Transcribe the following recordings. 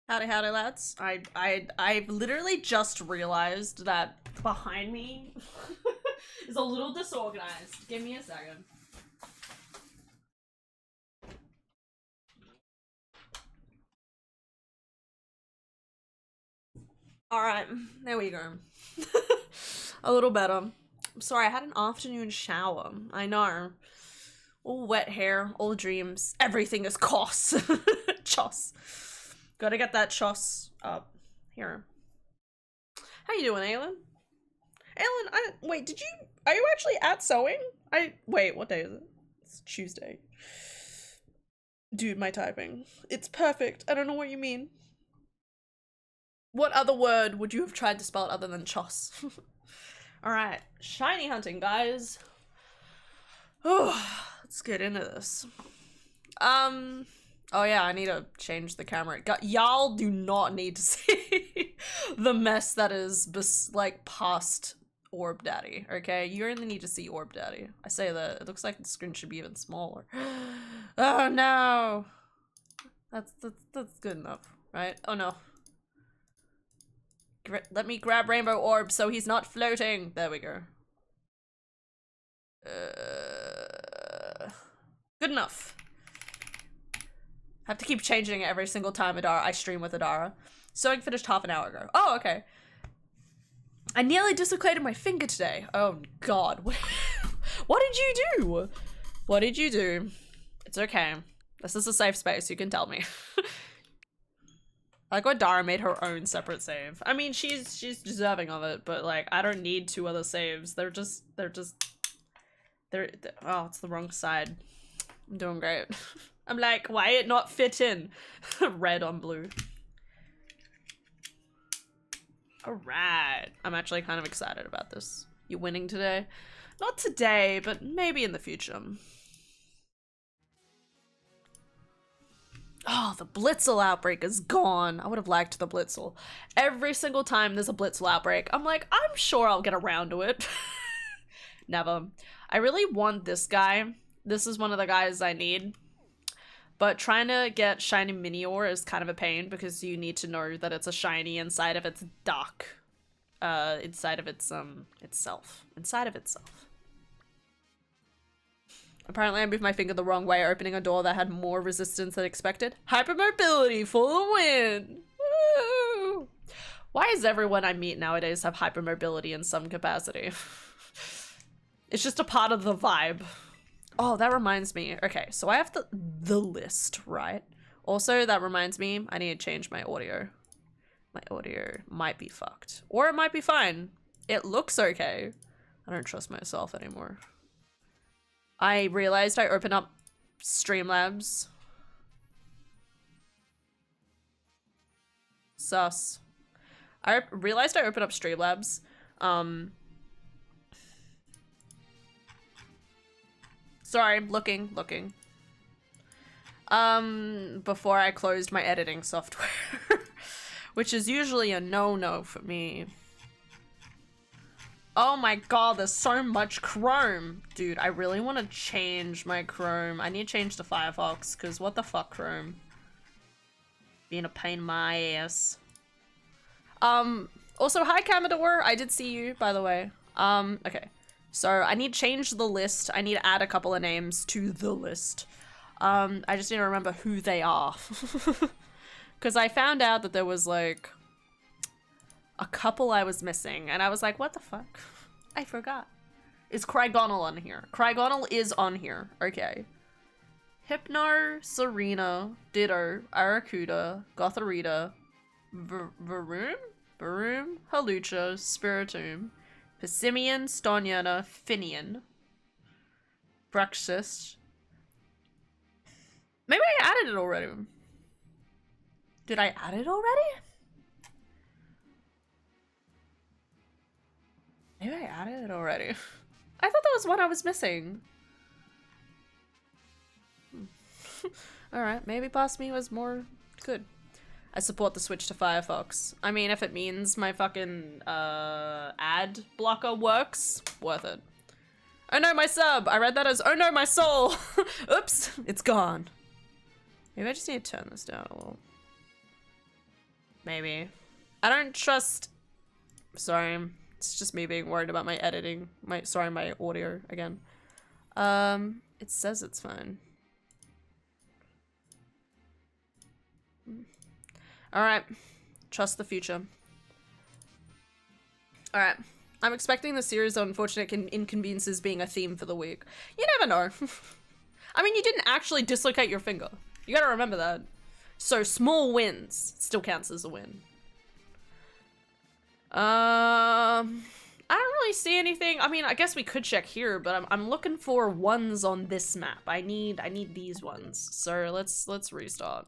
Howdy, howdy, lads. I've literally just realized that behind me is a little disorganized. Give me a second. Alright, there we go. A little better. I'm sorry, I had an afternoon shower. I know. All wet hair, all dreams. Everything is Koss. Choss. Gotta get that Choss up. Here. How you doing, Aylin? Aylin, wait, are you actually at sewing? Wait, what day is it? It's Tuesday. Dude, my typing. It's perfect. I don't know what you mean. What other word would you have tried to spell it other than Choss? Alright, shiny hunting, guys. Oh, let's get into this. Oh yeah, I need to change the camera. Y'all do not need to see the mess that is like past Orb Daddy, okay? You only need to see Orb Daddy. I say that, it looks like the screen should be even smaller. Oh no! That's good enough, right? Oh no. Let me grab Rainbow Orb so he's not floating. There we go. Good enough. Have to keep changing it every single time I stream with Adara. Sewing finished half an hour ago. Oh, okay. I nearly dislocated my finger today. Oh god. What did you do? What did you do? It's okay. This is a safe space, you can tell me. I like what Dara made her own separate save. I mean, she's deserving of it, but like, I don't need two other saves. Oh, it's the wrong side. I'm doing great. I'm like, why it not fit in? Red on blue. Alright. I'm actually kind of excited about this. You winning today? Not today, but maybe in the future. Oh, the Blitzel outbreak is gone. I would have liked the Blitzel. Every single time there's a Blitzel outbreak, I'm like, I'm sure I'll get around to it. Never. I really want this guy. This is one of the guys I need. But trying to get shiny Minior is kind of a pain because you need to know that it's a shiny inside of its dark. Inside of its, itself. Inside of itself. Apparently I moved my finger the wrong way, opening a door that had more resistance than expected. Hypermobility for the win! Woo! Why does everyone I meet nowadays have hypermobility in some capacity? It's just a part of the vibe. Oh, that reminds me. Okay, so I have the list, right? Also, that reminds me, I need to change my audio. My audio might be fucked. Or it might be fine. It looks okay. I don't trust myself anymore. I realized I opened up Streamlabs. Sus. I realized I opened up Streamlabs. Sorry, looking. Before I closed my editing software. Which is usually a no-no for me. Oh my god, there's so much Chrome. Dude, I really want to change my Chrome. I need to change to Firefox, because what the fuck, Chrome? Being a pain in my ass. Also, hi, Commodore. I did see you, by the way. Okay. So, I need to change the list. I need to add a couple of names to the list. I just need to remember who they are. Because I found out that there was, like, a couple I was missing, and I was like, what the fuck? I forgot. Is Crygonal on here? Crygonal is on here. Okay. Hypno, Serena, Ditto, Aracuda, Gotharita, Varoom, Halucha, Spiritomb, Passimian, Stonyana, Finian, Bruxist. Maybe I added it already. Did I add it already? Maybe I added it already. I thought that was one I was missing. Alright, maybe past me was more good. I support the switch to Firefox. I mean, if it means my fucking ad blocker works, worth it. Oh no, my sub! I read that as, oh no, my soul! Oops, it's gone. Maybe I just need to turn this down a little. Maybe. I don't trust... Sorry. It's just me being worried about my editing. My audio again. It says it's fine. Alright. Trust the future. Alright. I'm expecting the series of unfortunate inconveniences being a theme for the week. You never know. I mean, you didn't actually dislocate your finger. You gotta remember that. So small wins still counts as a win. I don't really see anything. I mean, I guess we could check here, but I'm looking for ones on this map. I need these ones. So let's restart.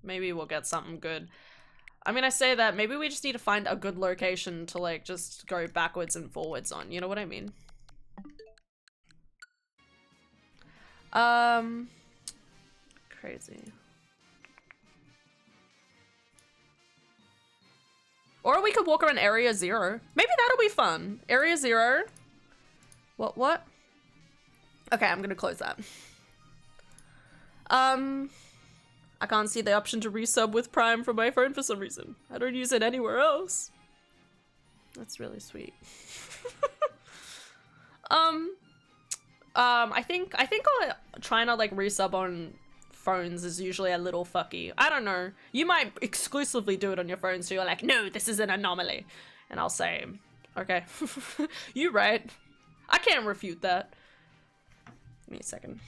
Maybe we'll get something good. I mean, I say that, maybe we just need to find a good location to, like, just go backwards and forwards on. You know what I mean? Crazy. Or we could walk around Area 0. Maybe that'll be fun. Area 0. What? Okay, I'm gonna close that. I can't see the option to resub with Prime from my phone for some reason. I don't use it anywhere else. That's really sweet. I think trying to like resub on phones is usually a little fucky. I don't know. You might exclusively do it on your phone, so you're like, no, this is an anomaly. And I'll say, okay, you right. I can't refute that. Give me a second.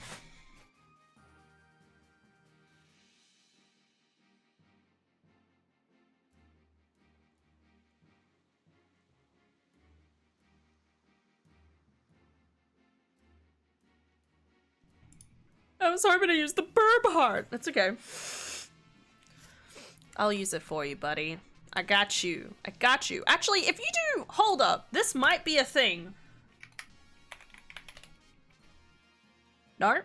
I was hoping to use the burb heart. That's okay. I'll use it for you, buddy. I got you. I got you. Actually, if you do, hold up. This might be a thing. No?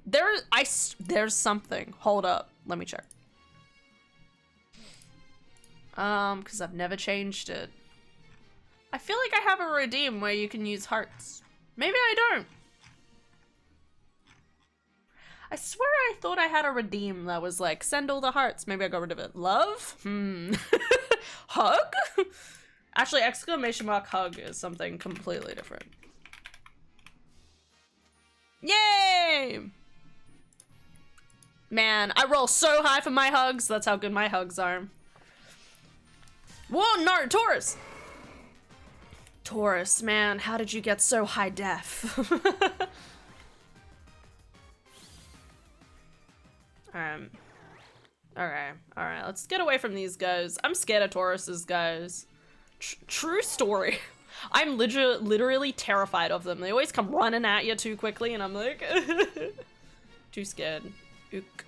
There's something. Hold up. Let me check. Because I've never changed it. I feel like I have a redeem where you can use hearts. Maybe I don't. I swear I thought I had a redeem that was like, send all the hearts. Maybe I got rid of it. Love? Hug? Actually, exclamation mark hug is something completely different. Yay! Man, I roll so high for my hugs. That's how good my hugs are. Whoa, no, Taurus! Taurus, man, how did you get so high def? Alright, let's get away from these guys. I'm scared of Tauruses, guys. True story. I'm literally terrified of them. They always come running at you too quickly, and I'm like, too scared. Ook.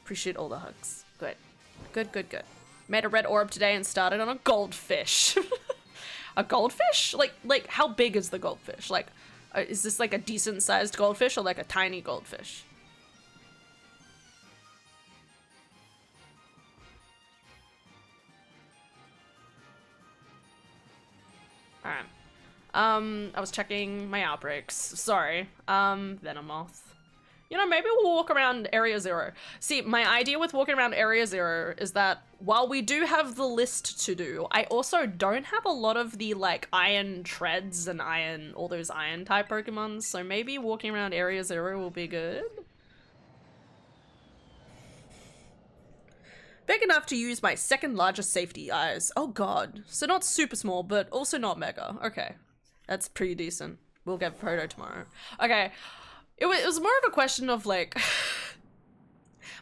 Appreciate all the hugs. Good. Good. Made a red orb today and started on a goldfish. A goldfish? Like, how big is the goldfish? Like, is this like a decent sized goldfish or like a tiny goldfish? Alright. I was checking my outbreaks. Sorry. Venomoth. You know, maybe we'll walk around Area 0. See, my idea with walking around Area 0 is that while we do have the list to do, I also don't have a lot of the, like, iron treads and all those iron type Pokemons, so maybe walking around Area 0 will be good. Big enough to use my second largest safety eyes. Oh god. So not super small, but also not mega. Okay. That's pretty decent. We'll get photo tomorrow. Okay. It was more of a question of like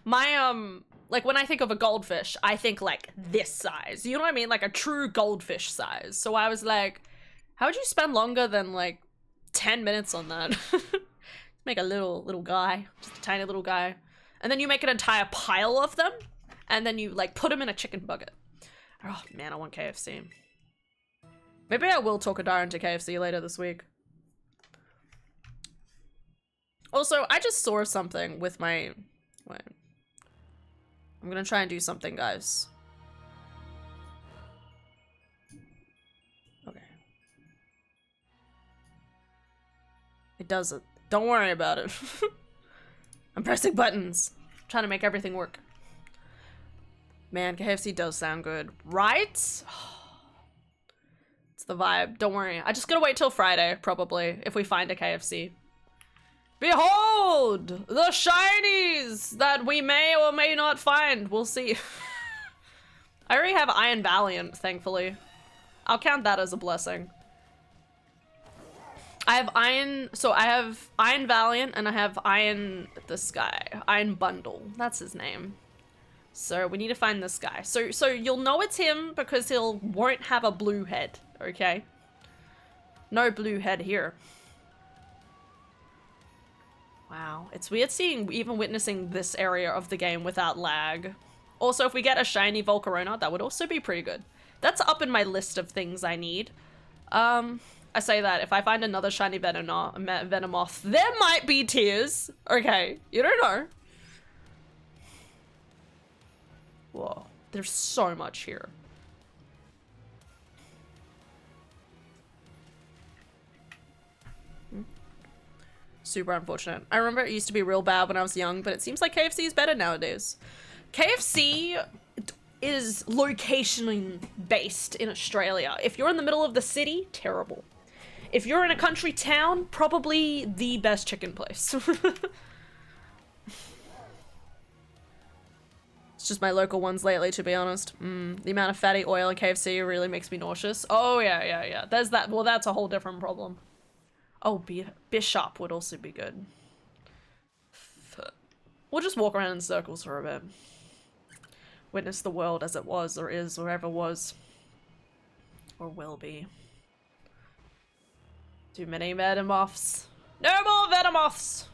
my like when I think of a goldfish, I think like this size. You know what I mean? Like a true goldfish size. So I was like, how would you spend longer than like 10 minutes on that? Make a little guy, just a tiny little guy. And then you make an entire pile of them, and then you like put them in a chicken bucket. Oh man, I want KFC. Maybe I will talk Adara into KFC later this week. Also, I just saw something with my... Wait. I'm gonna try and do something, guys. Okay. It does it. Don't worry about it. I'm pressing buttons. I'm trying to make everything work. Man, KFC does sound good, right? It's the vibe. Don't worry. I just gotta wait till Friday, probably, if we find a KFC. Behold! The shinies that we may or may not find. We'll see. I already have Iron Valiant, thankfully. I'll count that as a blessing. I have Iron Valiant and I have this guy. Iron Bundle. That's his name. So we need to find this guy. So you'll know it's him because won't have a blue head, okay? No blue head here. Wow, it's weird even witnessing this area of the game without lag. Also, if we get a shiny Volcarona, that would also be pretty good. That's up in my list of things I need. I say that, if I find another shiny Venomoth, there might be tears. Okay, you don't know. Whoa, there's so much here. Super unfortunate. I remember it used to be real bad when I was young, but it seems like KFC is better nowadays. KFC is locationally based in Australia. If you're in the middle of the city, terrible. If you're in a country town, probably the best chicken place. It's just my local ones lately, to be honest. The amount of fatty oil in KFC really makes me nauseous. Oh, yeah. There's that. Well, that's a whole different problem. Oh, Bishop would also be good. We'll just walk around in circles for a bit. Witness the world as it was, or is, or ever was. Or will be. Too many Venomoths. No more Venomoths!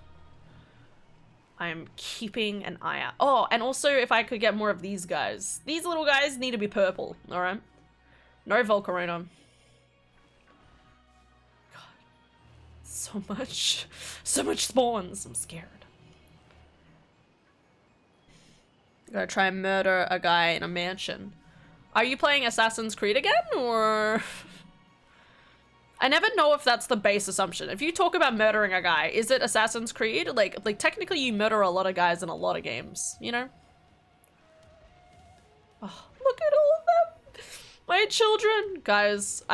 I am keeping an eye out. Oh, and also if I could get more of these guys. These little guys need to be purple, alright? No Volcarona. God. So much spawns. I'm scared. Gotta try and murder a guy in a mansion. Are you playing Assassin's Creed again, or...? I never know if that's the base assumption. If you talk about murdering a guy, is it Assassin's Creed? Like technically you murder a lot of guys in a lot of games, you know? Oh, look at all of them! My children! Guys,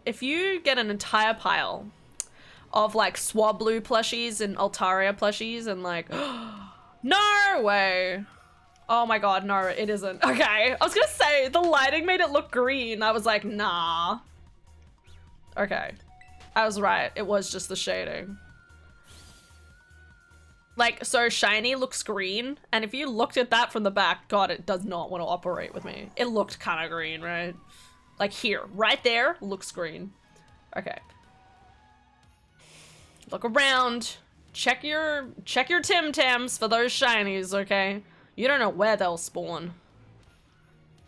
if you get an entire pile of like Swablu plushies and Altaria plushies and like, no way! Oh my god, no, it isn't. Okay, I was gonna say, the lighting made it look green. I was like, nah. Okay, I was right. It was just the shading. Like, so shiny looks green, and if you looked at that from the back, god, it does not want to operate with me. It looked kind of green, right? Like here, right there, looks green. Okay. Look around. Check your Tim Tams for those shinies, okay? You don't know where they'll spawn.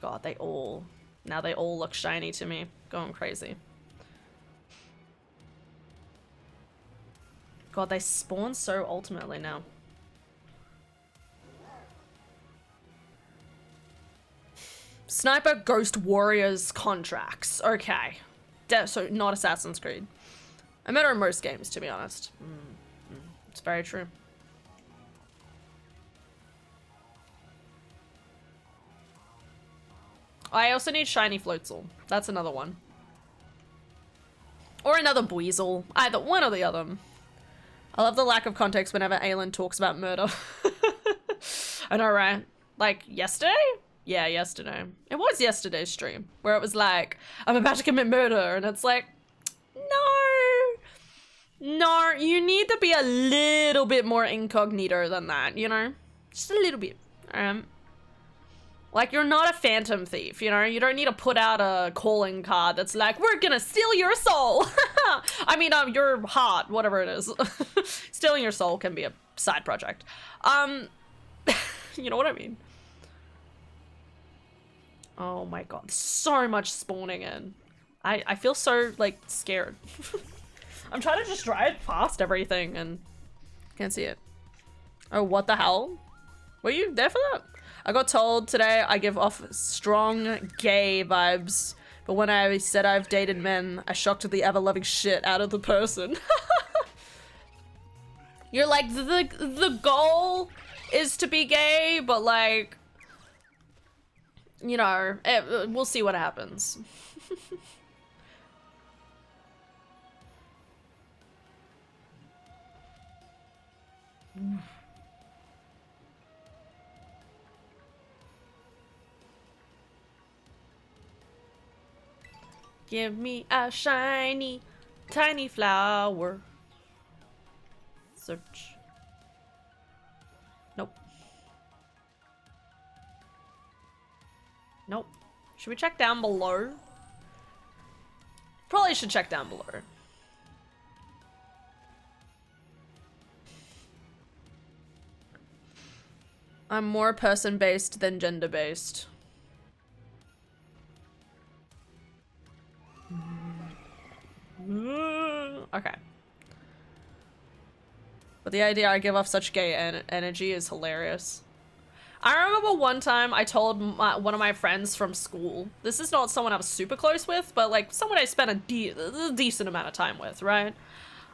God, they all look shiny to me. Going crazy. God, they spawn so ultimately now. Sniper Ghost Warriors contracts. Okay. So not Assassin's Creed. I met her in most games, to be honest. It's very true. I also need Shiny Floatzel. That's another one. Or another Buizel. Either one or the other. I love the lack of context whenever Aelin talks about murder. I know, right? Like, yesterday? Yeah, yesterday. It was yesterday's stream, where it was like, I'm about to commit murder, and it's like, no, you need to be a little bit more incognito than that, you know? Just a little bit. Like, you're not a phantom thief, you know? You don't need to put out a calling card that's like, we're gonna steal your soul! I mean, your heart, whatever it is. Stealing your soul can be a side project. You know what I mean? Oh my god, so much spawning in. I feel so, like, scared. I'm trying to just drive past everything and can't see it. Oh, what the hell? Were you there for that? I got told today I give off strong gay vibes, but when I said I've dated men, I shocked the ever-loving shit out of the person. You're like, the goal is to be gay, but like, you know, we'll see what happens. Give me a shiny, tiny flower. Search. Nope. Nope. Should we check down below? Probably should check down below. I'm more person-based than gender-based. Okay. But the idea I give off such gay energy is hilarious. I remember one time I told one of my friends from school, this is not someone I was super close with, but like someone I spent a decent amount of time with, right?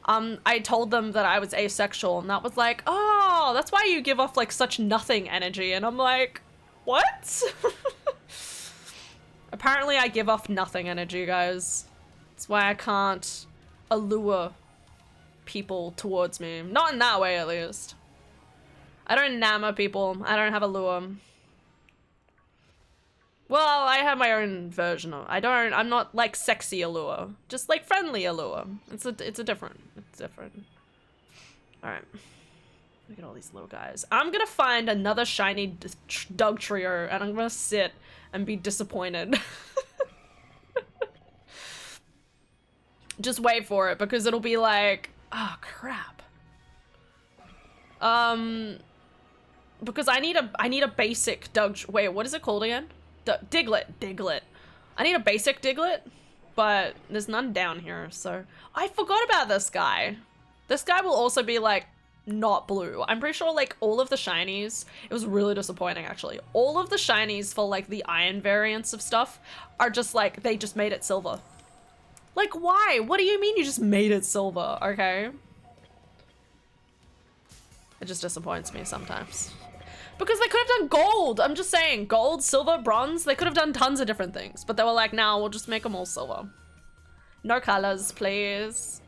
I told them that I was asexual, and that was like, oh, that's why you give off like such nothing energy. And I'm like, what? Apparently I give off nothing energy, guys. That's why I can't allure people towards me. Not in that way, at least. I don't enamor people. I don't have allure. Well, I have my own version of it. I'm not like sexy allure. Just like friendly allure. It's different. Alright. Look at all these little guys. I'm gonna find another shiny dog trio and I'm gonna sit and be disappointed. Just wait for it because it'll be like, oh crap. Because I need a basic dog. Wait, what is it called again? Diglett. I need a basic Diglett, but there's none down here, so I forgot about this guy. This guy will also be like not blue. I'm pretty sure like all of the shinies, it was really disappointing actually. All of the shinies for like the iron variants of stuff are just like, they just made it silver. Like why? What do you mean you just made it silver? Okay. It just disappoints me sometimes. Because they could have done gold. I'm just saying, gold, silver, bronze. They could have done tons of different things. But they were like, nah, we'll just make them all silver. No colors, please.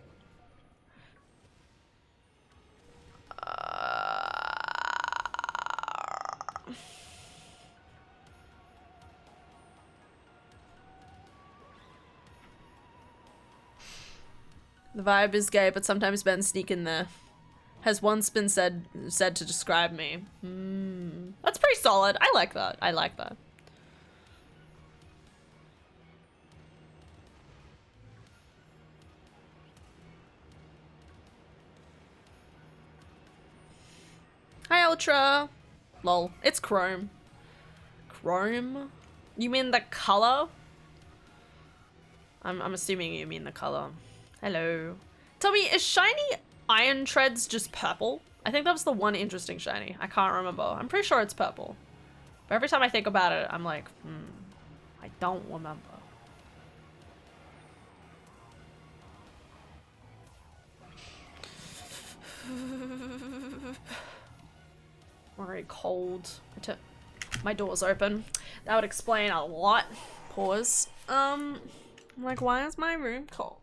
The vibe is gay, but sometimes men sneak in there. Has once been said to describe me. That's pretty solid. I like that. I like that. Hi, Ultra. Lol. It's Chrome. Chrome? You mean the color? I'm assuming you mean the color. Hello. Tell me, is shiny Iron Treads just purple? I think that was the one interesting shiny. I can't remember. I'm pretty sure it's purple. But every time I think about it, I'm like, I don't remember. Very cold. My door's open. That would explain a lot. Pause. I'm like, why is my room cold?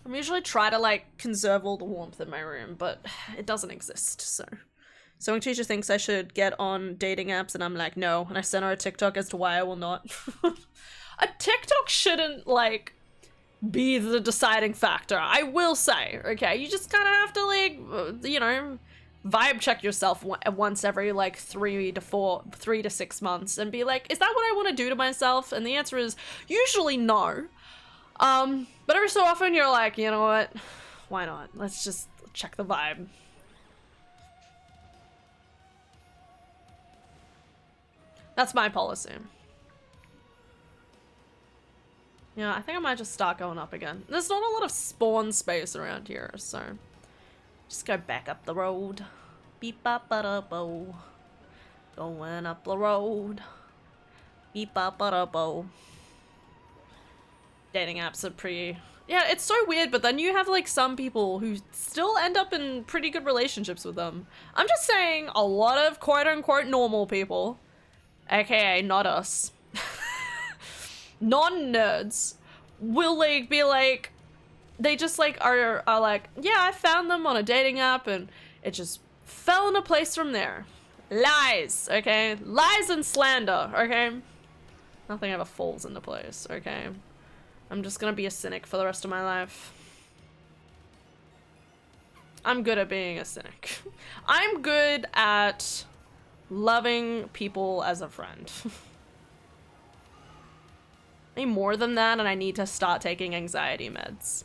I'm usually try to like conserve all the warmth in my room, but it doesn't exist, so. Sewing teacher thinks I should get on dating apps and I'm like, no. And I sent her a TikTok as to why I will not. A TikTok shouldn't like be the deciding factor, I will say, okay? You just kind of have to like, you know, vibe check yourself once every like 3 to 6 months and be like, is that what I want to do to myself? And the answer is usually no. But every so often you're like, you know what? Why not? Let's just check the vibe. That's my policy. Yeah, I think I might just start going up again. There's not a lot of spawn space around here, so just go back up the road. Beep bop ba da bo. Going up the road. Beep bop ba da bo. Dating apps are pretty Yeah, it's so weird, but then you have like some people who still end up in pretty good relationships with them. I'm just saying, a lot of quote unquote normal people, aka not us, non-nerds, will like be like, they just like are like, yeah, I found them on a dating app and it just fell into place from there. Lies, okay? Lies and slander, okay? Nothing ever falls into place, okay? I'm just gonna be a cynic for the rest of my life. I'm good at being a cynic. I'm good at loving people as a friend. I need more than that, and I need to start taking anxiety meds.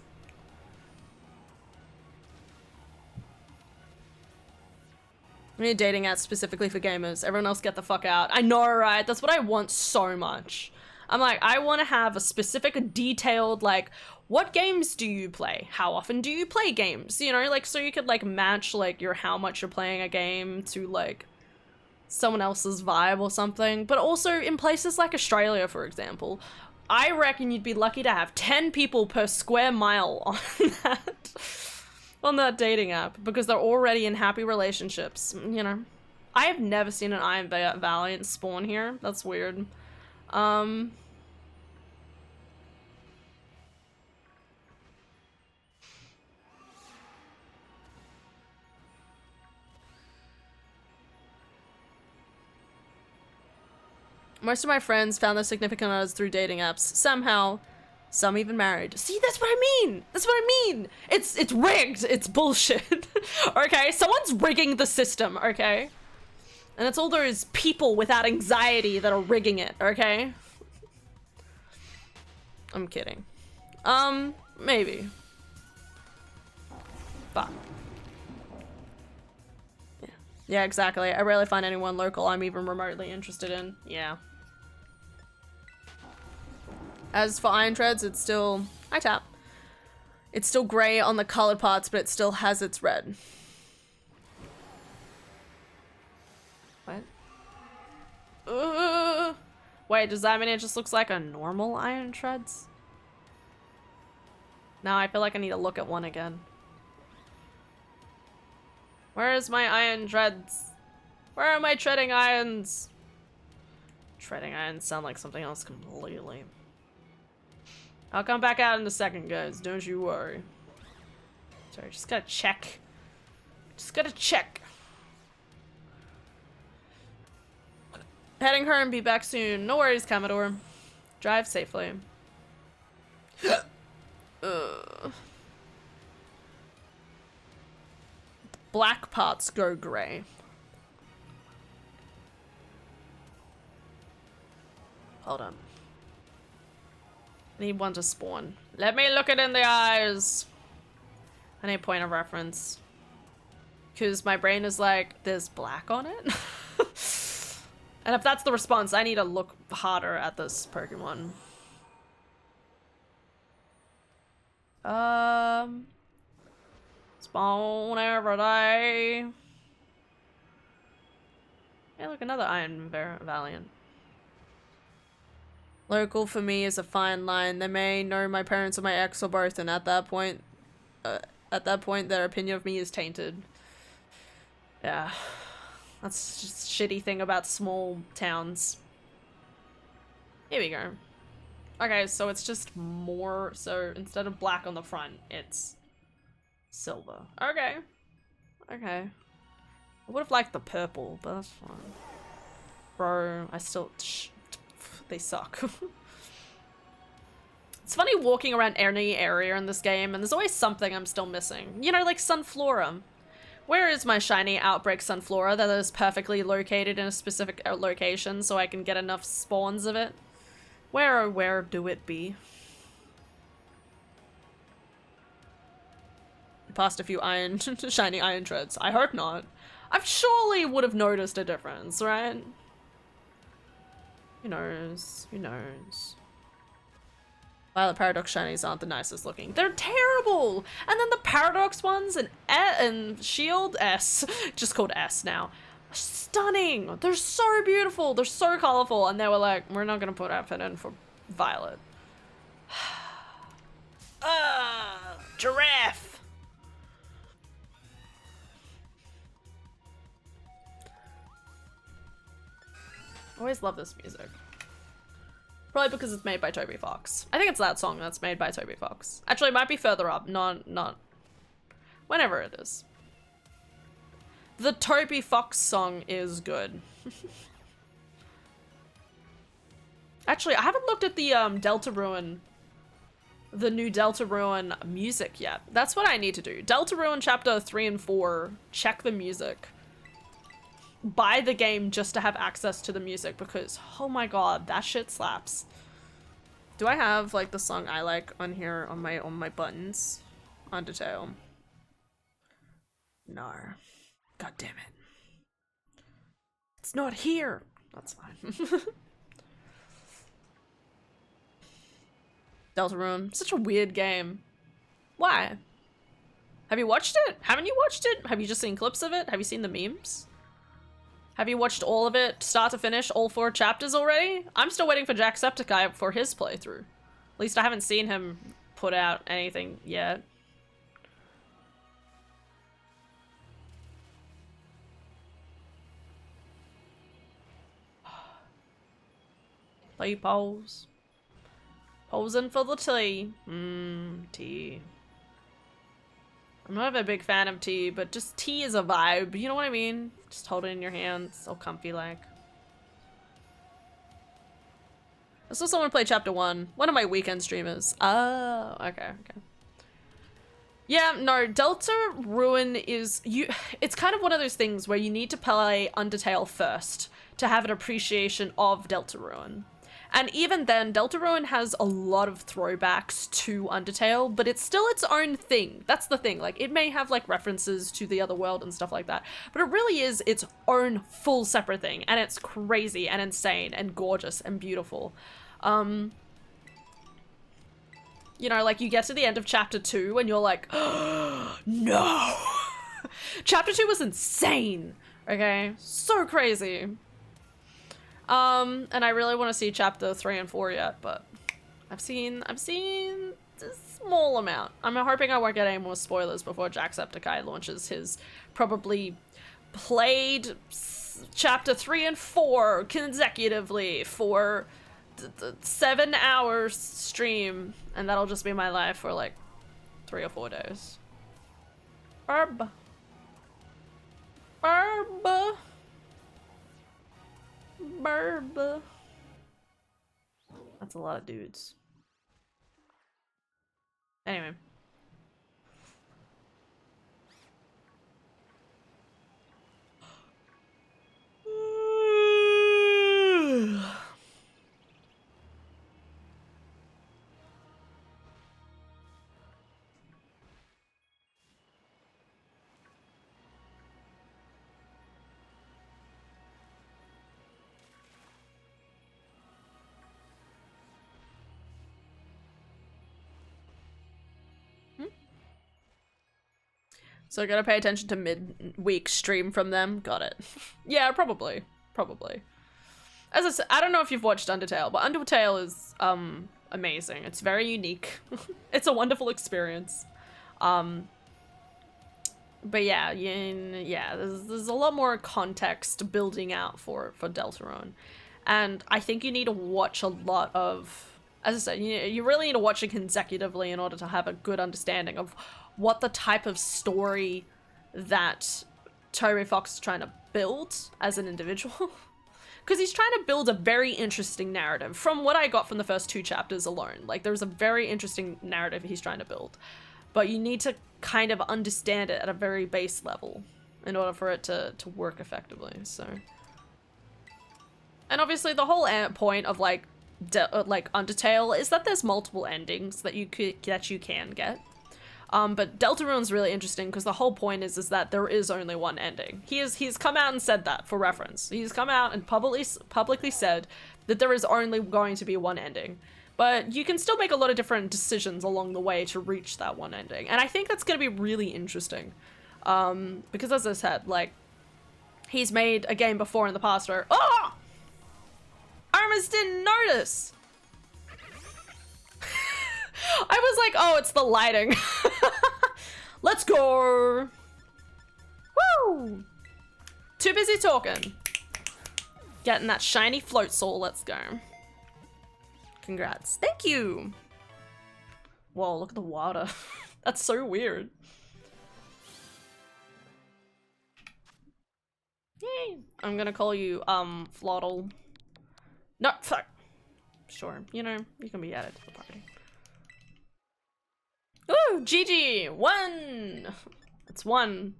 I need a dating app specifically for gamers. Everyone else get the fuck out. I know, right? That's what I want so much. I'm like, I want to have a specific, detailed, like, what games do you play? How often do you play games? You know, like, so you could, like, match, like, your how much you're playing a game to, like, someone else's vibe or something. But also, in places like Australia, for example, I reckon you'd be lucky to have 10 people per square mile on that dating app, because they're already in happy relationships, you know. I have never seen an Iron Valiant spawn here. That's weird. Most of my friends found their significant others through dating apps. Somehow, some even married. See, that's what I mean. That's what I mean. It's rigged. It's bullshit. Okay, someone's rigging the system. Okay, and it's all those people without anxiety that are rigging it. Okay. I'm kidding. Maybe. But. Yeah, exactly. I rarely find anyone local I'm even remotely interested in. Yeah. As for Iron Treads, it's still... I tap. It's still grey on the colored parts, but it still has its red. What? Wait, does that mean it just looks like a normal Iron Treads? Now I feel like I need to look at one again. Where is my iron treads? Where are my treading irons? Treading irons sound like something else completely. I'll come back out in a second, guys. Don't you worry. Sorry, just gotta check. Just gotta check. Heading home, be back soon. No worries, Commodore. Drive safely. Black parts go grey. Hold on. I need one to spawn. Let me look it in the eyes. I need a point of reference. Because my brain is like, there's black on it? And if that's the response, I need to look harder at this Pokemon. Spawn every day. Hey, look, another Iron Valiant. Local for me is a fine line. They may know my parents or my ex or both, and at that point, their opinion of me is tainted. Yeah, that's just a shitty thing about small towns. Here we go. Okay, so it's just more. So instead of black on the front, it's silver. Okay. Okay. I would have liked the purple, but that's fine. Bro, I still... they suck. It's funny walking around any area in this game, and there's always something I'm still missing. You know, like Sunflora. Where is my shiny Outbreak Sunflora that is perfectly located in a specific location so I can get enough spawns of it? Where do it be? Past a few shiny iron treads. I hope not. I surely would have noticed a difference, right? Who knows? Who knows? Violet Paradox shinies aren't the nicest looking. They're terrible! And then the Paradox ones and Shield S, just called S now, stunning! They're so beautiful! They're so colorful! And they were like, we're not gonna put effort in for Violet. Giraffe! Always love this music. Probably because it's made by Toby Fox. I think it's that song that's made by Toby Fox. Actually, it might be further up, not... Whenever it is. The Toby Fox song is good. Actually, I haven't looked at the Deltarune, the new Deltarune music yet. That's what I need to do. Deltarune chapter 3 and 4, check the music. Buy the game just to have access to the music because, oh my god, that shit slaps. Do I have like the song I like on here on my buttons? Undertale. No. God damn it. It's not here. That's fine. Deltarune, such a weird game. Why? Have you watched it? Haven't you watched it? Have you just seen clips of it? Have you seen the memes? Have you watched all of it, start to finish, all 4 chapters already? I'm still waiting for Jacksepticeye for his playthrough. At least I haven't seen him put out anything yet. Play pose. Posing for the tea. Tea. I'm not a big fan of tea, but just tea is a vibe, you know what I mean? Just hold it in your hands, so comfy like. I saw someone play chapter 1. One of my weekend streamers. Oh, okay. Yeah, no, Deltarune is... It's kind of one of those things where you need to play Undertale first to have an appreciation of Deltarune. And even then, Deltarune has a lot of throwbacks to Undertale, but it's still its own thing. That's the thing. Like, it may have, like, references to the other world and stuff like that, but it really is its own full separate thing, and it's crazy and insane and gorgeous and beautiful. You know, like, you get to the end of chapter 2 and you're like, oh, no! Chapter 2 was insane, okay? So crazy. And I really want to see chapter 3 and 4 yet, but I've seen a small amount. I'm hoping I won't get any more spoilers before Jacksepticeye launches his probably played chapter 3 and 4 consecutively for 7 hours stream, and that'll just be my life for like 3 or 4 days. Barb. That's a lot of dudes. Anyway. So I gotta pay attention to mid-week stream from them. Got it. Yeah, probably. As I said, I don't know if you've watched Undertale, but Undertale is amazing. It's very unique. It's a wonderful experience. But yeah, there's a lot more context building out for Deltarune. And I think you need to watch a lot of, as I said, you really need to watch it consecutively in order to have a good understanding of what the type of story that Toby Fox is trying to build as an individual. Because he's trying to build a very interesting narrative from what I got from the first 2 chapters alone. Like, there's a very interesting narrative he's trying to build. But you need to kind of understand it at a very base level in order for it to work effectively, so. And obviously the whole point of like Undertale is that there's multiple endings that you can get. But Deltarune's really interesting because the whole point is that there is only one ending. He's come out and said that for reference. He's come out and publicly said that there is only going to be one ending. But you can still make a lot of different decisions along the way to reach that one ending. And I think that's going to be really interesting. Because as I said, like, he's made a game before in the past where, oh! I almost didn't notice! I was like, oh, it's the lighting. Let's go. Woo! Too busy talking. Getting that shiny float soul. Let's go. Congrats. Thank you. Whoa, look at the water. That's so weird. Yay. I'm gonna call you, Flottle. No, fuck. Sure, you know, you can be added to the party. Ooh, GG! 1! It's 1.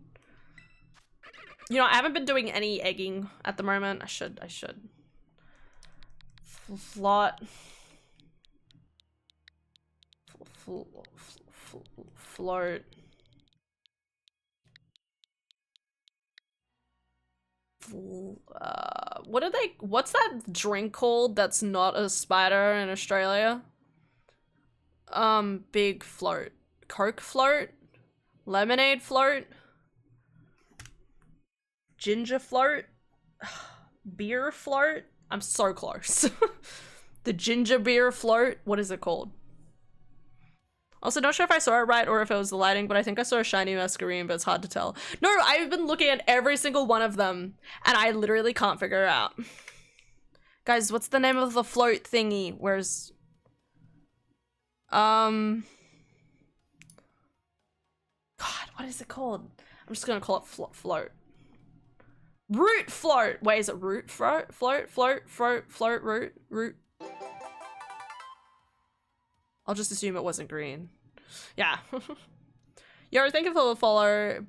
You know, I haven't been doing any egging at the moment. I should. Float. Float. What's that drink called that's not a spider in Australia? Big float. Coke float? Lemonade float? Ginger float? Beer float? I'm so close. The ginger beer float? What is it called? Also, not sure if I saw it right or if it was the lighting, but I think I saw a shiny mascarene, but it's hard to tell. No, I've been looking at every single one of them, and I literally can't figure it out. Guys, what's the name of the float thingy? Where's... God, what is it called? I'm just gonna call it float. Root float! Wait, is it root float? Float, root. I'll just assume it wasn't green. Yeah. Yo, thank you for the follow.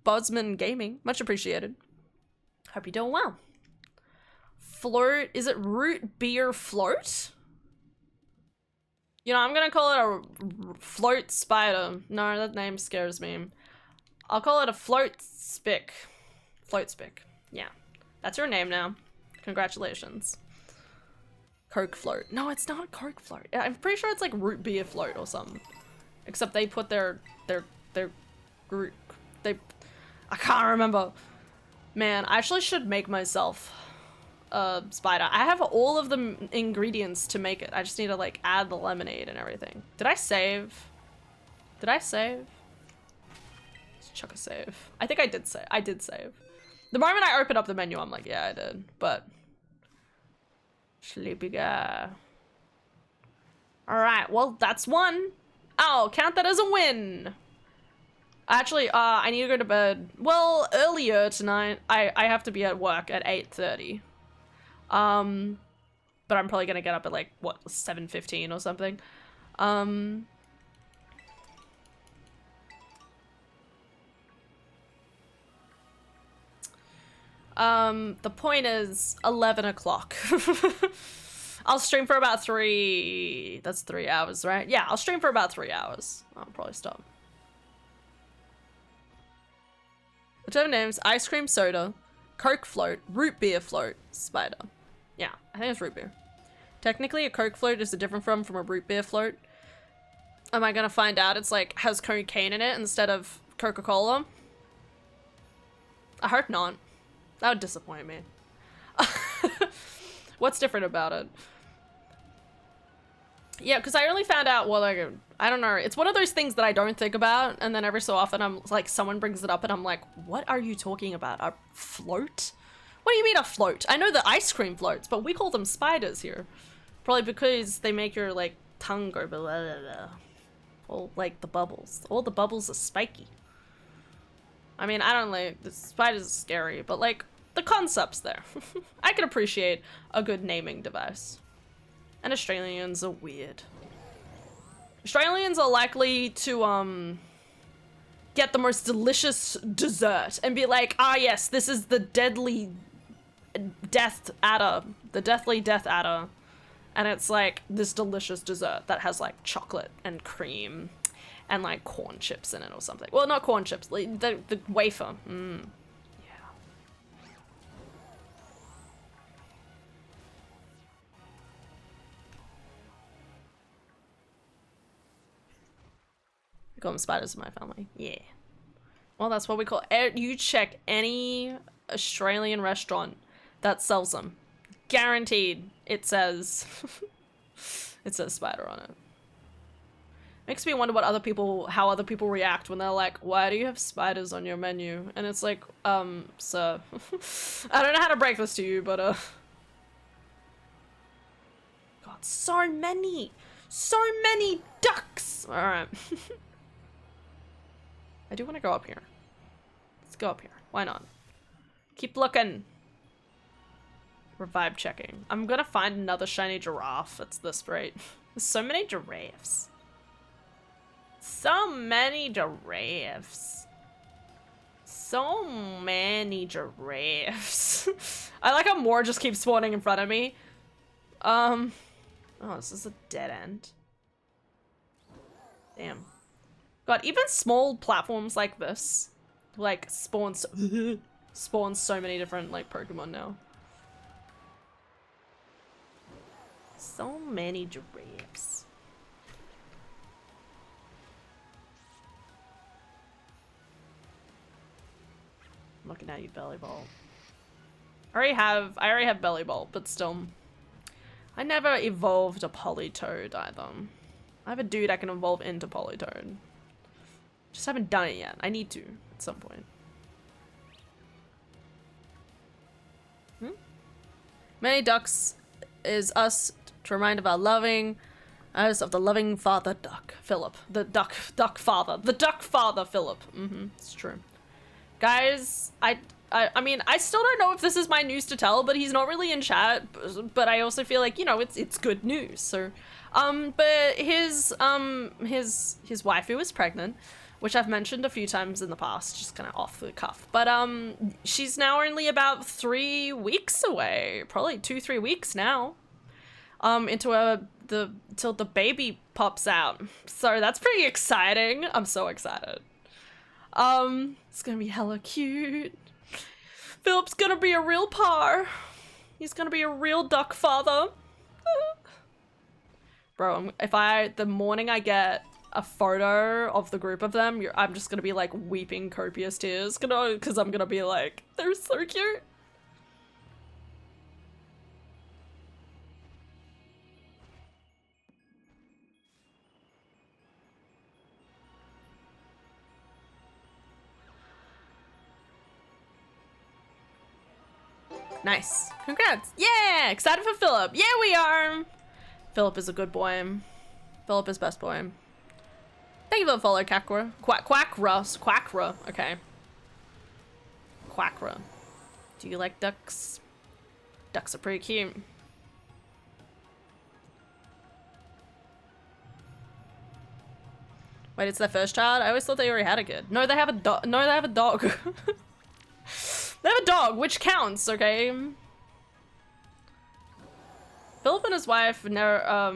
Budsman Gaming. Much appreciated. Hope you're doing well. Float. Is it root beer float? You know, I'm gonna call it a float spider. No, that name scares me. I'll call it a float spick. Float spick. Yeah. That's your name now. Congratulations. Coke float. No, it's not Coke float. I'm pretty sure it's like root beer float or something. Except they put their root. I can't remember. Man, I actually should make myself a spider. I have all of the ingredients to make it. I just need to like add the lemonade and everything. Did I save? Let's chuck a save. I think I did save. I did save. The moment I opened up the menu, I'm like, yeah, I did. But sleepy guy. Alright, well, that's 1. Oh, count that as a win. Actually, I need to go to bed. Well, earlier tonight. I have to be at work at 8:30. But I'm probably gonna get up at like, what, 7:15 or something. The point is 11 o'clock. I'll stream for about 3... That's 3 hours, right? Yeah, I'll stream for about 3 hours. I'll probably stop. Whichever names: ice cream soda, Coke float, root beer float, spider. Yeah, I think it's root beer. Technically, a Coke float is different from a root beer float. Am I gonna find out it's like has cocaine in it instead of Coca-Cola? I hope not. That would disappoint me. What's different about it? Yeah, because I only found out, well, like, I don't know. It's one of those things that I don't think about, and then every so often I'm like, someone brings it up and I'm like, what are you talking about? A float? What do you mean a float? I know the ice cream floats, but we call them spiders here. Probably because they make your, like, tongue go blah, blah, blah. Or, like, the bubbles. All the bubbles are spiky. I mean, I don't like, the spiders are scary, but, like, the concept's there. I can appreciate a good naming device. And Australians are weird. Australians are likely to, get the most delicious dessert and be like, ah yes, this is the deadly death adder. The deathly death adder. And it's like this delicious dessert that has like chocolate and cream and like corn chips in it or something. Well, not corn chips, like the wafer. Call them spiders in my family. Yeah. Well, that's what we call it. You check any Australian restaurant that sells them. Guaranteed it says it says spider on it. Makes me wonder what other people, how other people react when they're like, why do you have spiders on your menu? And it's like, sir, I don't know how to break this to you, but, God, so many ducks. All right. I do want to go up here. Let's go up here. Why not? Keep looking. We're vibe checking. I'm gonna find another shiny giraffe. It's this rate. There's so many giraffes. So many giraffes. So many giraffes. I like how more just keeps spawning in front of me. Oh, this is a dead end. Damn. God, even small platforms like this, like, spawn so many different, like, Pokemon now. So many giraffes. I'm looking at you, Belly Bolt. I already have Belly Bolt, but still. I never evolved a Politoed either. I have a dude I can evolve into Politoed. Just haven't done it yet. I need to at some point. Many ducks is us to remind of our loving, us of the loving father duck, Philip. The duck father. The duck father, Philip. It's true. Guys, I mean, I still don't know if this is my news to tell, but he's not really in chat, but I also feel like, you know, it's good news. So, but his wife who was pregnant, which I've mentioned a few times in the past, just kind of off the cuff, but she's now only about 3 weeks away, probably 2-3 weeks now, till the baby pops out. So that's pretty exciting. I'm so excited. It's gonna be hella cute. Philip's gonna be a real par. He's gonna be a real duck father. Bro, the morning I get a photo of the group of them, I'm just gonna be like weeping copious tears, because I'm gonna be like, they're so cute. Nice. Congrats. Yeah! Excited for Philip. Yeah, we are! Philip is a good boy. Philip is best boy. Thank you for the follow, Quackra. Quackra. Okay. Quackra. Do you like ducks? Ducks are pretty cute. Wait, it's their first child? I always thought they already had a kid. No, they have a dog. No, they have a dog. They have a dog, which counts, okay? Philip and his wife never,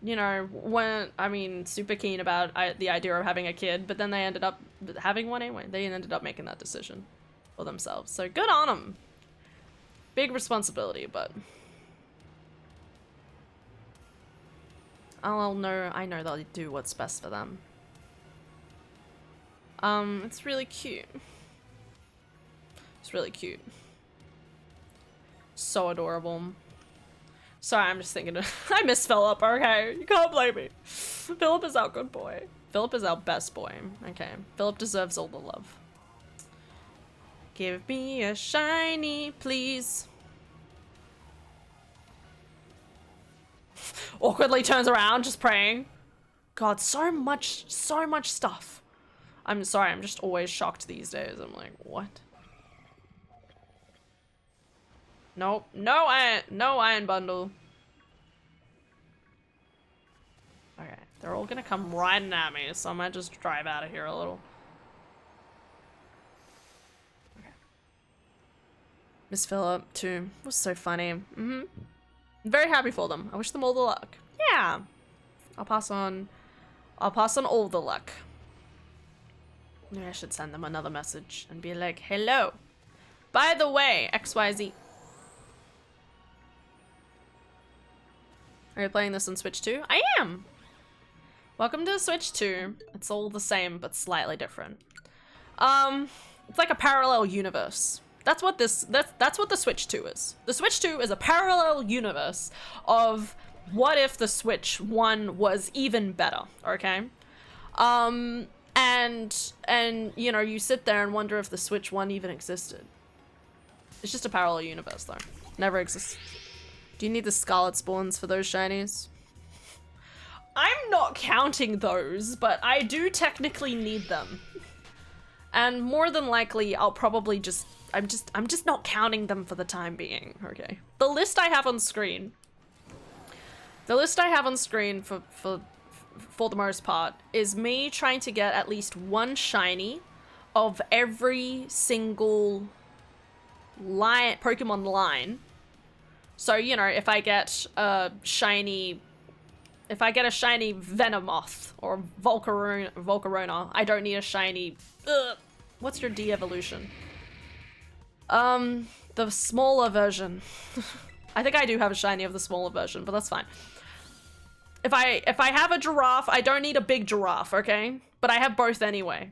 you know, weren't, I mean, super keen about the idea of having a kid, but then they ended up having one anyway. They ended up making that decision for themselves. So good on them. Big responsibility, but I know they'll do what's best for them. It's really cute. It's really cute. So adorable. Sorry, I'm just thinking, I miss Philip, okay? You can't blame me. Philip is our good boy. Philip is our best boy, okay? Philip deserves all the love. Give me a shiny, please. Awkwardly turns around, just praying. God, so much stuff. I'm sorry, I'm just always shocked these days. I'm like, what? Nope, no iron bundle. Okay, they're all gonna come riding at me, so I might just drive out of here a little. Okay. Miss Phillip too was so funny. I'm very happy for them. I wish them all the luck. Yeah, I'll pass on all the luck. Maybe I should send them another message and be like, hello. By the way, XYZ. Are you playing this on Switch 2? I am! Welcome to Switch 2. It's all the same, but slightly different. It's like a parallel universe. That's what the Switch 2 is. The Switch 2 is a parallel universe of what if the Switch 1 was even better, okay? And you know, you sit there and wonder if the Switch 1 even existed. It's just a parallel universe, though. Never exists. Do you need the Scarlet Spawns for those shinies? I'm not counting those, but I do technically need them. And more than likely, I'll probably just... I'm just not counting them for the time being, okay? The list I have on screen... The list I have on screen for the most part is me trying to get at least one shiny of every single Pokemon line. So, you know, if I get a shiny Venomoth or Volcarona, I don't need a shiny... what's your de-evolution? The smaller version. I think I do have a shiny of the smaller version, but that's fine. If I have a giraffe, I don't need a big giraffe, okay? But I have both anyway.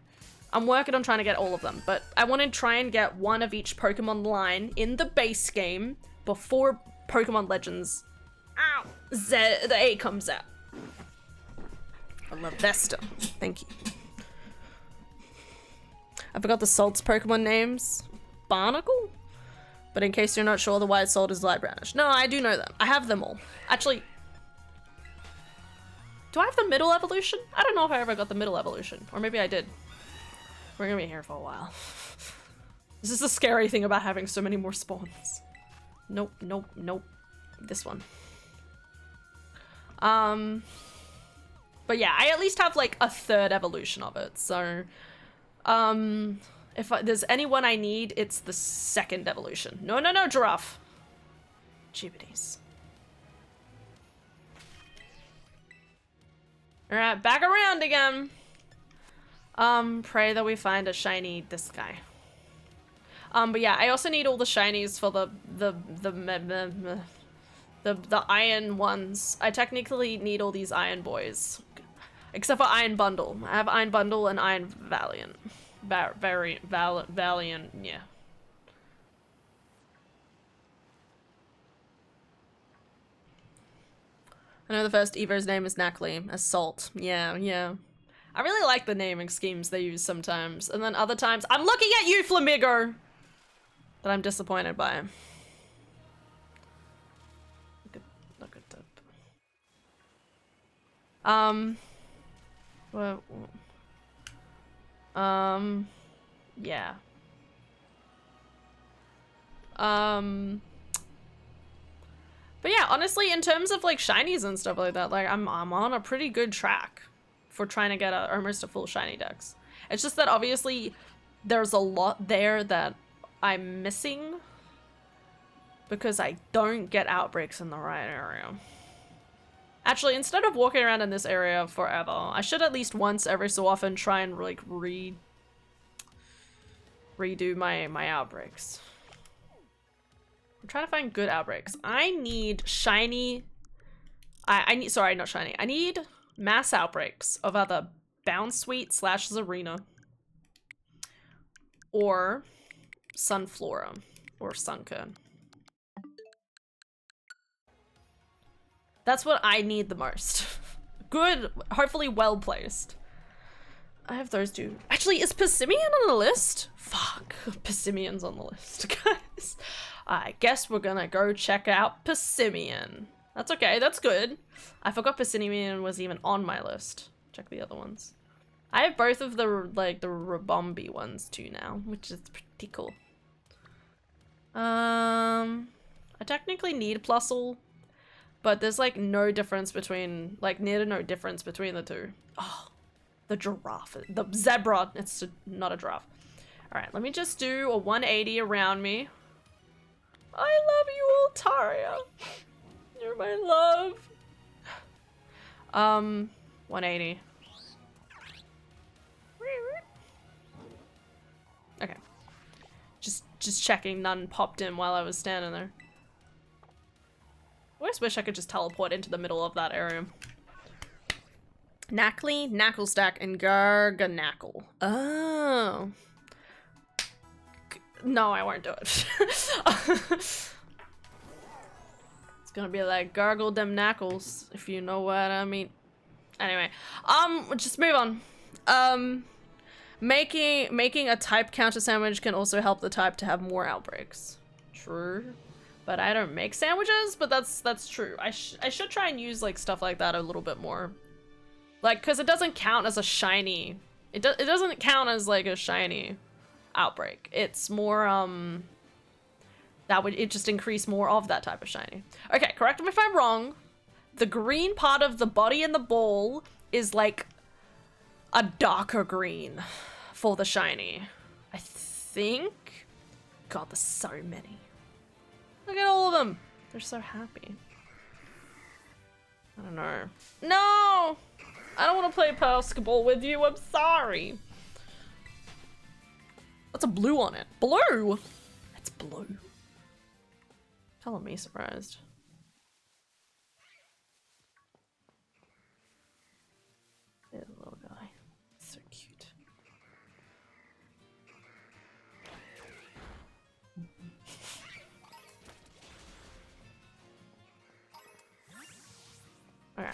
I'm working on trying to get all of them, but I want to try and get one of each Pokemon line in the base game before Pokemon Legends the A comes out. I love Vesta. Thank you. I forgot the salt's Pokemon names. Barnacle? But in case you're not sure, the white salt is light brownish. No, I do know them. I have them all. Actually, do I have the middle evolution? I don't know if I ever got the middle evolution. Or maybe I did. We're gonna be here for a while. This is the scary thing about having so many more spawns. Nope, nope, nope. This one. But yeah, I at least have like a third evolution of it, so... if there's anyone I need, it's the second evolution. No, no, no, giraffe. Jeepities. Alright, back around again. Pray that we find a shiny this guy. But yeah, I also need all the shinies for the iron ones. I technically need all these iron boys. Except for Iron Bundle. I have Iron Bundle and Iron Valiant. Valiant, yeah. I know the first Evo's name is Knackley, as Salt. Yeah, yeah. I really like the naming schemes they use sometimes. And then other times, I'm looking at you, Flamigo! That I'm disappointed by. Look at that. Well, yeah. But yeah, honestly, in terms of like shinies and stuff like that, like I'm on a pretty good track for trying to get almost a full shiny dex. It's just that obviously there's a lot there that I'm missing because I don't get outbreaks in the right area. Actually, instead of walking around in this area forever, I should at least once every so often try and like redo my outbreaks. I'm trying to find good outbreaks. I need shiny... I need... Sorry, not shiny. I need mass outbreaks of either Bounsweet / Zarina or Sunflora or Sunkern. That's what I need the most. Good, hopefully well placed. I have those two. Actually, is Persimmon on the list? Fuck, Persimmon's on the list, guys. I guess we're gonna go check out Persimmon. That's okay, that's good. I forgot Persimmon was even on my list. Check the other ones. I have both of the, like, the Rabombi ones too now, which is pretty cool. I technically need Plusle, but there's, like, no difference between, like, near to no difference between the two. Oh, the giraffe. The zebra. It's not a giraffe. Alright, let me just do a 180 around me. I love you, Altaria. You're my love. 180. Okay. Just checking none popped in while I was standing there. I always wish I could just teleport into the middle of that area. Knackley, Knacklestack, and Garganackle. Oh. No, I won't do it. It's gonna be like gargle them knuckles, if you know what I mean. Anyway, just move on. Making a type counter sandwich can also help the type to have more outbreaks. True. But I don't make sandwiches, but that's true. I should try and use like stuff like that a little bit more. Like, cause it doesn't count as a shiny. It doesn't count as like a shiny outbreak. It's more it just increase more of that type of shiny. Okay, correct me if I'm wrong. The green part of the body and the ball is like a darker green for the shiny. I think. God, there's so many. Look at all of them. They're so happy. I don't know. No! I don't want to play basketball with you. I'm sorry. That's a blue on it. Blue? It's blue. Color me surprised. There's a little guy. So cute. Okay.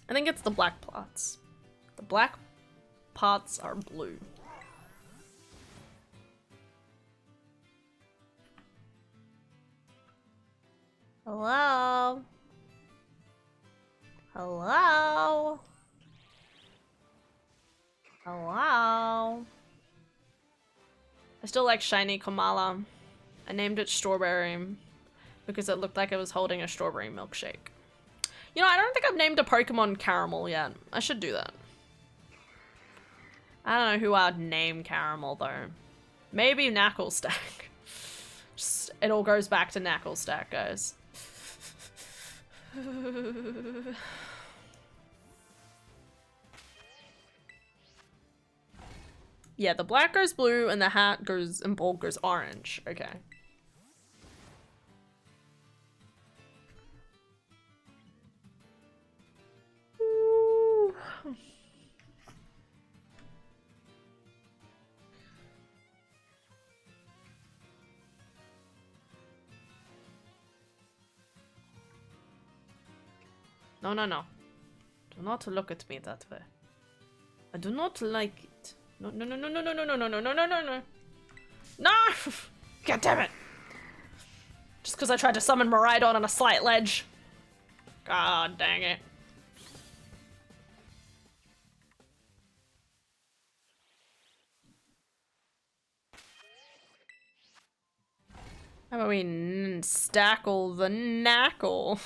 I think it's the black plots. The black pots are blue. Hello? Hello? Hello? I still like shiny Kamala. I named it Strawberry because it looked like it was holding a strawberry milkshake. You know, I don't think I've named a Pokemon Caramel yet. I should do that. I don't know who I'd name Caramel though. Maybe Knacklestack. Just, it all goes back to Knacklestack, guys. Yeah, the black goes blue and the hat goes and ball goes orange. Okay. Ooh. No, no, no. Do not look at me that way. I do not like it. No, no, no, no, no, no, no, no, no, no, no, no, no, no. No! God damn it. Just because I tried to summon Miraidon on a slight ledge. God dang it. How about we stackle the knackle?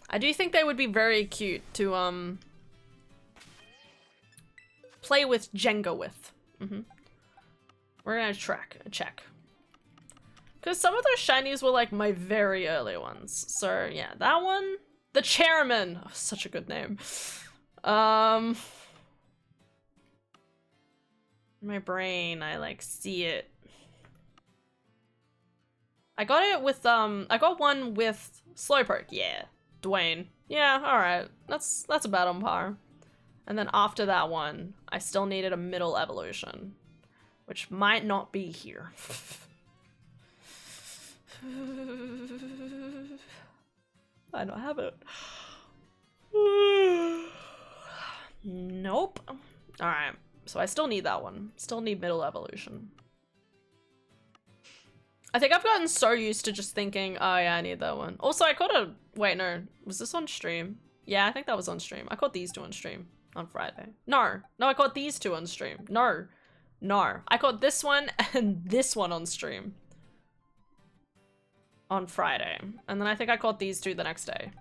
I do think they would be very cute to play with Jenga with. We're gonna check. Because some of those shinies were like my very early ones. So yeah, that one. The Chairman. Oh, such a good name. My brain, I like see it. I got it with I got one with Slowpoke, yeah. Dwayne. Yeah, alright. That's about on par. And then after that one, I still needed a middle evolution. Which might not be here. I don't have it. Nope. Alright. So I still need that one. Still need middle evolution. I think I've gotten so used to just thinking, oh yeah, I need that one. Also, I caught a... Wait, no. Was this on stream? Yeah, I think that was on stream. I caught these two on stream on Friday. No. No, I caught these two on stream. No. No. I caught this one and this one on stream. On Friday. And then I think I caught these two the next day.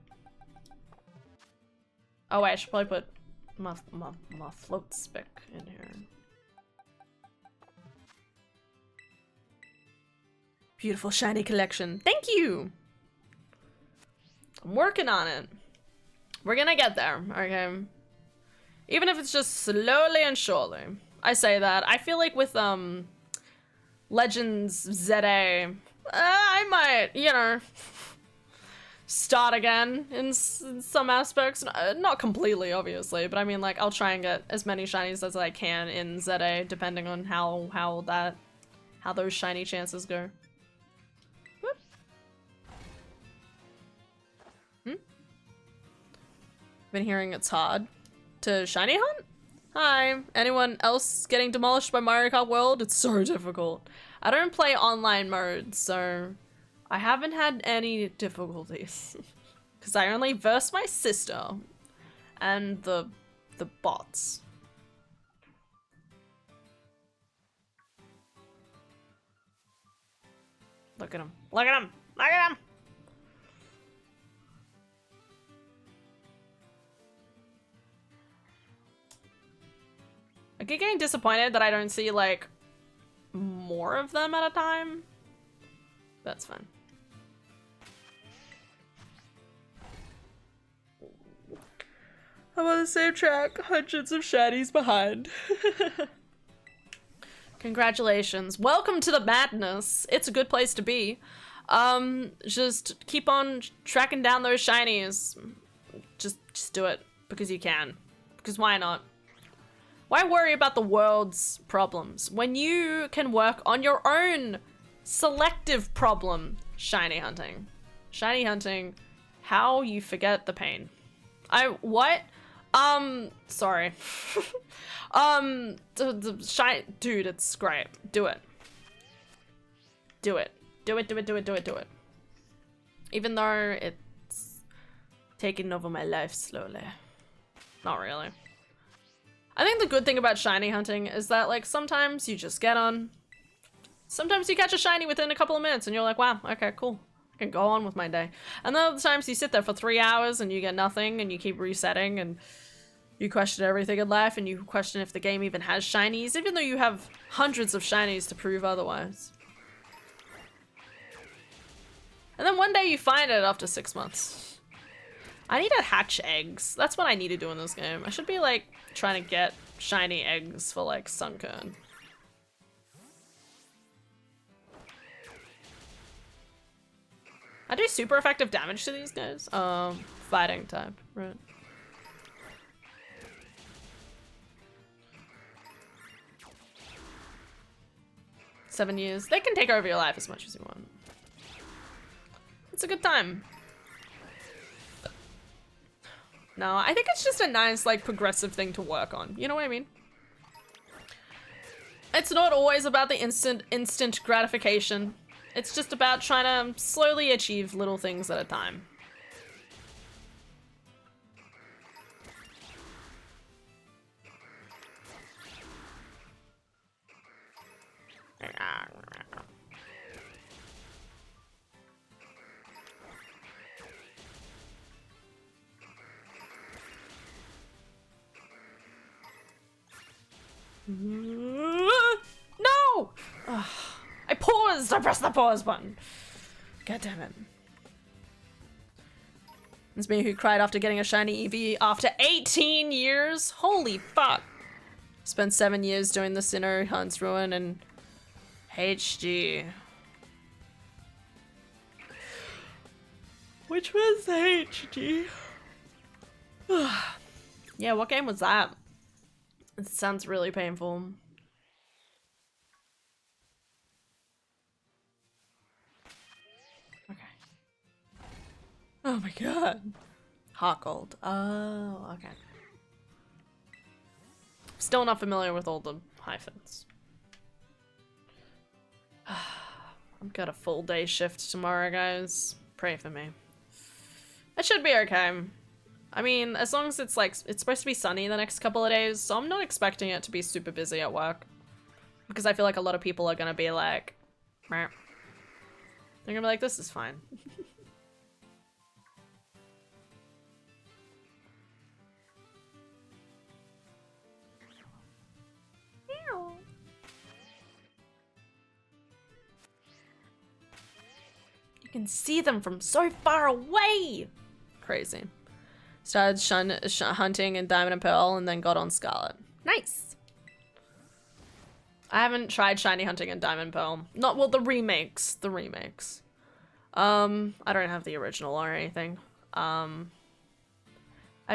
Oh wait, I should probably put my float spick in here. Beautiful shiny collection. Thank you! I'm working on it. We're gonna get there, okay? Even if it's just slowly and surely. I say that. I feel like with, Legends ZA, I might, you know, start again in some aspects. Not completely, obviously, but I mean, like, I'll try and get as many shinies as I can in ZA, depending on how those shiny chances go. Whoop. Been hearing it's hard to shiny hunt? Hi. Anyone else getting demolished by Mario Kart World? It's so difficult. I don't play online mode, so I haven't had any difficulties. Because I only verse my sister and the bots. Look at him. Look at him. Look at him. I get getting disappointed that I don't see, like, more of them at a time. That's fine. I'm on the same track, hundreds of shinies behind. Congratulations. Welcome to the madness. It's a good place to be. Just keep on tracking down those shinies. Just do it because you can. Because why not? Why worry about the world's problems when you can work on your own selective problem? Shiny hunting. Shiny hunting. How you forget the pain. What? Sorry. Dude, it's great. Do it. Do it. Do it, do it, do it, do it, do it. Even though it's taking over my life slowly. Not really. I think the good thing about shiny hunting is that, like, sometimes you just get on. Sometimes you catch a shiny within a couple of minutes and you're like, wow, okay, cool. I can go on with my day. And then other times you sit there for 3 hours and you get nothing and you keep resetting and you question everything in life and you question if the game even has shinies, even though you have hundreds of shinies to prove otherwise. And then one day you find it after 6 months. I need to hatch eggs. That's what I need to do in this game. I should be, like, trying to get shiny eggs for, like, Sunkern. I do super effective damage to these guys. Fighting type, right. Seven years. They can take over your life as much as you want. It's a good time. No, I think it's just a nice, like, progressive thing to work on. You know what I mean? It's not always about the instant gratification. It's just about trying to slowly achieve little things at a time. No! Ugh. I paused! I pressed the pause button. God damn it. It's me who cried after getting a shiny EV after 18 years? Holy fuck. Spent 7 years doing the Sinnoh, Hunt's Ruin, and HG. Which was HG? Yeah, what game was that? It sounds really painful. Okay. Oh my god. Heart gold. Oh, okay. Still not familiar with all the hyphens. I've got a full day shift tomorrow, guys. Pray for me. It should be okay. I mean, as long as it's like, it's supposed to be sunny the next couple of days, so I'm not expecting it to be super busy at work. Because I feel like a lot of people are gonna be like, meh. They're gonna be like, this is fine. You can see them from so far away! Crazy. Started hunting in Diamond and Pearl and then got on Scarlet. Nice! I haven't tried shiny hunting in Diamond and Pearl. Not, well, the remakes. The remakes. I don't have the original or anything. I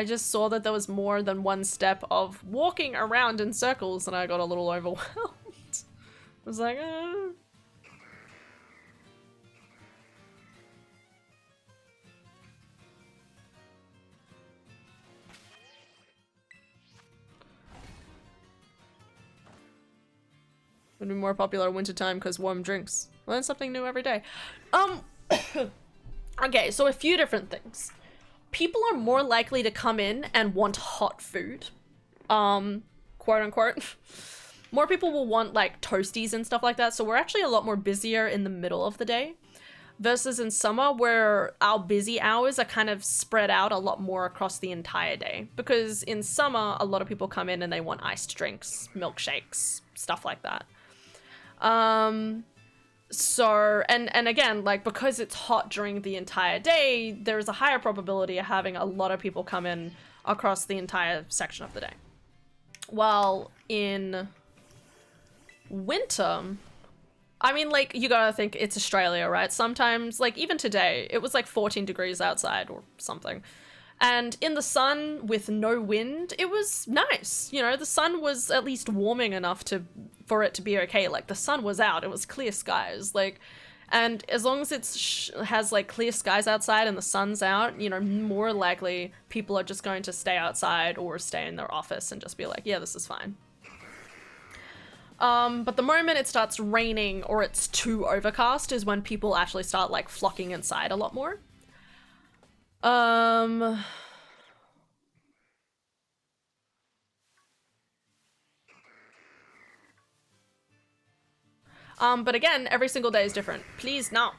just saw that there was more than one step of walking around in circles and I got a little overwhelmed. I was like, Would be more popular in wintertime because warm drinks. Learn something new every day. Okay, so a few different things. People are more likely to come in and want hot food. Quote unquote. More people will want like toasties and stuff like that, so we're actually a lot more busier in the middle of the day. Versus in summer, where our busy hours are kind of spread out a lot more across the entire day. Because in summer, a lot of people come in and they want iced drinks, milkshakes, stuff like that. So, and again, like, because it's hot during the entire day, there's a higher probability of having a lot of people come in across the entire section of the day. While in winter, I mean, like, you gotta think it's Australia, right? Sometimes, like, even today, it was like 14 degrees outside or something. And in the sun with no wind, it was nice. You know, the sun was at least warming enough for it to be okay. Like, the sun was out, it was clear skies. Like, and as long as it has like clear skies outside and the sun's out, you know, more likely people are just going to stay outside or stay in their office and just be like, yeah, this is fine. But the moment it starts raining or it's too overcast is when people actually start like flocking inside a lot more. But again, every single day is different. Please, no.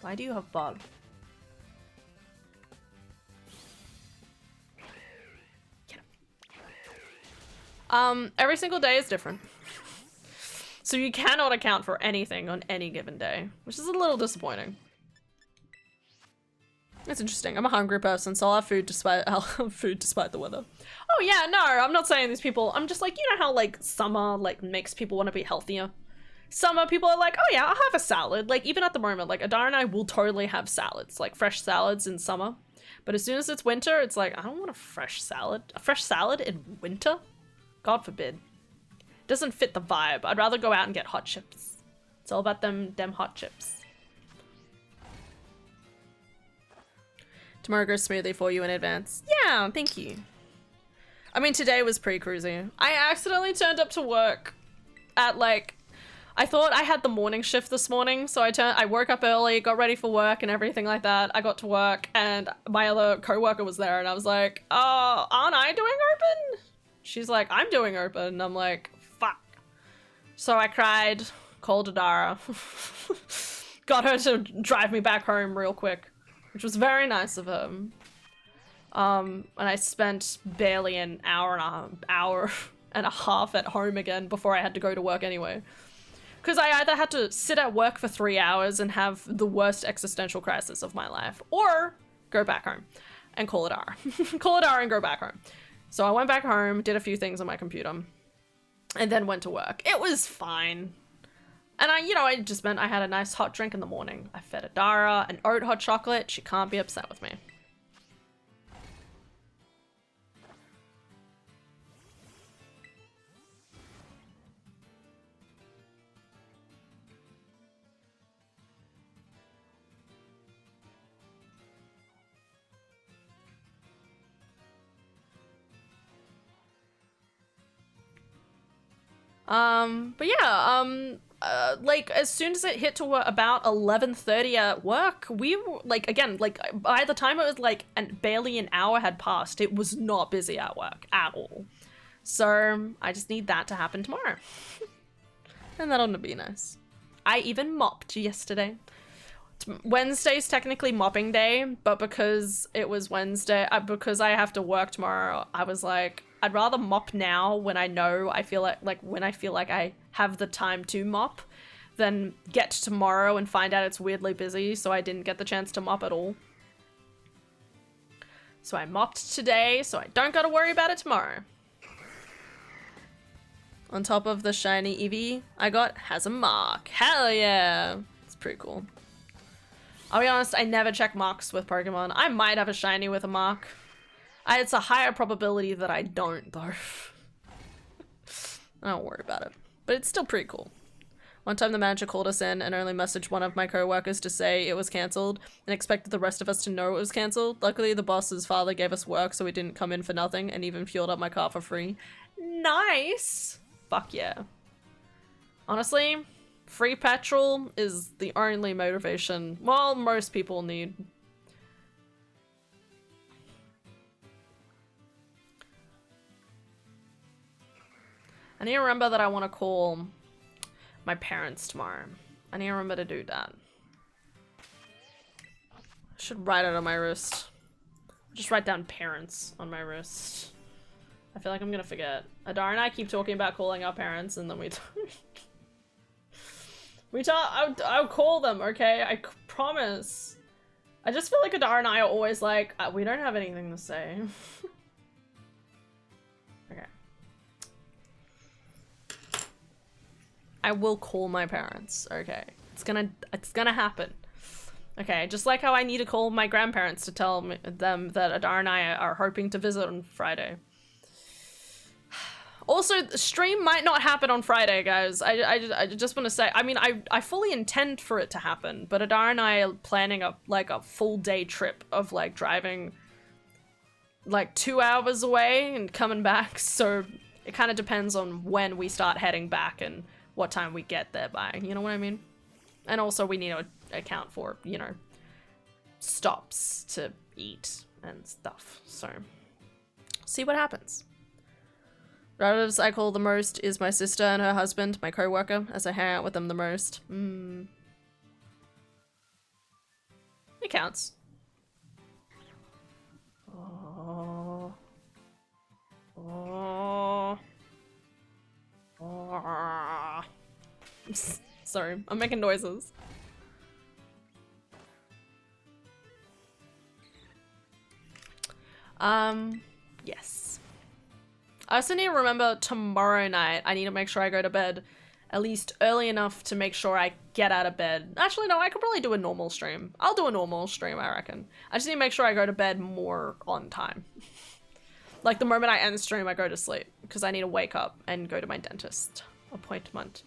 Why do you have bug? Every single day is different. So you cannot account for anything on any given day, which is a little disappointing. It's interesting. I'm a hungry person, so I'll have food despite the weather. Oh yeah, no, I'm not saying these people. I'm just like, you know how like summer like makes people want to be healthier. Summer people are like, oh yeah, I'll have a salad. Like even at the moment, like Adara and I will totally have salads, like fresh salads in summer. But as soon as it's winter, it's like, I don't want a fresh salad. A fresh salad in winter? God forbid. Doesn't fit the vibe. I'd rather go out and get hot chips. It's all about them hot chips. Tomorrow goes smoothly for you in advance. Yeah, thank you. I mean, today was pretty cruisy. I accidentally turned up to work at like, I thought I had the morning shift this morning, so I woke up early, got ready for work and everything like that. I got to work and my other coworker was there and I was like, aren't I doing open? She's like, I'm doing open. And I'm like, fuck. So I cried, called Adara, got her to drive me back home real quick, which was very nice of her. And I spent barely an hour and a half at home again before I had to go to work anyway. Because I either had to sit at work for 3 hours and have the worst existential crisis of my life, or go back home and call Adara. Call Adara and go back home. So I went back home, did a few things on my computer, and then went to work. It was fine. And it just meant I had a nice hot drink in the morning. I fed Adara an oat hot chocolate. She can't be upset with me. But yeah, like as soon as it hit to about 11:30 at work, we were like, again, like by the time it was like barely an hour had passed, it was not busy at work at all. So I just need that to happen tomorrow. And that'll be nice. I even mopped yesterday. Wednesday's technically mopping day, but because it was Wednesday, because I have to work tomorrow, I was like, I'd rather mop now when I know when I feel like I have the time to mop than get tomorrow and find out it's weirdly busy, so I didn't get the chance to mop at all. So I mopped today, so I don't gotta worry about it tomorrow. On top of the shiny Eevee I got has a mark. Hell yeah! It's pretty cool. I'll be honest, I never check marks with Pokemon. I might have a shiny with a mark. It's a higher probability that I don't, though. I don't worry about it. But it's still pretty cool. One time the manager called us in and only messaged one of my co-workers to say it was cancelled and expected the rest of us to know it was cancelled. Luckily, the boss's father gave us work so we didn't come in for nothing and even fueled up my car for free. Nice! Fuck yeah. Honestly, free petrol is the only motivation, well, most people need. I need to remember that I want to call my parents tomorrow. I need to remember to do that. I should write it on my wrist. Just write down parents on my wrist. I feel like I'm gonna forget. Adar and I keep talking about calling our parents, and then we I'll call them, okay? I promise. I just feel like Adar and I are always like, we don't have anything to say. Okay. I will call my parents, okay? It's gonna happen. Okay, just like how I need to call my grandparents to tell them that Adar and I are hoping to visit on Friday. Also, the stream might not happen on Friday, guys. I just want to say, I mean, I fully intend for it to happen, but Adar and I are planning a full day trip of like driving like 2 hours away and coming back, so it kind of depends on when we start heading back and what time we get there by, you know what I mean? And also we need to account for, you know, stops to eat and stuff, so see what happens. Relatives I call the most is my sister and her husband, my co-worker, as I hang out with them the most. It counts. Oh. Oh. Oh. Sorry, I'm making noises. Yes. I also need to remember tomorrow night, I need to make sure I go to bed at least early enough to make sure I get out of bed. Actually, no, I could probably do a normal stream. I'll do a normal stream, I reckon. I just need to make sure I go to bed more on time. Like the moment I end the stream, I go to sleep because I need to wake up and go to my dentist appointment.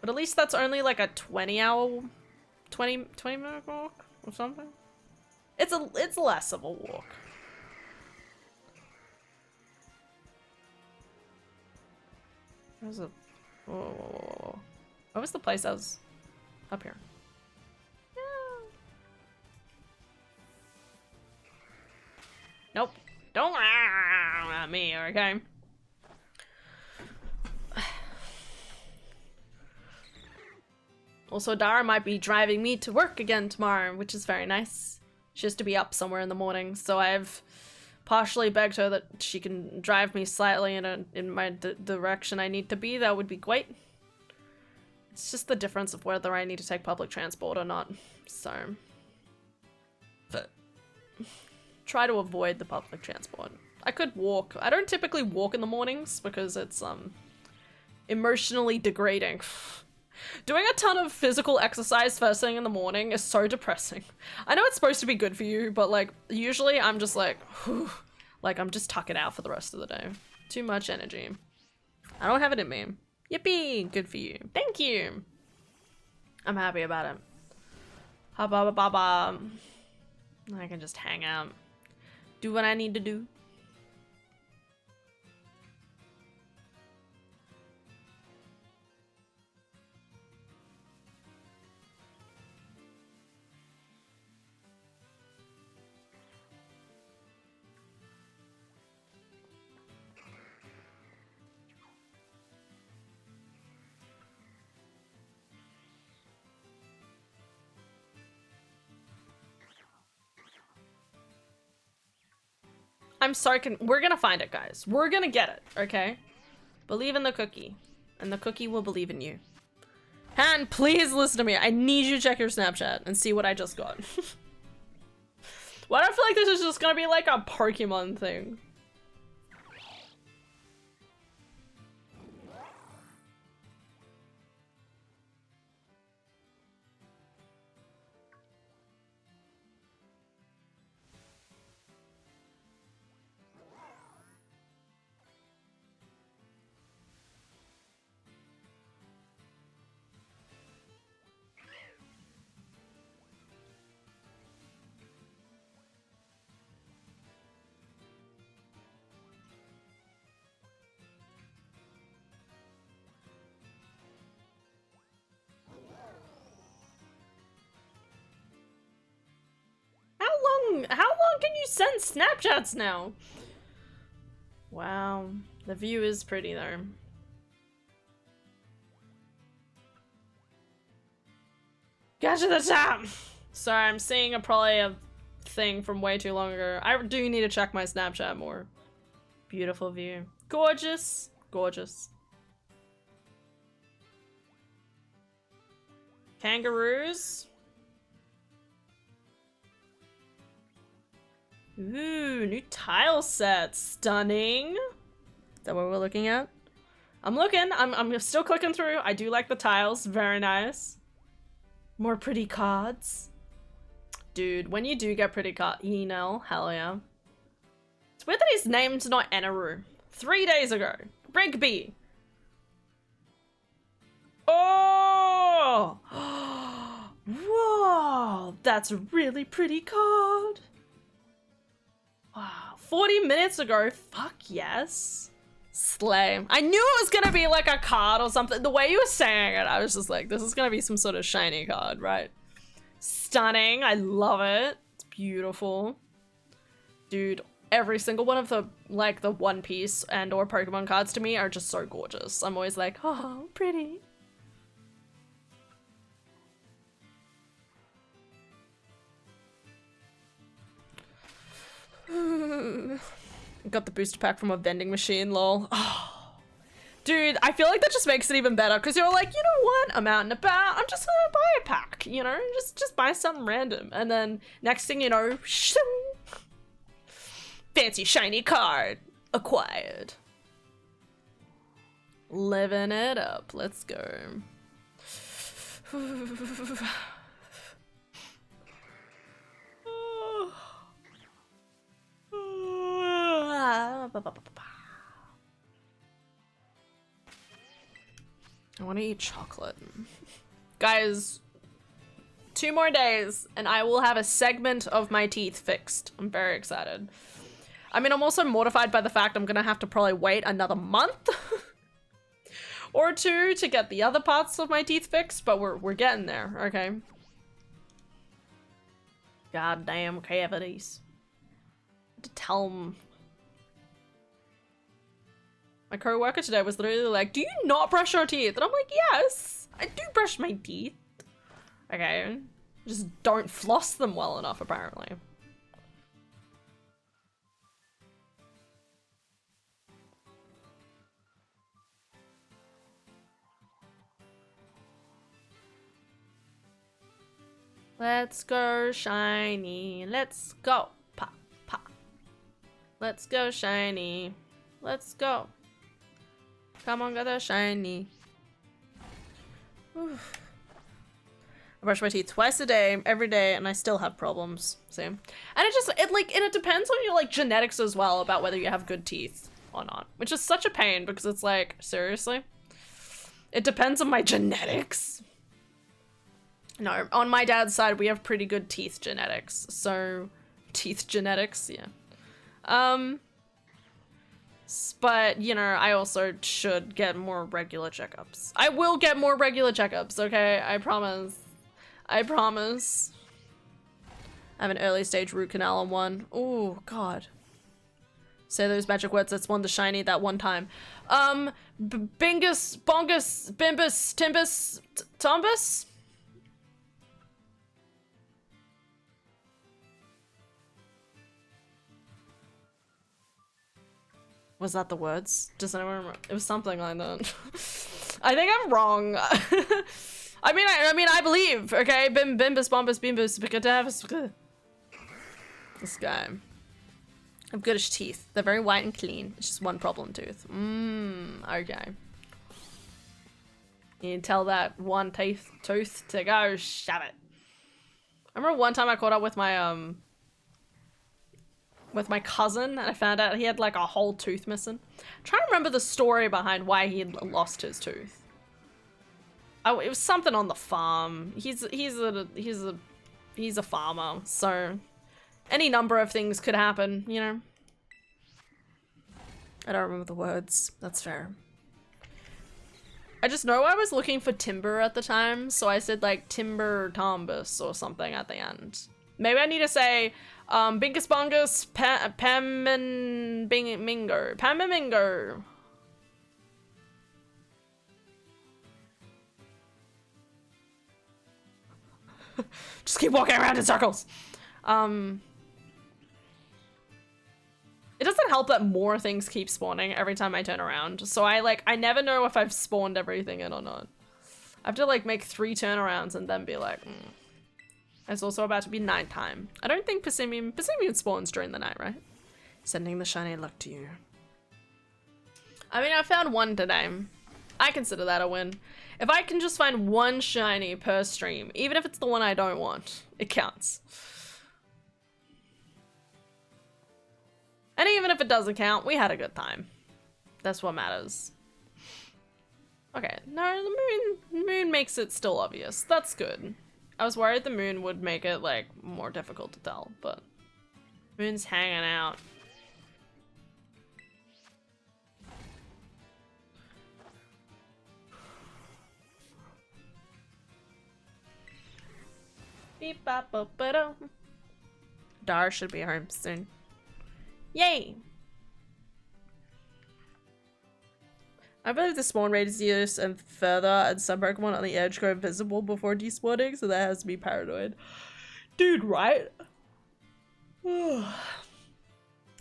But at least that's only like a 20 minute walk or something. It's less of a walk. There's a whoa. What was the place I was up here? Yeah. Nope. Don't at me, okay? Also, Dara might be driving me to work again tomorrow, which is very nice. She has to be up somewhere in the morning, so I've partially begged her that she can drive me slightly in my direction I need to be. That would be great. It's just the difference of whether I need to take public transport or not, so. But try to avoid the public transport. I could walk. I don't typically walk in the mornings because it's emotionally degrading. Doing a ton of physical exercise first thing in the morning is so depressing. I know it's supposed to be good for you, but like usually I'm just like, whew, like I'm just tuck it out for the rest of the day. Too much energy. I don't have it in me. Yippee! Good for you. Thank you. I'm happy about it. Ha ba ba ba ba. I can just hang out. Do what I need to do. I'm sorry, we're gonna find it, guys. We're gonna get it, okay? Believe in the cookie, and the cookie will believe in you. Han, please listen to me. I need you to check your Snapchat and see what I just got. Why do I feel like this is just gonna be like a Pokemon thing? can you send Snapchats now? Wow, the view is pretty though. Get to the top! Sorry, I'm seeing probably a thing from way too long ago. I do need to check my Snapchat more. Beautiful view. Gorgeous. Gorgeous. Kangaroos. Ooh, new tile set. Stunning. Is that what we're looking at? I'm looking. I'm still clicking through. I do like the tiles. Very nice. More pretty cards. Dude, when you do get pretty card, Enel, hell yeah. It's weird that his name's not Enaru. 3 days ago. Rigby. Oh! Whoa! That's a really pretty card. Wow. 40 minutes ago. Fuck yes. Slay. I knew it was gonna be like a card or something. The way you were saying it, I was just like, this is gonna be some sort of shiny card, right? Stunning. I love it. It's beautiful. Dude, every single one of the, like, the One Piece and or Pokemon cards to me are just so gorgeous. I'm always like, oh, pretty. Got the booster pack from a vending machine, lol. Oh. Dude, I feel like that just makes it even better because you're like, you know what? I'm out and about. I'm just gonna buy a pack, you know? Just buy something random. And then next thing you know, fancy shiny card acquired. Living it up. Let's go. I want to eat chocolate. Guys, 2 more days and I will have a segment of my teeth fixed. I'm very excited. I mean, I'm also mortified by the fact I'm gonna have to probably wait another month or 2 to get the other parts of my teeth fixed, but we're getting there, okay? Goddamn cavities. To tell them. My co-worker today was literally like, do you not brush your teeth? And I'm like, yes, I do brush my teeth. Okay, just don't floss them well enough, apparently. Let's go shiny. Let's go. Pop, pop. Let's go shiny. Let's go. Come on, get a shiny. Whew. I brush my teeth twice a day, every day, and I still have problems. See? And it depends on your like genetics as well about whether you have good teeth or not, which is such a pain because it's like, seriously? It depends on my genetics. No, on my dad's side, we have pretty good teeth genetics. So, teeth genetics, yeah. But, you know, I also should get more regular checkups. I will get more regular checkups, okay? I promise. I promise. I have an early stage root canal on one. Oh, God. Say those magic words that spawned the shiny that one time. Bingus, bongus, bimbus, timbus, tombus? Was that the words? Does anyone remember? It was something like that. I think I'm wrong. I mean, I believe. Okay, bimbus, bombus, bimbus, bicadavis. This guy. I have goodish teeth. They're very white and clean. It's just one problem tooth. Okay. You can tell that one tooth to go shove it. I remember one time I caught up with my cousin and I found out he had like a whole tooth missing. I'm trying to remember the story behind why he had lost his tooth. Oh, it was something on the farm. He's a farmer, so any number of things could happen, you know. I don't remember the words. That's fair. I just know I was looking for timber at the time, so I said like timber tombus or something at the end. Maybe I need to say, Bingus Bongus, Pamimingo. Pamimingo. Just keep walking around in circles. It doesn't help that more things keep spawning every time I turn around. So I never know if I've spawned everything in or not. I have to like make 3 turnarounds and then be like, It's also about to be nighttime. I don't think Persimmon spawns during the night, right? Sending the shiny luck to you. I mean, I found 1 today. I consider that a win. If I can just find 1 shiny per stream, even if it's the one I don't want, it counts. And even if it doesn't count, we had a good time. That's what matters. Okay, no, the moon makes it still obvious. That's good. I was worried the moon would make it, like, more difficult to tell, but moon's hanging out. Beep bop bop ba. Dar should be home soon. Yay! I believe the spawn rate is used and further, and some Pokemon on the edge go invisible before despawning, so that has to be paranoid. Dude, right?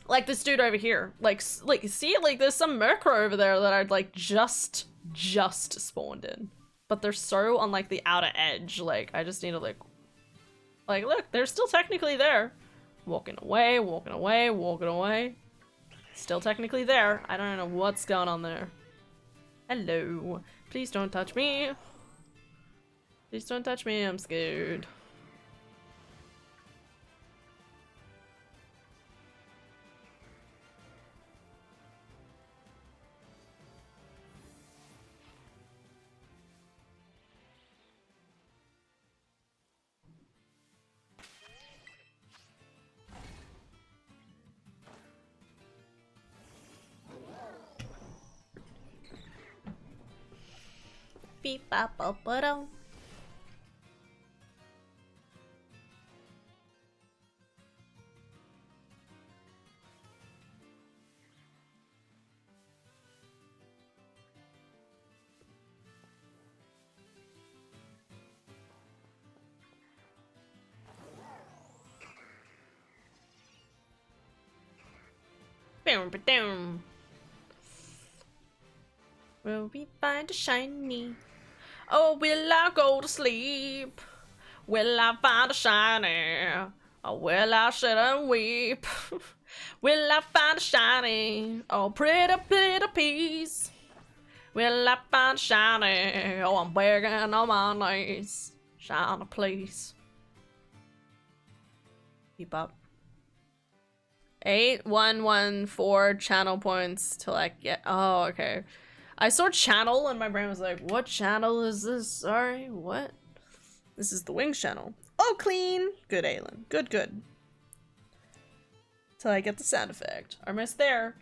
Like this dude over here. Like, see, like there's some Murkrow over there that I'd like just spawned in. But they're so on like the outer edge, like I just need to like look, they're still technically there. Walking away, walking away, walking away. Still technically there. I don't know what's going on there. Hello. Please don't touch me. Please don't touch me, I'm scared. Beep bop bop ba. Boom ba doom. Will we find a shiny? Oh, will I go to sleep? Will I find a shiny? Or will I sit and weep? Will I find a shiny? Oh, pretty, pretty piece. Will I find a shiny? Oh, I'm begging on my knees. Shiny, please. Keep up. 8114 channel points till I get. Oh, okay. I saw channel and my brain was like, what channel is this? Sorry, what? This is the Wings channel. Oh, clean. Good, Aelin. Good, good. Till I get the sound effect. Almost there.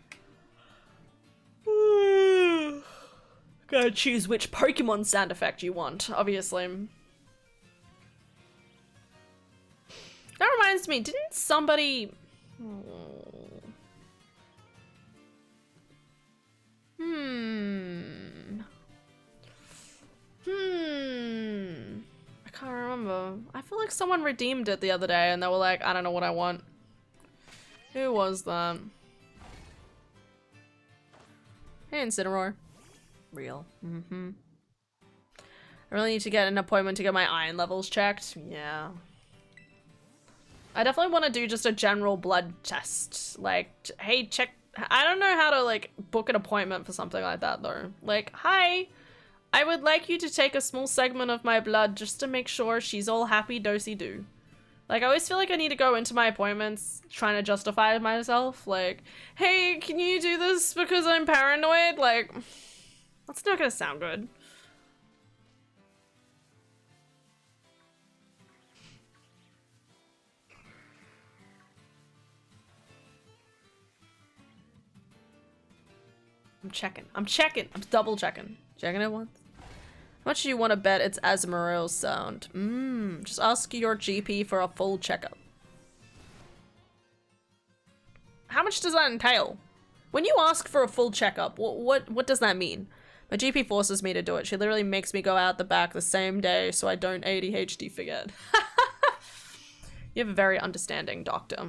Gotta choose which Pokemon sound effect you want, obviously. That reminds me, didn't somebody... I can't remember. I feel like someone redeemed it the other day and they were like, I don't know what I want. Who was that? Hey, Incineroar. Real. I really need to get an appointment to get my iron levels checked. Yeah. I definitely want to do just a general blood test. Like, hey, check. I don't know how to, like, book an appointment for something like that, though. Like, hi, I would like you to take a small segment of my blood just to make sure she's all happy do-si-do. Like, I always feel like I need to go into my appointments trying to justify myself. Like, hey, can you do this because I'm paranoid? Like, that's not gonna sound good. I'm checking. I'm double checking. Checking it once. How much do you want to bet it's Azumarill sound? Just ask your GP for a full checkup. How much does that entail? When you ask for a full checkup, what does that mean? My GP forces me to do it. She literally makes me go out the back the same day so I don't ADHD forget. You have a very understanding doctor.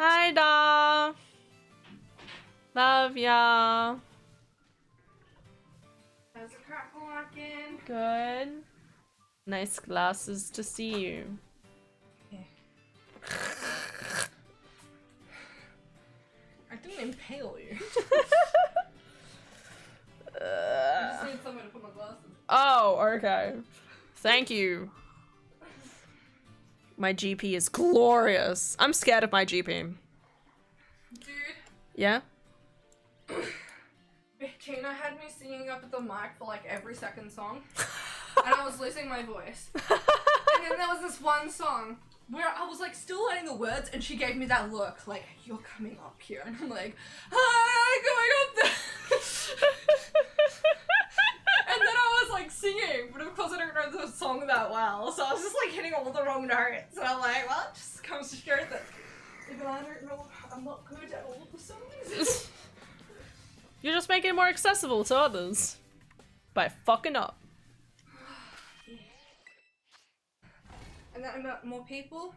Hi, Da. Love ya. How's the crack walking? Good. Nice glasses to see you. Yeah. I didn't impale you. I just need somewhere to put my glasses. Oh, okay. Thank you. My GP is glorious. I'm scared of my GP. Dude. Yeah? Tina had me singing up at the mic for like every second song. And I was losing my voice. And then there was this one song where I was like still learning the words and she gave me that look like, you're coming up here. And I'm like, hi, going up there. And then I was like singing, but of course I don't know the song that well. So I was just like hitting all the wrong notes. And I'm like, well, it just comes to show that even I don't know, I'm not good at all the songs. You're just making it more accessible to others. By fucking up. Yeah. And then I met more people.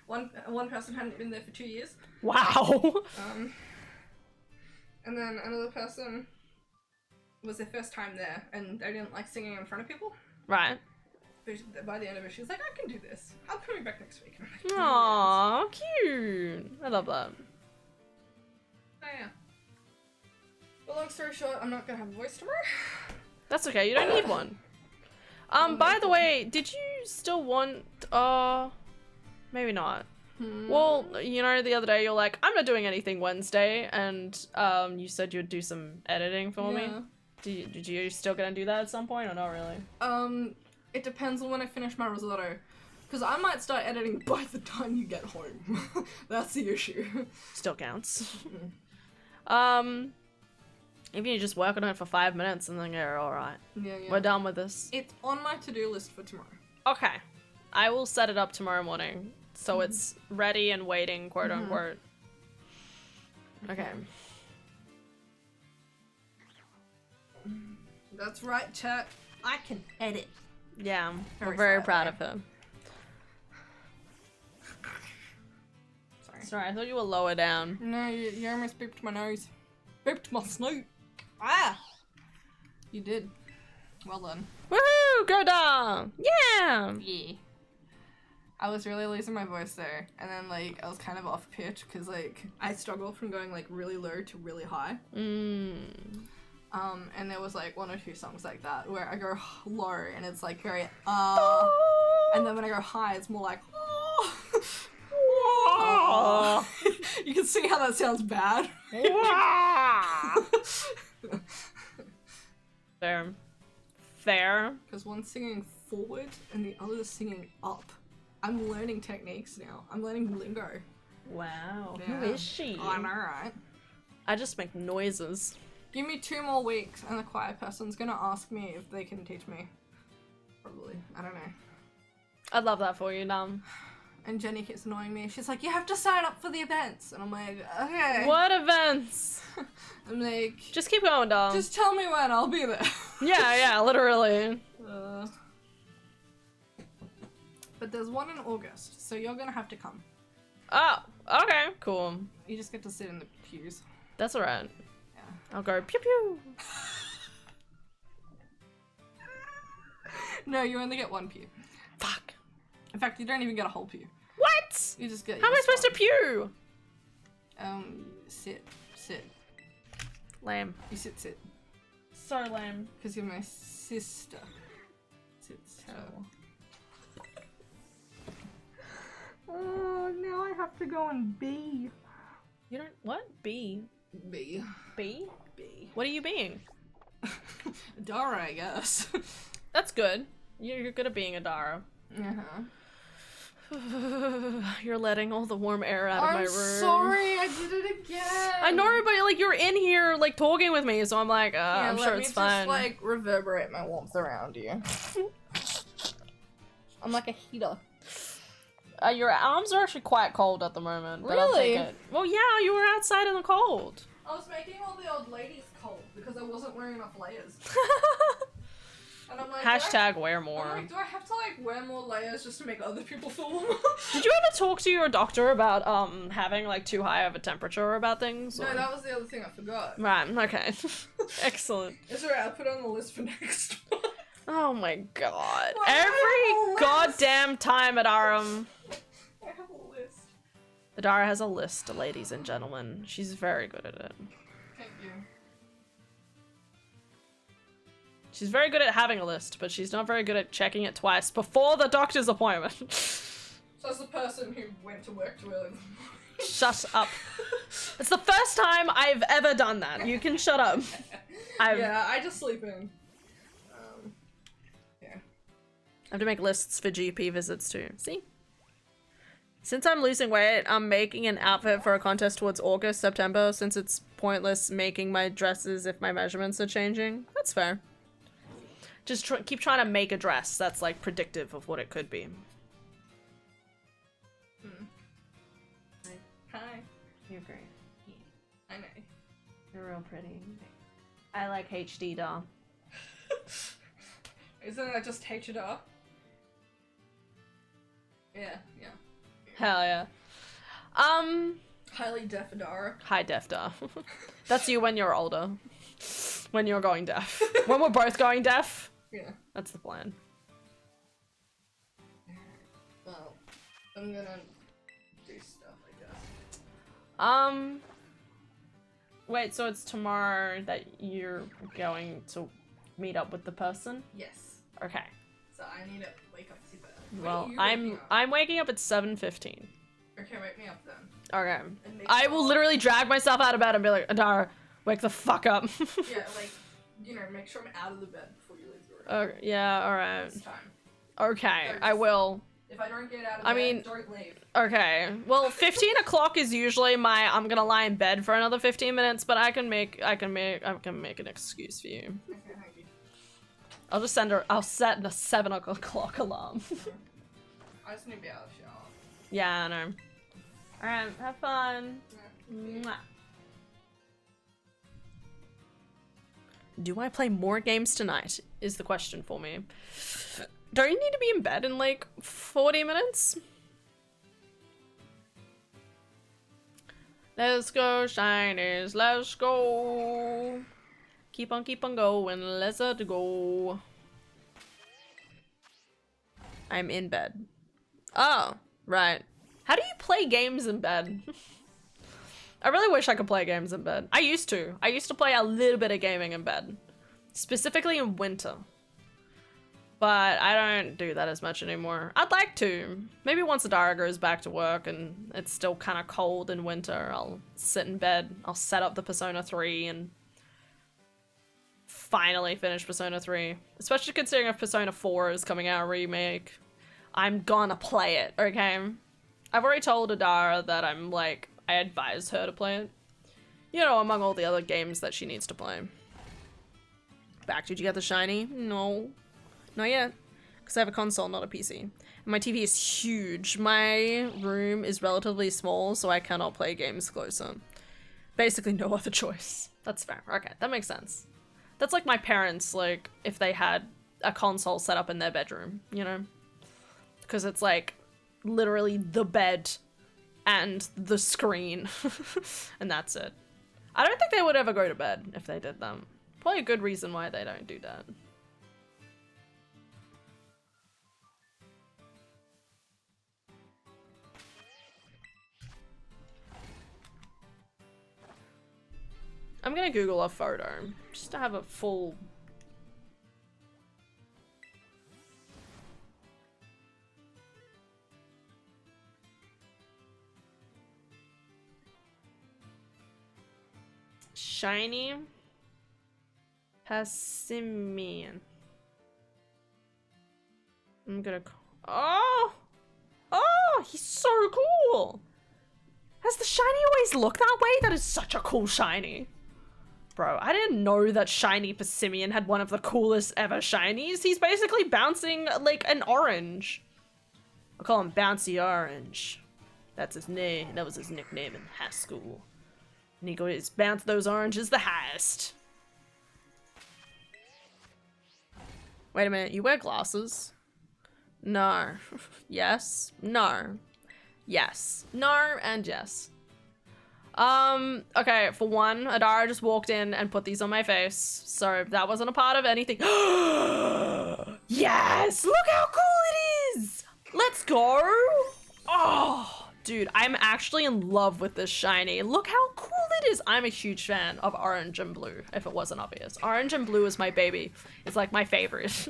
one person hadn't been there for 2 years. Wow. And then another person was their first time there, and they didn't like singing in front of people. Right. But by the end of it, she was like, I can do this. I'm coming back next week. And I'm like, Aww, cute. I love that. oh yeah. But long story short, I'm not gonna have a voice tomorrow. That's okay, you don't need one. By the way, did you still want, maybe not. Well, you know, the other day you're like, I'm not doing anything Wednesday, and, you said you'd do some editing for me. Did you still gonna do that at some point, or not really? It depends on when I finish my risotto. Because I might start editing by the time you get home. That's the issue. Still counts. Even you just work on it for 5 minutes and then you're alright. Yeah. We're done with this. It's on my to-do list for tomorrow. Okay. I will set it up tomorrow morning. So it's ready and waiting, quote unquote. Okay. That's right, chat. I can edit. Yeah, we're very proud of her. Sorry, I thought you were lower down. No, you almost booped my nose. Booped my snoot. Ah! You did. Well done. Woohoo! Go down! Yeah! Yeah. I was really losing my voice there, and then like I was kind of off pitch because like I struggle from going like really low to really high. And there was like 1 or 2 songs like that where I go low and it's like very and then when I go high it's more like You can see how that sounds bad. Fair. Fair. Because one's singing forward and the other's singing up. I'm learning techniques now. I'm learning lingo. Wow. Yeah. Who is she? I know, right? I just make noises. Give me 2 more weeks and the choir person's gonna ask me if they can teach me. Probably. I don't know. I'd love that for you, Dom. And Jenny keeps annoying me. She's like, you have to sign up for the events. And I'm like, okay. What events? I'm like... Just keep going, Dom. Just tell me when, I'll be there. Yeah, literally. But there's one in August, so you're gonna have to come. Oh, okay, cool. You just get to sit in the pews. That's alright. Yeah. I'll go pew pew. No, you only get 1 pew. Fuck. In fact, you don't even get a whole pew. What? You just get... How am I supposed to pew? Sit. Lame. You sit. So lame. Because you're my sister. Sit. Oh, now I have to go and be. You don't... What? Be? Be. Be? What are you being? Dara, I guess. That's good. You're good at being a Dara. Uh-huh. You're letting all the warm air out of my room. I'm sorry, I did it again. I know, but like you're in here like talking with me, so I'm like, yeah, I'm sure it's fine. Let me just like reverberate my warmth around you. I'm like a heater. Your arms are actually quite cold at the moment. But I'll Really? take it. Well, yeah, you were outside in the cold. I was making all the old ladies cold because I wasn't wearing enough layers. And I'm like, Hashtag wear I'm more. like, do I have to like wear more layers just to make other people feel warmer? Did you ever talk to your doctor about having like too high of a temperature about things? No, or- that was the other thing I forgot. Right, okay. Excellent. It's alright, I'll put it on the list for next month. Oh my god. Why do I have a Every list? goddamn time, Adara. I have a list. Adara has a list, ladies and gentlemen. She's very good at it. Thank you. She's very good at having a list, but she's not very good at checking it twice before the doctor's appointment. So as the person who went to work too early. Shut up. It's the first time I've ever done that. You can shut up. Yeah, I just sleep in. Yeah. I have to make lists for GP visits too. See? Since I'm losing weight, I'm making an outfit for a contest towards August, September, since it's pointless making my dresses if my measurements are changing. That's fair. Just keep trying to make a dress that's, like, predictive of what it could be. Hi. You're great. I know. You're real pretty. I like HD doll. Isn't that just HDR? Yeah, yeah. Hell yeah. Highly deaf Adara. High def doll. That's you when you're older. When you're going deaf. When we're both going deaf. Yeah. That's the plan. Well, I'm gonna do stuff, I guess. Wait, so it's tomorrow that you're going to meet up with the person? Yes. Okay. So I need to wake up super early. Well, When are you waking up? I'm waking up at 7:15. Okay, wake me up then. Okay. And make I will sure- literally drag myself out of bed and be like, Adara, wake the fuck up. Yeah, like, you know, make sure I'm out of the bed before you leave the room. Yeah, alright. It's time. Okay, There's- I will. If I don't get out of I bed, mean- don't leave. Okay. Well, 15 o'clock is usually my I'm gonna lie in bed for another 15 minutes, but I can make an excuse for you. Okay, thank you. I'll set a 7 o'clock alarm. I just need to be out of the shower. Yeah, I know. Alright, have fun. Yeah. Mwah. Do I play more games tonight? Is the question for me. Don't you need to be in bed in like 40 minutes? Let's go, shinies, let's go. Keep on going, let's go. I'm in bed. Oh, right. How do you play games in bed? I really wish I could play games in bed. I used to. I used to play a little bit of gaming in bed. Specifically in winter. But I don't do that as much anymore. I'd like to. Maybe once Adara goes back to work and it's still kind of cold in winter, I'll sit in bed. I'll set up the Persona 3 and finally finish Persona 3. Especially considering if Persona 4 is coming out a remake. I'm gonna play it, okay? I've already told Adara that I advise her to play it. You know, among all the other games that she needs to play. Back, did you get the shiny? No. Not yet. Because I have a console, not a PC. And my TV is huge. My room is relatively small, so I cannot play games closer. Basically no other choice. That's fair. Okay, that makes sense. That's like my parents, like, if they had a console set up in their bedroom, you know? Because it's like literally the bed and the screen. And that's it. I don't think they would ever go to bed if they did that. Probably a good reason why they don't do that. I'm gonna Google a photo just to have a full. Shiny Passimian. I'm gonna. Oh! Oh! He's so cool! Has the shiny always looked that way? That is such a cool shiny. Bro, I didn't know that shiny Passimian had one of the coolest ever shinies. He's basically bouncing like an orange. I call him Bouncy Orange. That's his name. That was his nickname in high school. And he goes, bounce those oranges the highest. Wait a minute, you wear glasses? No. Yes. No. Yes. No and yes. Okay, for one, Adara just walked in and put these on my face, so that wasn't a part of anything. Yes! Look how cool it is! Let's go! Oh, dude, I'm actually in love with this shiny. Look how cool it is! I'm a huge fan of orange and blue, if it wasn't obvious. Orange and blue is my baby. It's like my favorite.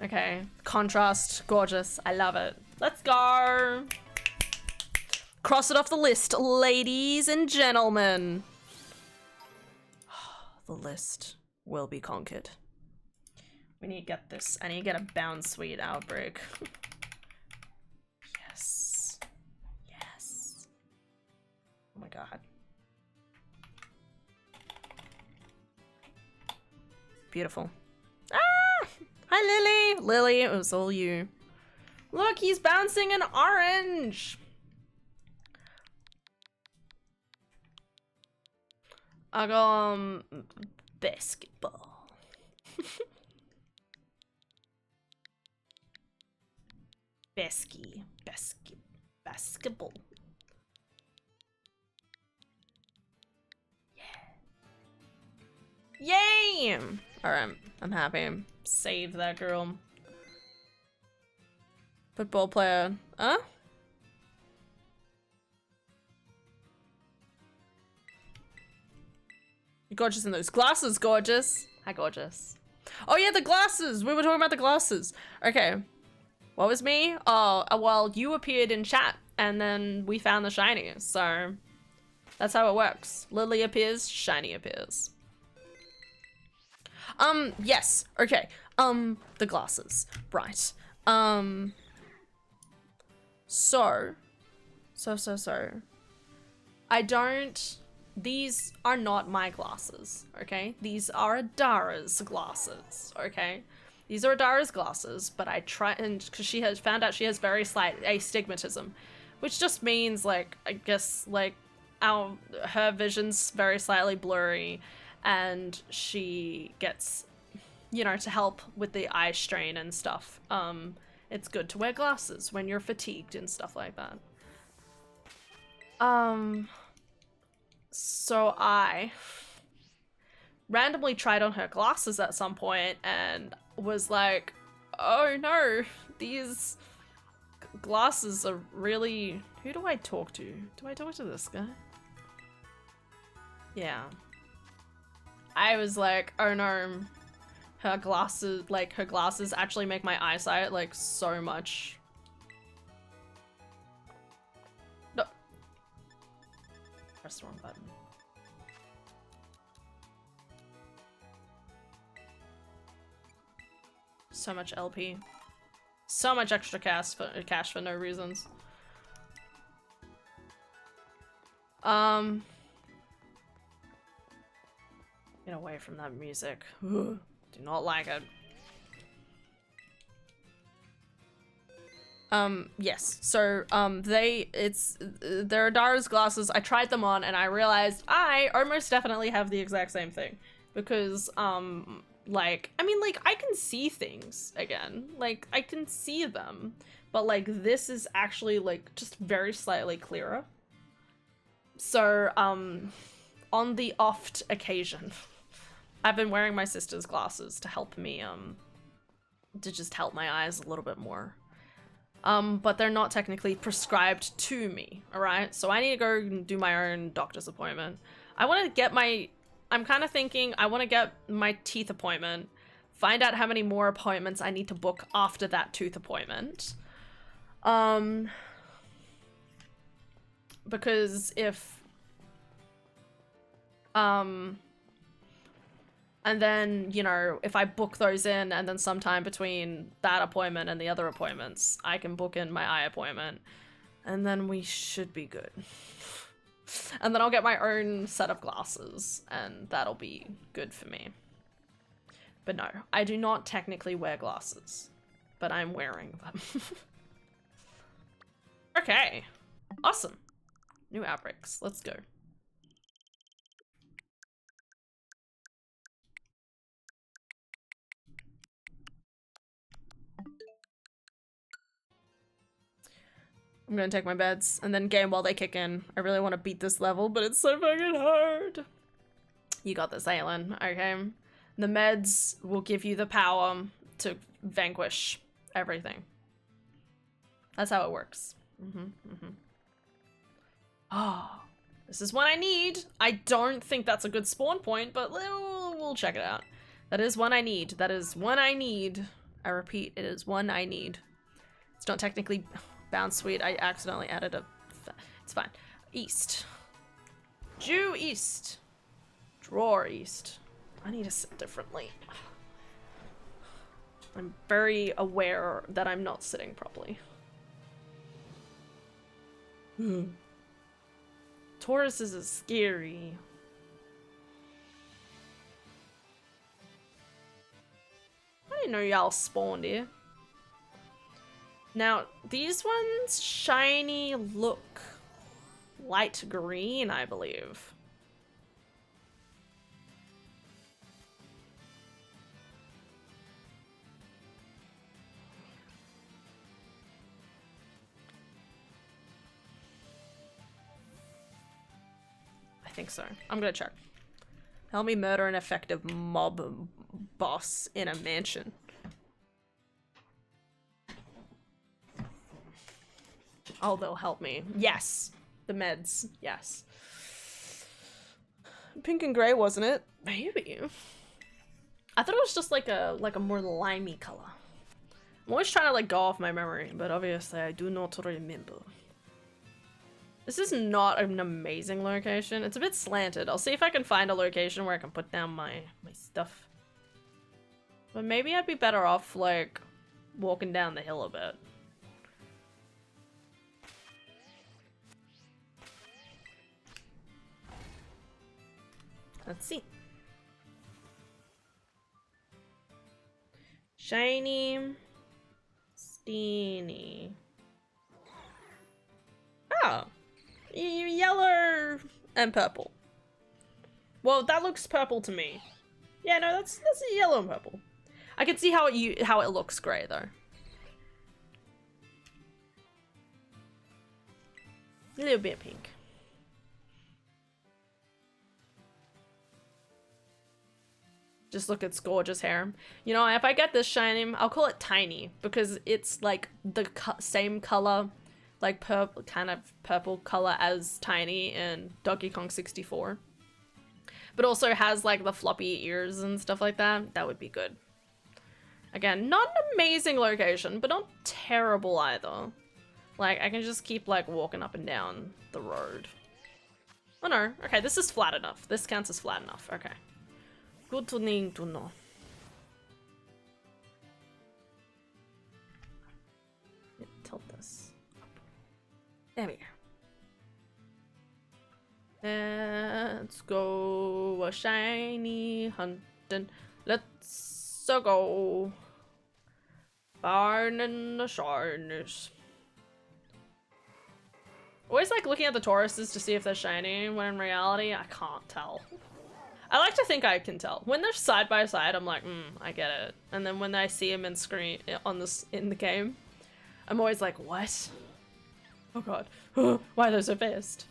Okay, contrast, gorgeous. I love it. Let's go! Cross it off the list, ladies and gentlemen. The list will be conquered. We need to get this. I need to get a Bound Sweet Outbreak. Yes. Yes. Oh my god. Beautiful. Ah! Hi, Lily! Lily, it was all you. Look, he's bouncing an orange! I go, basketball. Basketball. Yeah. Yay! Alright, I'm happy. Save that girl. Football player. Huh? You're gorgeous in those glasses, gorgeous. Hi, gorgeous. Oh yeah, the glasses! We were talking about the glasses. Okay. What was me? Oh, well, you appeared in chat, and then we found the shiny, so that's how it works. Lily appears, shiny appears. Yes, okay. The glasses. Right. So. I don't... These are not my glasses, okay? These are Adara's glasses, okay? These are Adara's glasses, but I try, and because she has found out she has very slight astigmatism, which just means, like, I guess, like, her vision's very slightly blurry, and she gets, you know, to help with the eye strain and stuff. It's good to wear glasses when you're fatigued and stuff like that. So I randomly tried on her glasses at some point and was like, oh no, these glasses are really... Who do I talk to? Do I talk to this guy? Yeah. I was like, oh no, her glasses actually make my eyesight like so much. No. Press the wrong button. So much LP. So much extra cash for no reasons. Get away from that music. Ugh, do not like it. Yes. So, they're Adara's glasses. I tried them on and I realized I almost definitely have the exact same thing. Because, like, I mean, like, I can see things again. Like, I can see them. But, like, this is actually, like, just very slightly clearer. So, on the oft occasion, I've been wearing my sister's glasses to help me, to just help my eyes a little bit more. But they're not technically prescribed to me, alright? So I need to go and do my own doctor's appointment. I want to get my... I'm kind of thinking I want to get my teeth appointment, find out how many more appointments I need to book after that tooth appointment. Because if... and then, you know, if I book those in and then sometime between that appointment and the other appointments, I can book in my eye appointment. And then we should be good. And then I'll get my own set of glasses and that'll be good for me. But no, I do not technically wear glasses, but I'm wearing them. Okay. Awesome. New outbreaks. Let's go. I'm gonna take my beds and then game while they kick in. I really want to beat this level, but it's so fucking hard. You got this, Aelin. Okay. The meds will give you the power to vanquish everything. That's how it works. Oh, this is what I need. I don't think that's a good spawn point, but we'll check it out. That is one I need. That is one I need. I repeat, it is one I need. It's not technically bound sweet. I accidentally added a... It's fine. East. Due east. Drawer east. I need to sit differently. I'm very aware that I'm not sitting properly. Tauruses is scary. I didn't know y'all spawned here. Now, these ones shiny look light green, I believe. I think so. I'm gonna check. Help me murder an effective mob boss in a mansion. Oh, they'll help me. Yes. The meds. Yes. Pink and gray, wasn't it? Maybe. I thought it was just like a more limey color. I'm always trying to like go off my memory, but obviously I do not remember. This is not an amazing location. It's a bit slanted. I'll see if I can find a location where I can put down my stuff. But maybe I'd be better off like walking down the hill a bit. Let's see. Shiny. Steeny. Oh. Yellow and purple. Well, that looks purple to me. Yeah, no, that's yellow and purple. I can see how it looks grey though. A little bit pink. Just look at its gorgeous hair. You know, if I get this shiny, I'll call it Tiny because it's like the same color, like purple, kind of purple color as Tiny in Donkey Kong 64. But also has like the floppy ears and stuff like that. That would be good. Again, not an amazing location, but not terrible either. Like, I can just keep like walking up and down the road. Oh no, okay, this is flat enough. This counts as flat enough, okay. Good to need to know. Yeah, tilt this up. There we go. Let's go a shiny hunting. Let's go. Barn in the shinies. Always like looking at the Tauruses to see if they're shiny, when in reality, I can't tell. I like to think I can tell. When they're side by side, I'm like, I get it. And then when I see them in screen in the game, I'm always like, what? Oh god, why are they so fast?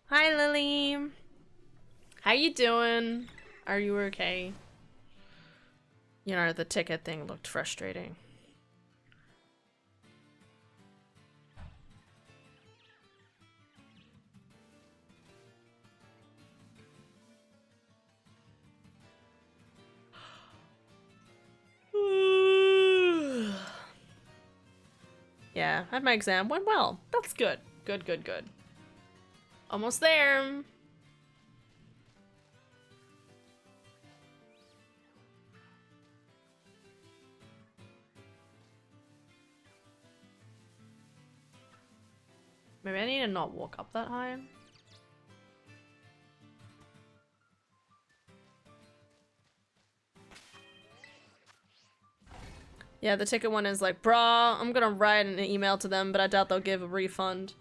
Hi, Lily. How you doing? Are you okay? You know, the ticket thing looked frustrating. Yeah, I had my exam. Went well. That's good. Good, good, good. Almost there. Maybe I need to not walk up that high. Yeah, the ticket one is like, brah, I'm gonna write an email to them, but I doubt they'll give a refund.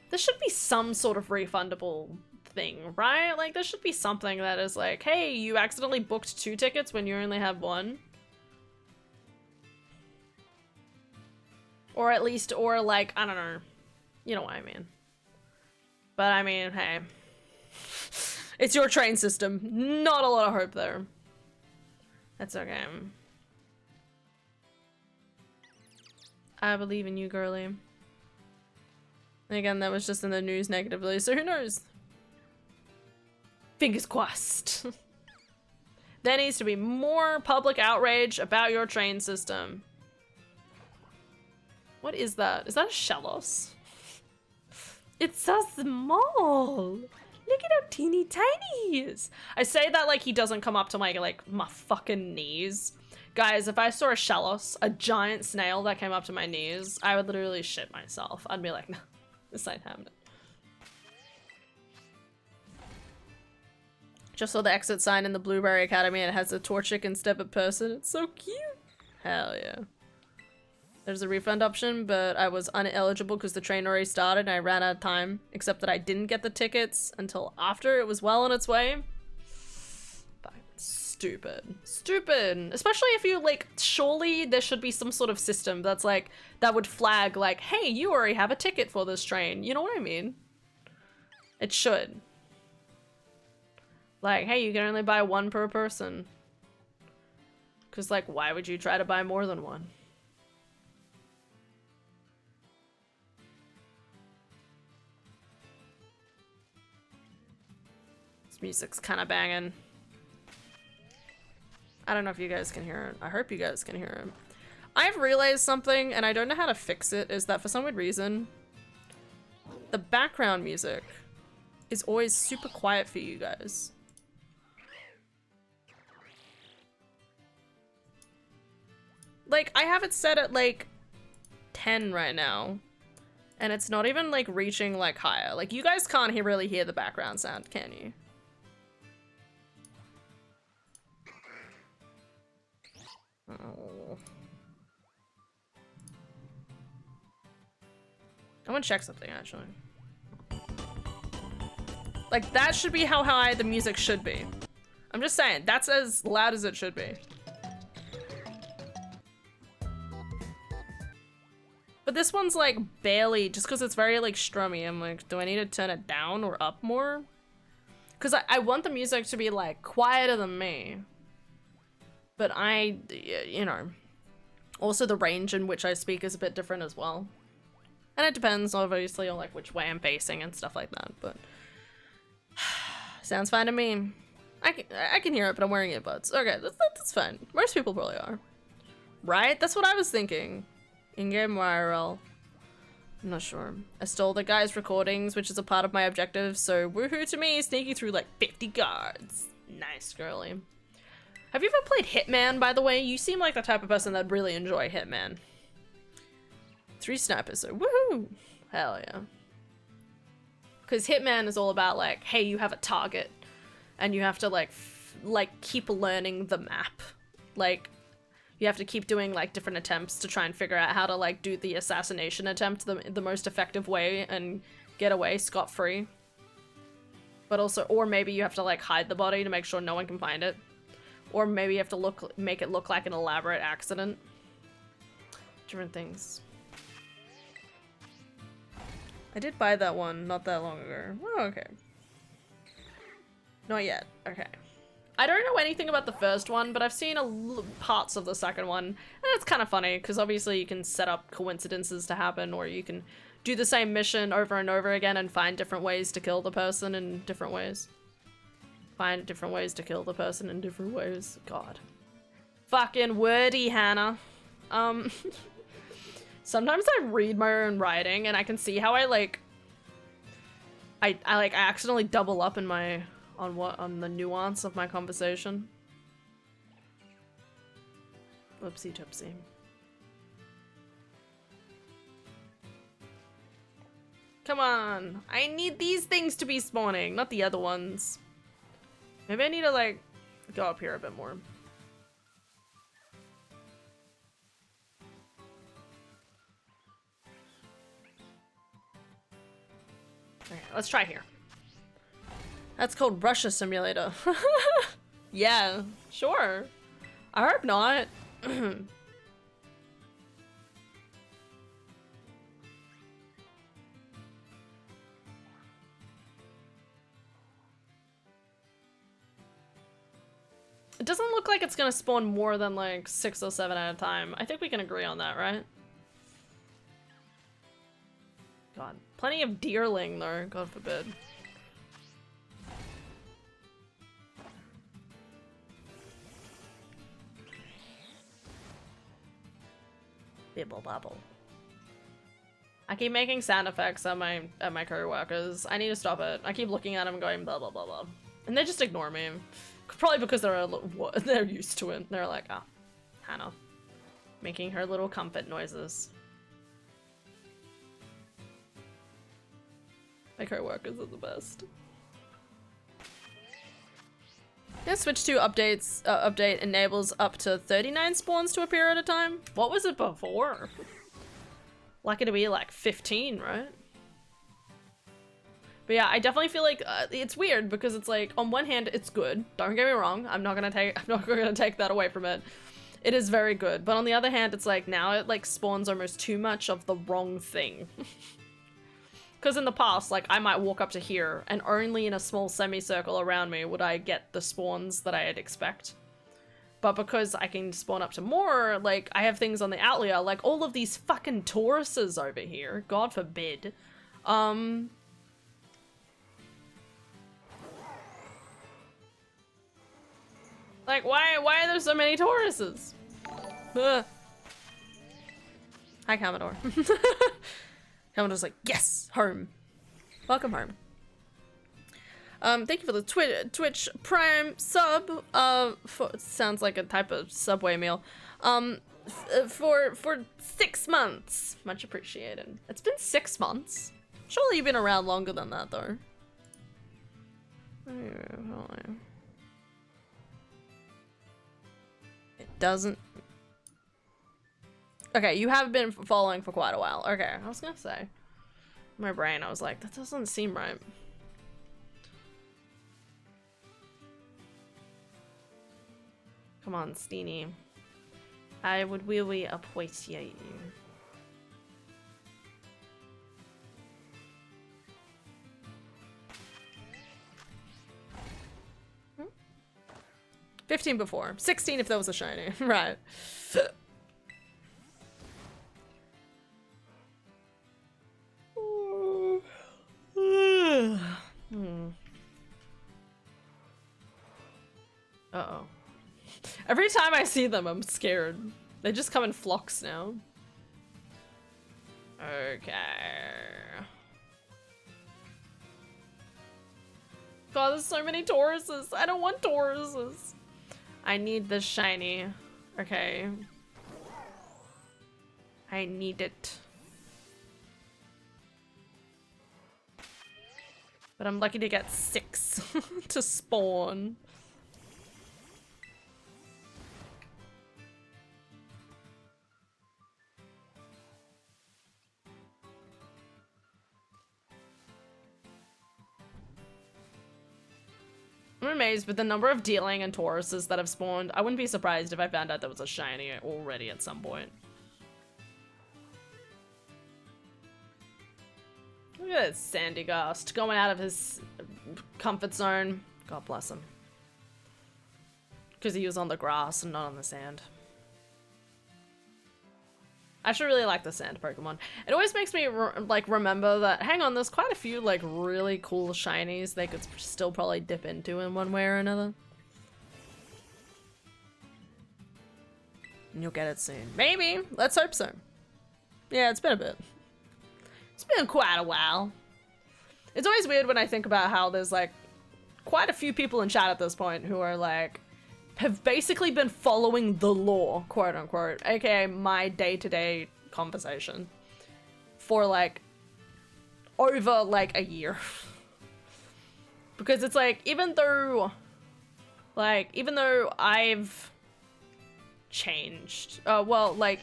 There should be some sort of refundable thing, right? Like, there should be something that is like, hey, you accidentally booked 2 tickets when you only had 1. Or at least, or like, I don't know. You know what I mean. But I mean, hey. It's your train system. Not a lot of hope there. That's okay. I believe in you, girly. And again, that was just in the news negatively, so who knows? Fingers crossed. There needs to be more public outrage about your train system. What is that? Is that a Shellos? It's so small. Look at how teeny tiny he is. I say that like he doesn't come up to my fucking knees. Guys, if I saw a Shellos, a giant snail that came up to my knees, I would literally shit myself. I'd be like, no, this ain't happening. Just saw the exit sign in the Blueberry Academy and it has a Torchic instead of person. It's so cute. Hell yeah. There's a refund option, but I was ineligible because the train already started and I ran out of time. Except that I didn't get the tickets until after it was well on its way. Fucking stupid. Stupid. Especially if you, like, surely there should be some sort of system that's like, that would flag like, hey, you already have a ticket for this train. You know what I mean? It should. Like, hey, you can only buy 1 per person. Because, like, why would you try to buy more than 1? Music's kind of banging. I don't know if you guys can hear it. I hope you guys can hear it. I've realized something, and I don't know how to fix it, is that for some weird reason, the background music is always super quiet for you guys. Like, I have it set at, like, 10 right now, and it's not even, like, reaching, like, higher. Like, you guys can't really hear the background sound, can you? Oh. I want to check something, actually. Like, that should be how high the music should be. I'm just saying, that's as loud as it should be. But this one's, like, barely, just because it's very, like, strummy. I'm like, do I need to turn it down or up more? Because I want the music to be, like, quieter than me. But you know, also the range in which I speak is a bit different as well. And it depends, obviously, on, like, which way I'm facing and stuff like that, but... Sounds fine to me. I can hear it, but I'm wearing earbuds. Okay, that's fine. Most people probably are. Right? That's what I was thinking. In-game IRL. I'm not sure. I stole the guy's recordings, which is a part of my objective, so woohoo to me, sneaking through, like, 50 guards. Nice, girly. Have you ever played Hitman, by the way? You seem like the type of person that'd really enjoy Hitman. 3 snipers, so woohoo! Hell yeah. Because Hitman is all about, like, hey, you have a target, and you have to, like, keep learning the map. Like, you have to keep doing, like, different attempts to try and figure out how to, like, do the assassination attempt the most effective way and get away scot-free. But also, or maybe you have to, like, hide the body to make sure no one can find it. Or maybe you have to make it look like an elaborate accident. Different things. I did buy that one not that long ago. Oh, okay. Not yet. Okay. I don't know anything about the first one, but I've seen parts of the second one. And it's kind of funny, because obviously you can set up coincidences to happen, or you can do the same mission over and over again and find different ways to kill the person in different ways. Find different ways to kill the person in different ways. God. Fucking wordy, Hannah. Sometimes I read my own writing and I can see how I accidentally double up in my, on the nuance of my conversation. Whoopsie doopsie. Come on. I need these things to be spawning, not the other ones. Maybe I need to, like, go up here a bit more. Okay, let's try here. That's called Russia Simulator. Yeah, sure. I hope not. It doesn't look like it's gonna spawn more than like 6 or 7 at a time. I think we can agree on that, right? God, plenty of deerling though, God forbid. Bibble bobble. I keep making sound effects at my co-workers. I need to stop it. I keep looking at them and going blah blah blah blah, and they just ignore me. Probably because they're used to it. They're like, ah, Hannah, making her little comfort noises. My co-workers are the best. Yeah, Switch 2 update enables up to 39 spawns to appear at a time. What was it before? Likely to be like 15, right? But yeah, I definitely feel like it's weird because it's like on one hand it's good. Don't get me wrong. I'm not gonna take that away from it. It is very good. But on the other hand, it's like now it like spawns almost too much of the wrong thing. Because in the past, like I might walk up to here and only in a small semicircle around me would I get the spawns that I'd expect. But because I can spawn up to more, like I have things on the outlier, like all of these fucking Tauruses over here. God forbid. Like, why are there so many Tauruses? Ugh. Hi, Commodore. Commodore's like, yes, home. Welcome home. Thank you for the Twitch Prime sub. Sounds like a type of Subway meal. For 6 months. Much appreciated. It's been 6 months. Surely you've been around longer than that, though. Doesn't. Okay, you have been following for quite a while. Okay, I was gonna say. In my brain, I was like, that doesn't seem right. Come on, Steenie. I would really appreciate you. Hmm? 15 before. 16 if there was a shiny. Right. Uh-oh. Every time I see them, I'm scared. They just come in flocks now. Okay. God, there's so many Tauruses. I don't want Tauruses. I need this shiny. Okay. I need it. But I'm lucky to get 6 to spawn. I'm amazed with the number of dealing and Tauruses that have spawned. I wouldn't be surprised if I found out there was a shiny already at some point. Look at this Sandygast going out of his comfort zone. God bless him. Because he was on the grass and not on the sand. I actually really like the sand Pokemon. It always makes me remember that, hang on, there's quite a few like really cool shinies they could still probably dip into in one way or another. And you'll get it soon. Maybe. Let's hope so. Yeah, it's been a bit. It's been quite a while. It's always weird when I think about how there's like quite a few people in chat at this point who are like, have basically been following the law, quote unquote, aka my day-to-day conversation for like over like a year. Because it's like, even though I've changed, well, like,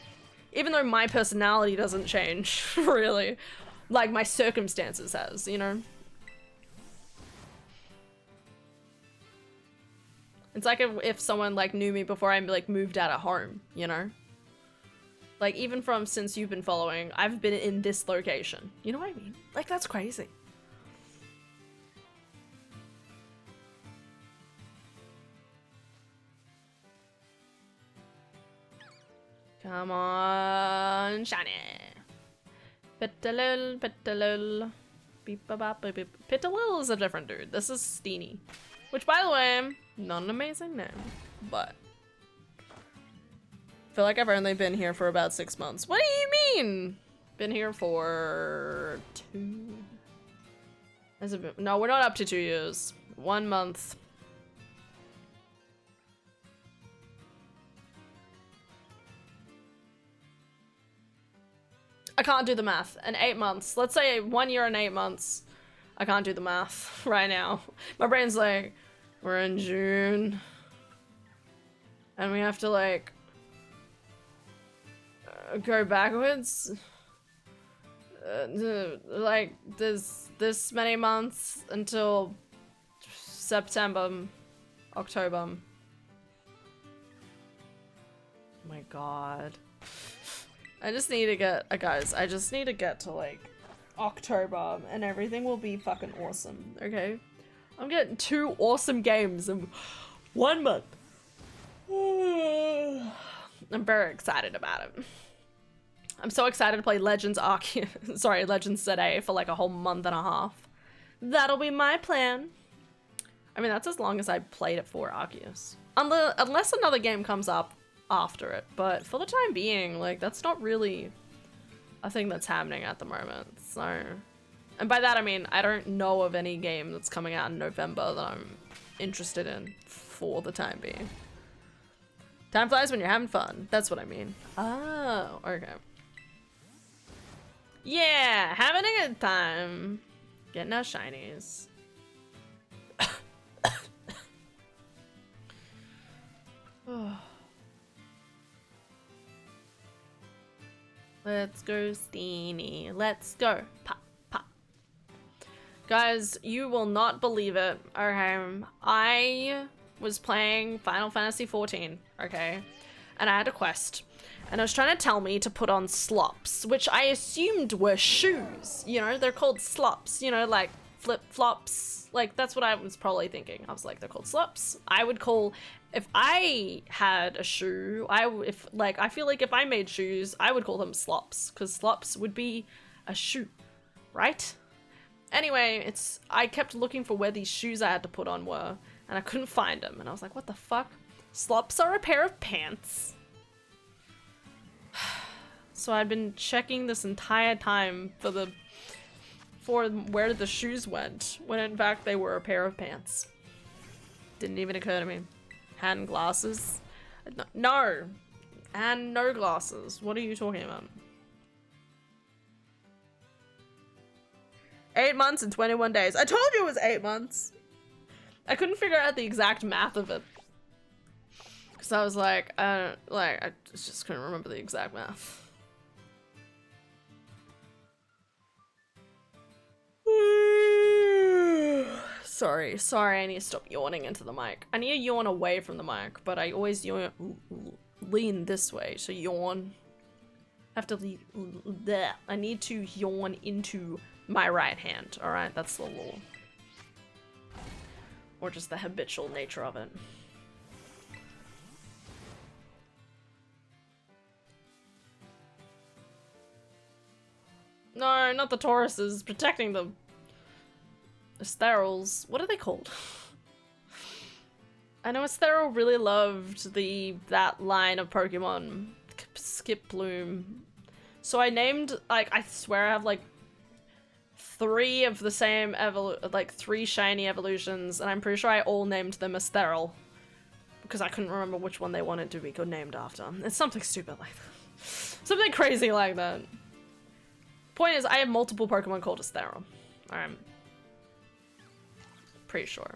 even though my personality doesn't change, really, like my circumstances has, you know? It's like if someone like knew me before I like moved out of home, you know? Like even from since you've been following, I've been in this location. You know what I mean? Like that's crazy. Come on, shiny. Petalil, petalil. Beep, ba, ba, beep, beep. Petalil is a different dude. This is Steenie. Which, by the way, not an amazing name, but I feel like I've only been here for about 6 months. What do you mean? Been here for 2. Has it been? No, we're not up to 2 years. 1 month. I can't do the math. And 8 months. Let's say 1 year and 8 months. I can't do the math right now. My brain's like, we're in June. And we have to like go backwards. Like there's this many months until September, October. Oh my god. I just need to get, guys, I just need to get to like October and everything will be fucking awesome, okay? I'm getting 2 awesome games in 1 month. I'm very excited about it. I'm so excited to play Legends Arceus, sorry, Legends ZA for like a whole month and a half. That'll be my plan. I mean, that's as long as I played it for Arceus. Unless another game comes up after it, but for the time being, like, that's not really a thing that's happening at the moment, so. And by that I mean, I don't know of any game that's coming out in November that I'm interested in for the time being. Time flies when you're having fun, that's what I mean. Oh, okay. Yeah, having a good time. Getting our shinies. Let's go, Steenie. Let's go. Pop, pop. Guys, you will not believe it. Okay, I was playing Final Fantasy XIV, okay? And I had a quest. And it was trying to tell me to put on slops, which I assumed were shoes. You know, they're called slops, you know, like flip-flops. Like, that's what I was probably thinking. I was like, they're called slops. I would call, if I had a shoe, I feel like if I made shoes, I would call them slops, because slops would be a shoe, right? Anyway, I kept looking for where these shoes I had to put on were, and I couldn't find them. And I was like, what the fuck? Slops are a pair of pants. So I'd been checking this entire time for where the shoes went, when in fact they were a pair of pants. Didn't even occur to me. Hand glasses? No. And no glasses. What are you talking about? 8 months and 21 days. I told you it was 8 months. I couldn't figure out the exact math of it. Because I was like, I just couldn't remember the exact math. Sorry, I need to stop yawning into the mic. I need to yawn away from the mic, but I always lean this way, so yawn. I need to yawn into my right hand, alright? That's the law. Or just the habitual nature of it. No, not the Tauruses. Protecting the Sterils. What are they called? I know Steril really loved that line of Pokemon. Skip Bloom. So I named, like, I swear I have like 3 of the same 3 shiny evolutions, and I'm pretty sure I all named them Steril. Because I couldn't remember which one they wanted to be named after. It's something stupid like that. Something crazy like that. Point is, I have multiple Pokemon called Steril. I'm pretty sure.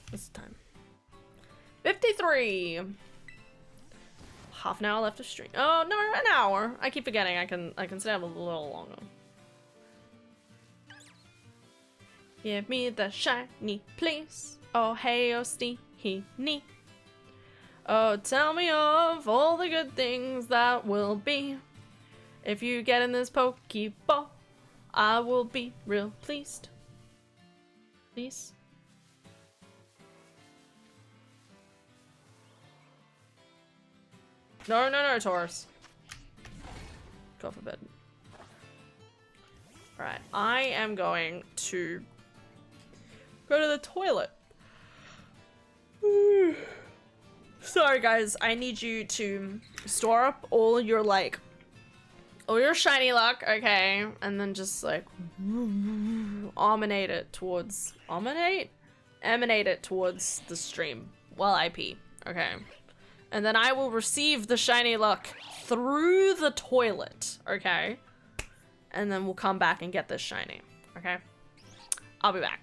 This time. 53! half an hour left of stream. Oh no, an hour. I keep forgetting I can stay up a little longer. Give me the shiny, please. Oh hey, oh Steenie. Oh, tell me of all the good things that will be. If you get in this Pokeball, I will be real pleased. Please. No, Taurus. Go for bed. Alright, I am going to go to the toilet. Sorry guys, I need you to store up all your shiny luck, okay? And then just like emanate it towards the stream while I pee, okay? And then I will receive the shiny luck through the toilet, okay? And then we'll come back and get this shiny, okay? I'll be back.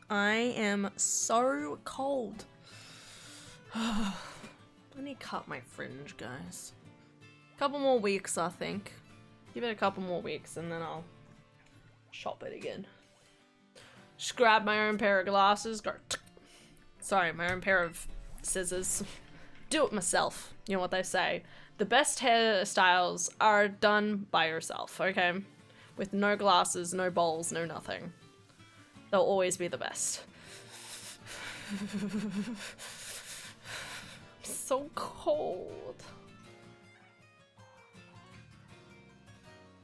I am so cold. Let me cut my fringe, guys. Couple more weeks, I think. Give it a couple more weeks and then I'll chop it again. Just grab my own pair of glasses, go sorry, my own pair of scissors. Do it myself. You know what they say. The best hairstyles are done by yourself, okay? With no glasses, no bowls, no nothing. They'll always be the best. I'm so cold.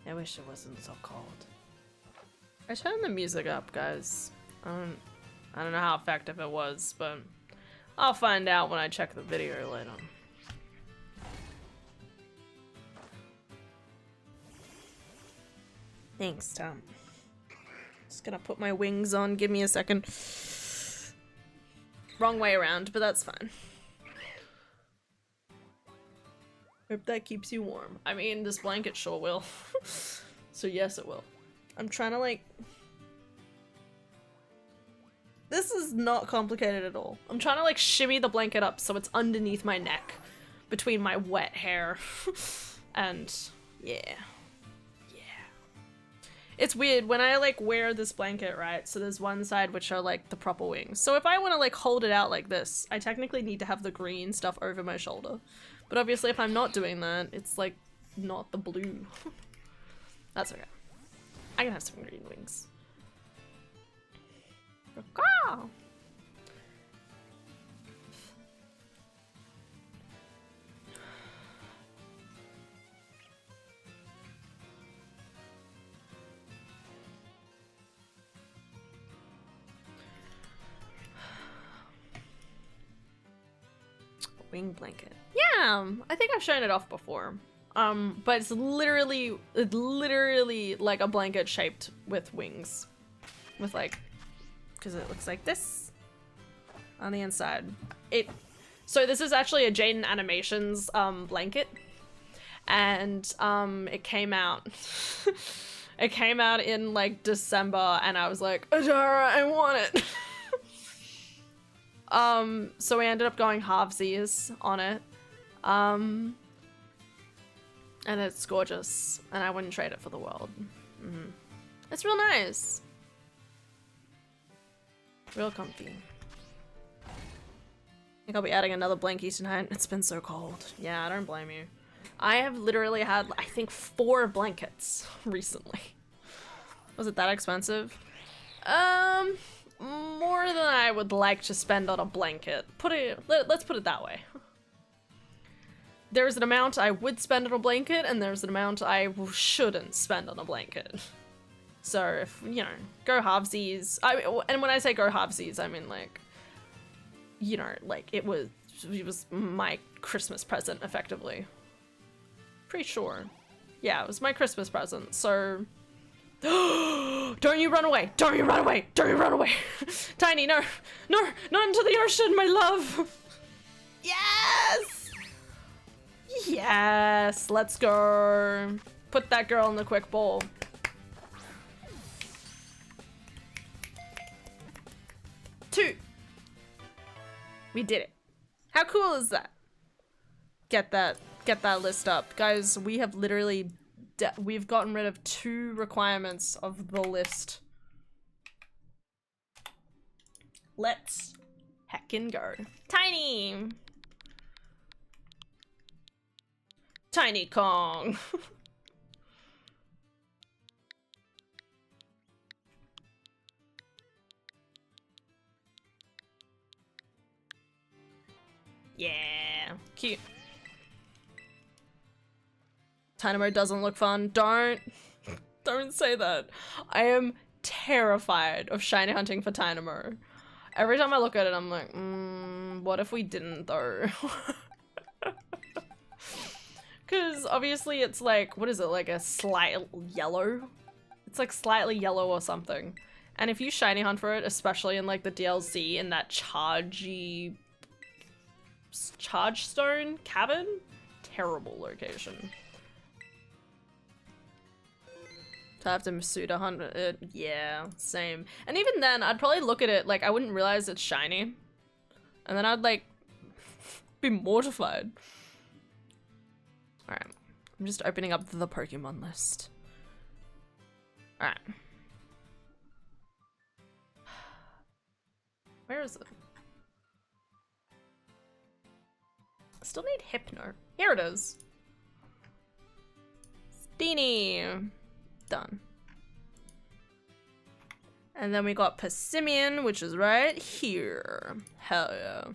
I wish it wasn't so cold. I turned the music up, guys. I don't know how effective it was, but I'll find out when I check the video later. Thanks, Tom. Just gonna put my wings on. Give me a second. Wrong way around, but that's fine. Hope that keeps you warm. I mean, this blanket sure will. So yes, it will. I'm trying to like... This is not complicated at all. I'm trying to like shimmy the blanket up so it's underneath my neck. Between my wet hair. And yeah. It's weird when I like wear this blanket, right? So there's one side which are like the proper wings. So if I want to like hold it out like this, I technically need to have the green stuff over my shoulder. But obviously if I'm not doing that, it's like not the blue. That's okay. I can have some green wings. Caw. Wing blanket. Yeah, I think I've shown it off before. But it's literally like a blanket shaped with wings. With like, because it looks like this on the inside. So this is actually a Jaden Animations blanket. And it came out it came out in like December and I was like, Adara, I want it. So we ended up going halvesies on it. And it's gorgeous, and I wouldn't trade it for the world. It's real nice. Real comfy. I think I'll be adding another blankie tonight. It's been so cold. Yeah, I don't blame you. I have literally had, I think, 4 blankets recently. Was it that expensive? More than I would like to spend on a blanket. Let's put it that way. There's an amount I would spend on a blanket, and there's an amount I shouldn't spend on a blanket. So if, you know, go halvesies. And when I say go halvesies, I mean like, you know, like it was my Christmas present, effectively. Pretty sure. Yeah, it was my Christmas present, so... Don't you run away! Don't you run away! Don't you run away! Tiny, no! No! Not into the ocean, my love! Yes! Yes! Let's go! Put that girl in the quick ball. Two! We did it. How cool is that? Get that list up. Guys, we have literally... we've gotten rid of 2 requirements of the list. Let's heckin' go. Tiny! Tiny Kong! Yeah, cute. Dynamo doesn't look fun. Don't say that. I am terrified of shiny hunting for Dynamo. Every time I look at it, I'm like, what if we didn't though? Because obviously it's like, what is it, like a slight yellow? It's like slightly yellow or something. And if you shiny hunt for it, especially in like the DLC in that charge stone cabin, terrible location. To have to Masuda hunt it, yeah, same. And even then, I'd probably look at it, like, I wouldn't realize it's shiny. And then I'd, like, be mortified. Alright, I'm just opening up the Pokemon list. Alright. Where is it? I still need Hypno. Here it is. Steenie. Done. And then we got Persimmon, which is right here. Hell yeah.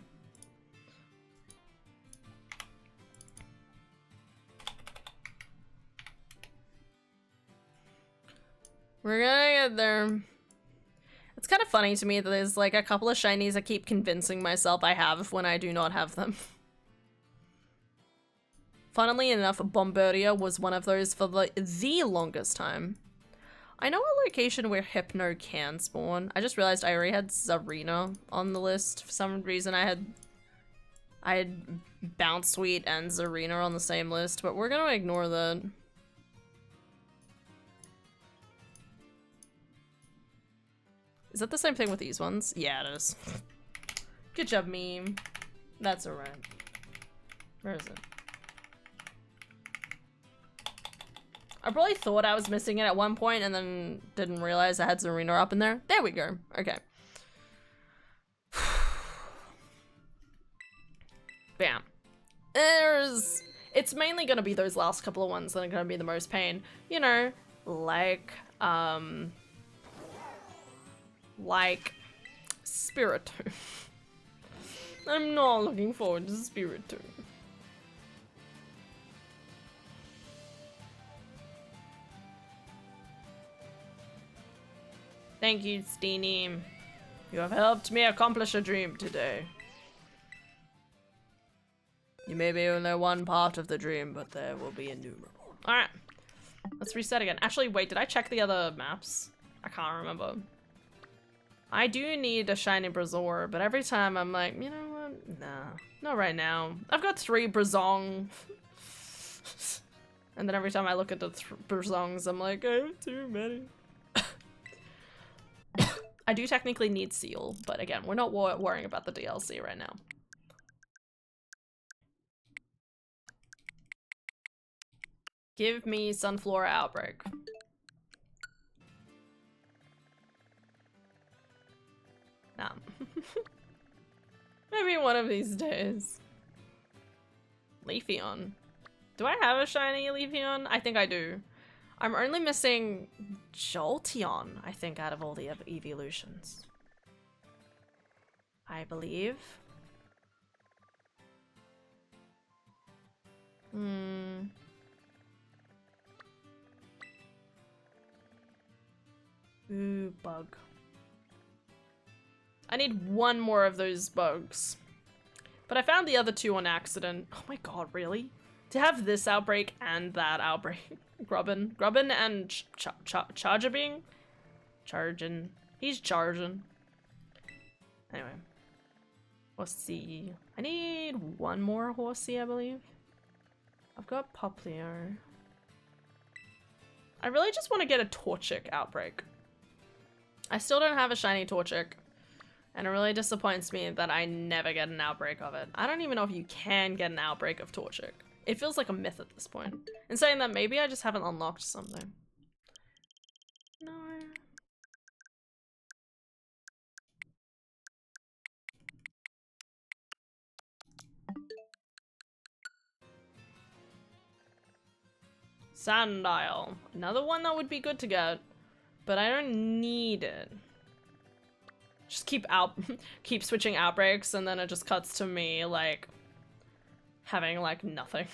We're gonna get there. It's kind of funny to me that there's like a couple of shinies I keep convincing myself I have when I do not have them. Funnily enough, Bombardier was one of those for the longest time. I know a location where Hypno can spawn. I just realized I already had Zarina on the list. For some reason I had Bounce Sweet and Zarina on the same list, but we're gonna ignore that. Is that the same thing with these ones? Yeah, it is. Good job, meme. That's alright. Where is it? I probably thought I was missing it at one point and then didn't realize I had Zarina up in there. There we go. Okay. Bam. It's mainly gonna be those last couple of ones that are gonna be the most pain. You know, like Spiritomb. I'm not looking forward to Spiritomb. Thank you, Steenie. You have helped me accomplish a dream today. You may be only one part of the dream, but there will be innumerable. Alright. Let's reset again. Actually, wait, did I check the other maps? I can't remember. I do need a shiny Brazor, but every time I'm like, you know what? Nah, not right now. I've got 3 Brazong. And then every time I look at the Brazongs, I'm like, I have too many. I do technically need Seal, but again, we're not worrying about the DLC right now. Give me Sunflora Outbreak. Nah. Maybe one of these days. Leafeon. Do I have a shiny Leafeon? I think I do. I'm only missing Jolteon, I think, out of all the evolutions. I believe. Ooh, bug. I need one more of those bugs. But I found the other 2 on accident. Oh my god, really? To have this outbreak and that outbreak. Grubbin and Charger being? Charging. He's charging. Anyway. Horsey. I need one more Horsey, I believe. I've got Poplio. I really just want to get a Torchic outbreak. I still don't have a shiny Torchic. And it really disappoints me that I never get an outbreak of it. I don't even know if you can get an outbreak of Torchic. It feels like a myth at this point. In saying that, maybe I just haven't unlocked something. No. Sandile. Another one that would be good to get. But I don't need it. Just keep switching outbreaks and then it just cuts to me like having like nothing.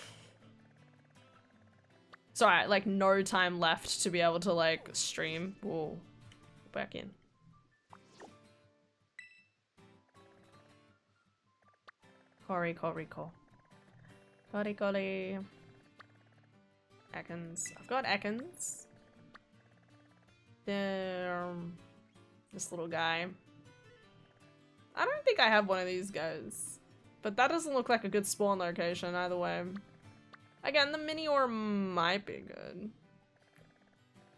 Sorry, like no time left to be able to like stream. Whoa. Back in. Cory. Ekans. I've got Ekans. This little guy. I don't think I have one of these guys. But that doesn't look like a good spawn location either way. Again, the Minior might be good.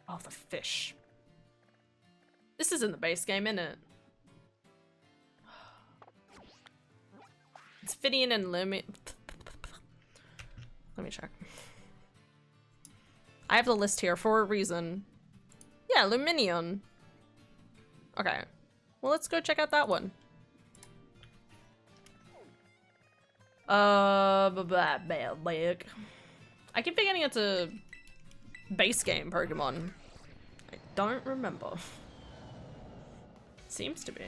Oh, the fish. This is in the base game, isn't it? It's Finian and Lumi. Let me check. I have the list here for a reason. Yeah, Luminion. Okay. Well, let's go check out that one. I keep forgetting it's a base game Pokemon. I don't remember. Seems to be.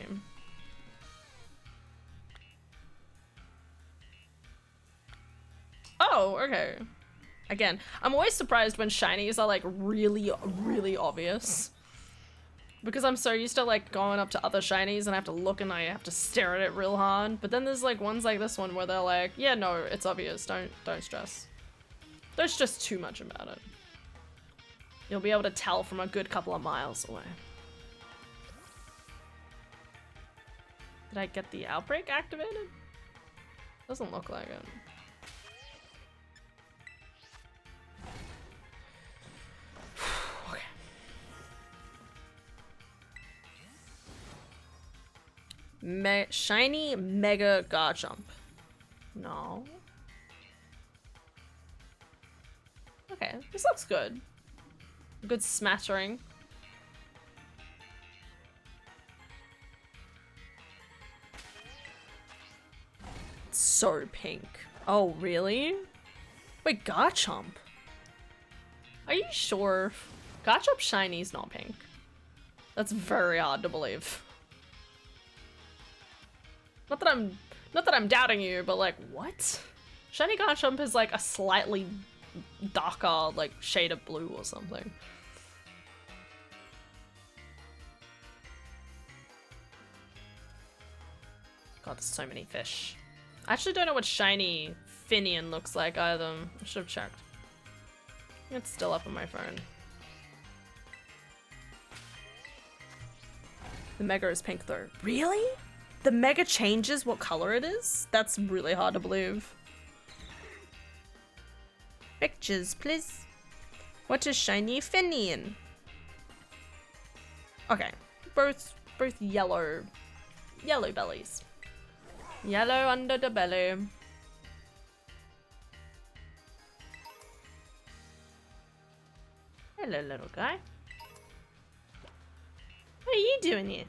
Oh, okay. Again, I'm always surprised when shinies are like really, really obvious. Because I'm so used to like going up to other shinies and I have to look and I have to stare at it real hard. But then there's like ones like this one where they're like, yeah, no, it's obvious. Don't stress. Don't stress too much about it. You'll be able to tell from a good couple of miles away. Did I get the outbreak activated? Doesn't look like it. Shiny Mega Garchomp. No. Okay, this looks good. A good smattering. It's so pink. Oh, really? Wait, Garchomp? Are you sure? Garchomp Shiny's not pink. That's very hard to believe. Not that I'm doubting you, but like, what? Shiny Garchomp is like a slightly darker, like, shade of blue or something. God, there's so many fish. I actually don't know what shiny Finian looks like either. I should have checked. It's still up on my phone. The Mega is pink though. Really? The Mega changes what color it is? That's really hard to believe. Pictures, please. What is shiny Finian? Okay, both yellow bellies. Yellow under the belly. Hello, little guy. What are you doing here?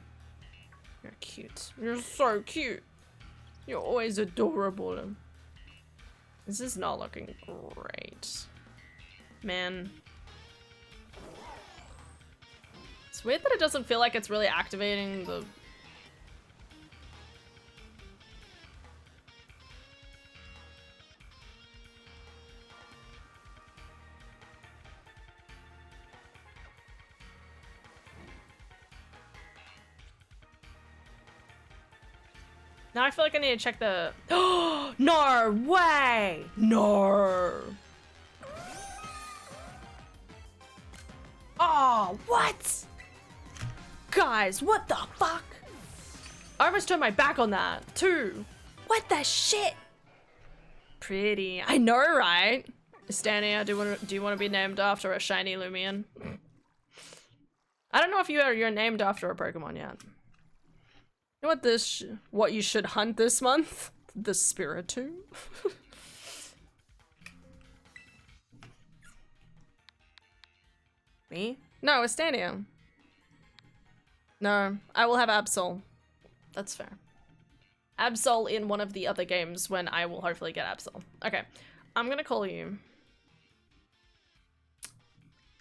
You're cute. You're so cute. You're always adorable. This is not looking great. Man. It's weird that it doesn't feel like it's really activating the... Now I feel like I need to check the... No way! No! Oh, what? Guys, what the fuck? I almost turned my back on that, too. What the shit? Pretty. I know, right? Stania, do you want to be named after a shiny Lumion? I don't know if you're named after a Pokemon yet. You know what you should hunt this month? The Spiritomb. Me? No, Estania. No, I will have Absol. That's fair. Absol in one of the other games when I will hopefully get Absol. Okay, I'm gonna call you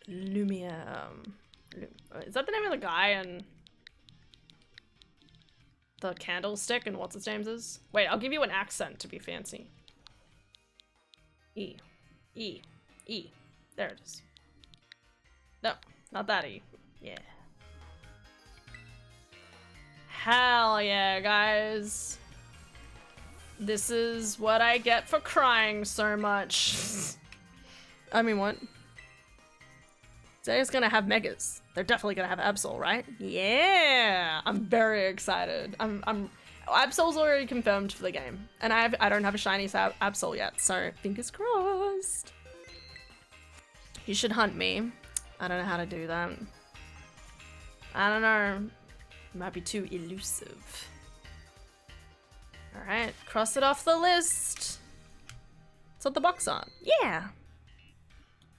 Lumia. Is that the name of the guy and the candlestick and what's its name's is? Wait, I'll give you an accent to be fancy. E. There it is. No, not that E. Yeah. Hell yeah, guys. This is what I get for crying so much. I mean, what? Zaya's gonna have Megas. They're definitely gonna have Absol, right? Yeah! I'm very excited. Absol's already confirmed for the game. And I don't have a shiny Absol yet, so fingers crossed. You should hunt me. I don't know how to do that. I don't know. It might be too elusive. Alright, cross it off the list. It's what the box on. Yeah!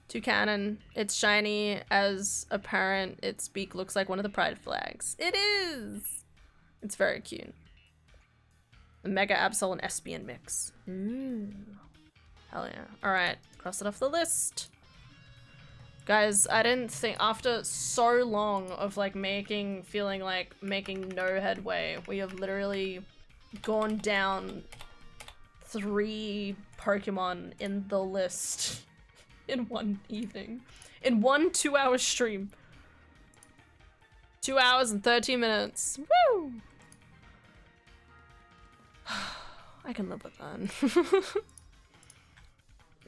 Toucanon. It's shiny as apparent. Its beak looks like one of the pride flags. It is! It's very cute. The Mega Absol and Espion mix. Ooh. Hell yeah. Alright, cross it off the list. Guys, I didn't think, after so long of like feeling like making no headway, we have literally gone down 3 Pokemon in the list in one evening. In one 2-hour stream. 2 hours and 13 minutes. Woo! I can live with that.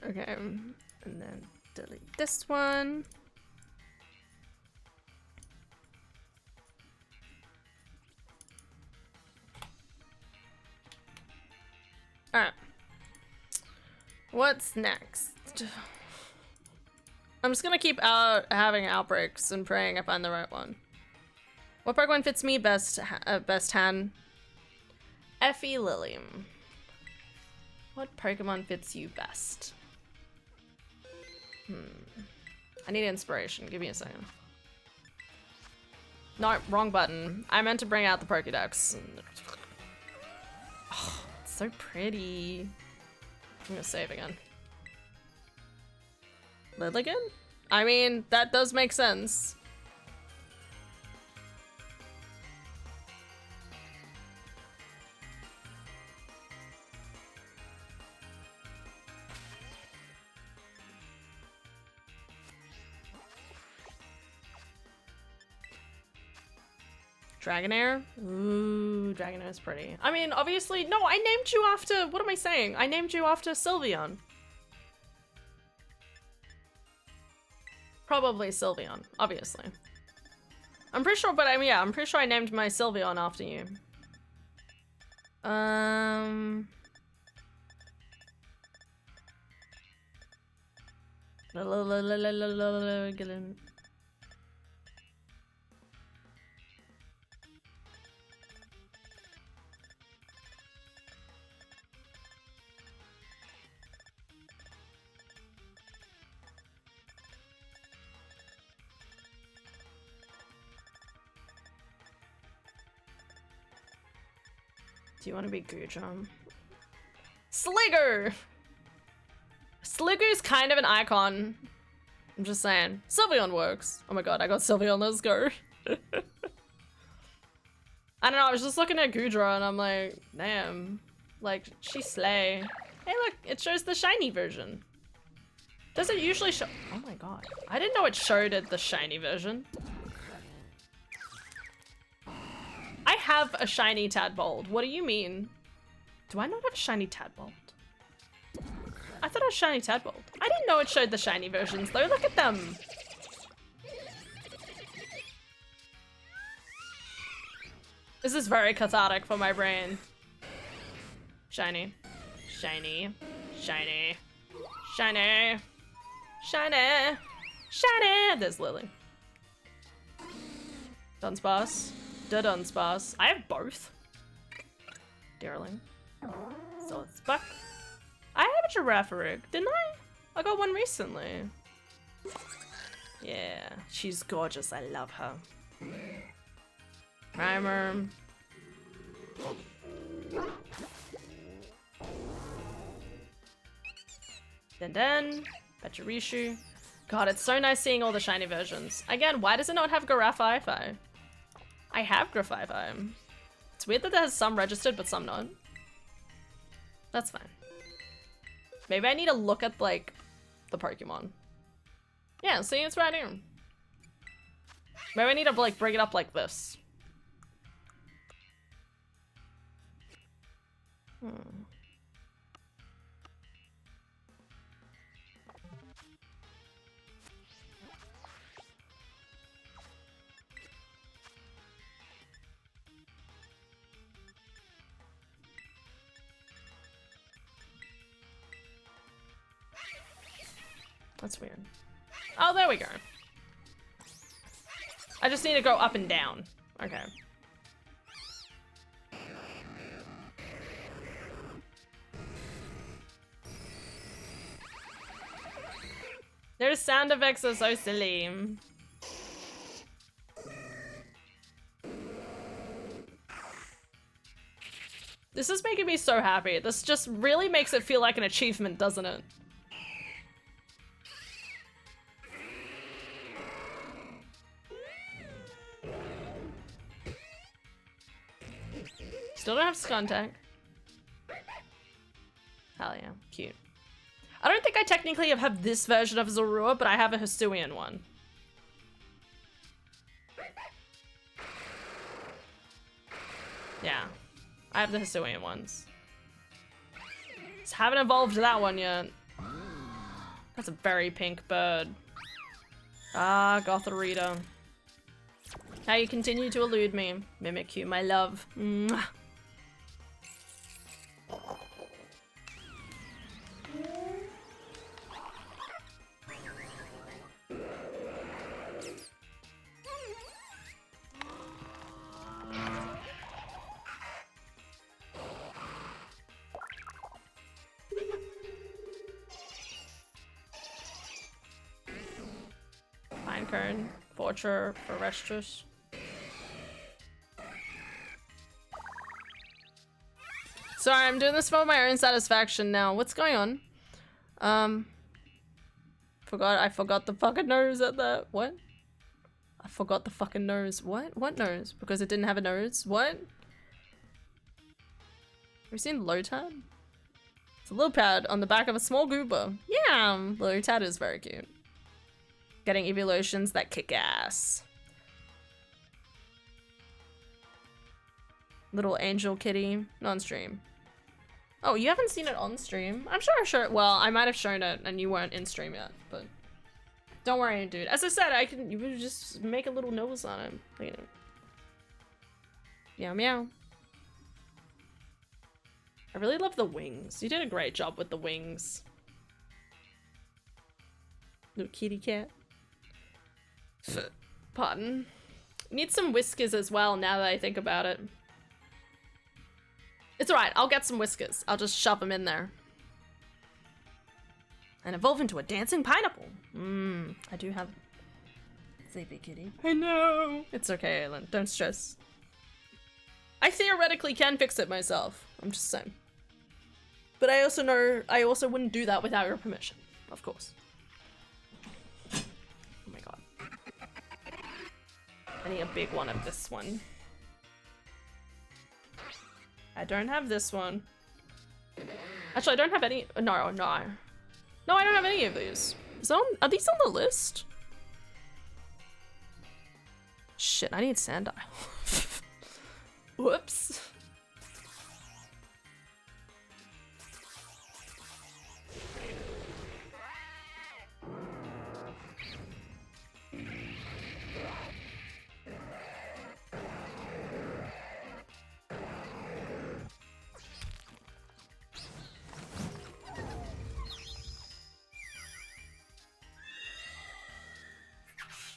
Okay, and then delete this one. Alright. What's next? I'm just gonna keep having outbreaks and praying I find the right one. What Pokemon fits me best? Best hand? Effie Lilium. What Pokemon fits you best? I need inspiration. Give me a second. No, wrong button. I meant to bring out the Pokédex. Oh, it's so pretty. I'm gonna save again. Lilligant? I mean, that does make sense. Dragonair? Ooh, Dragonair's pretty. I mean, obviously, no, I named you after, what am I saying? I named you after Sylveon. Probably Sylveon, obviously. I'm pretty sure, but I mean, yeah, I'm pretty sure I named my Sylveon after you. Do you want to be Gudrum? Sligger! Sligger's kind of an icon. I'm just saying. Sylveon works. Oh my god, I got Sylveon, let's go. I don't know, I was just looking at Gudra and I'm like, damn. Like, she slay. Hey look, it shows the shiny version. Does it usually show— oh my god. I didn't know it showed it the shiny version. I have a shiny Tadbold. What do you mean? Do I not have a shiny Tadbold? I thought I was shiny Tadbold. I didn't know it showed the shiny versions though. Look at them. This is very cathartic for my brain. Shiny. Shiny. Shiny. Shiny. Shiny. Shiny. There's Lily. Dunsparce. Dunsparce. I have both. Darling. So it's Buck. I have a Girafarig, didn't I? I got one recently. Yeah, she's gorgeous. I love her. Primer. Then Pachirisu. God, it's so nice seeing all the shiny versions. Again, why does it not have Girafa? I have Grafaifi. It's weird that it has some registered, but some not. That's fine. Maybe I need to look at, like, the Pokemon. Yeah, see, it's right here. Maybe I need to, like, bring it up like this. That's weird. Oh, there we go. I just need to go up and down. Okay. Their sound effects are so silly. This is making me so happy. This just really makes it feel like an achievement, doesn't it? Still don't have Skuntank. Hell yeah, cute. I don't think I technically have this version of Zorua, but I have a Hisuian one. Yeah, I have the Hisuian ones. Just haven't evolved that one yet. That's a very pink bird. Ah, Gotharita. How you continue to elude me. Mimikyu, my love. Mwah. Pinecone, Forcher, Forestrus. Sorry, I'm doing this for my own satisfaction now. What's going on? I forgot the fucking nose at that. What? I forgot the fucking nose. What? What nose? Because it didn't have a nose? What? Have you seen Lotad? It's a little pad on the back of a small goober. Yeah, Lotad is very cute. Getting evolutions that kick ass. Little angel kitty, non-stream. Oh, you haven't seen it on stream? I'm sure I showed it. Well, I might have shown it and you weren't in stream yet, but don't worry, dude. As I said, you would just make a little nose on it. Look at it. Meow meow. I really love the wings. You did a great job with the wings. Little kitty cat. Pardon. Need some whiskers as well now that I think about it. It's alright, I'll get some whiskers. I'll just shove them in there. And evolve into a dancing pineapple. I do have... Sleepy kitty. I know. It's okay, Aylin. Don't stress. I theoretically can fix it myself. I'm just saying. But I also know I also wouldn't do that without your permission. Of course. Oh my god. I need a big one of this one. I don't have this one. Actually, I don't have any. No, no. No, I don't have any of these. Are these on the list? Shit, I need Sandile. Whoops.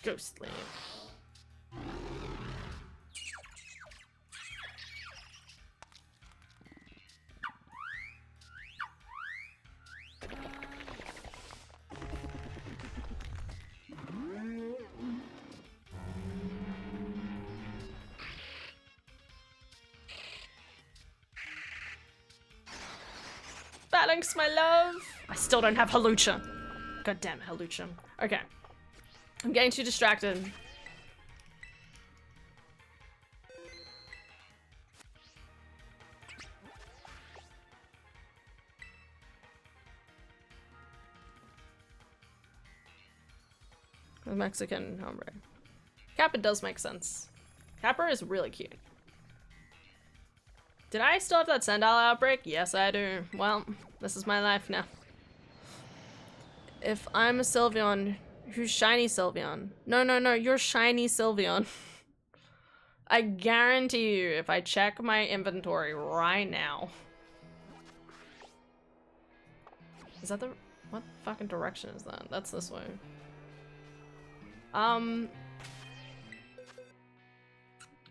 Ghostly. Phalanx, my love. I still don't have Halucha. God damn it, Halucha. Okay. I'm getting too distracted. The Mexican hombre. Kappa does make sense. Kappa is really cute. Did I still have that Sandile outbreak? Yes, I do. Well, this is my life now. If I'm a Sylveon, who's shiny Sylveon? No, no, no, you're shiny Sylveon. I guarantee you, if I check my inventory right now. Is that what fucking direction is that? That's this way.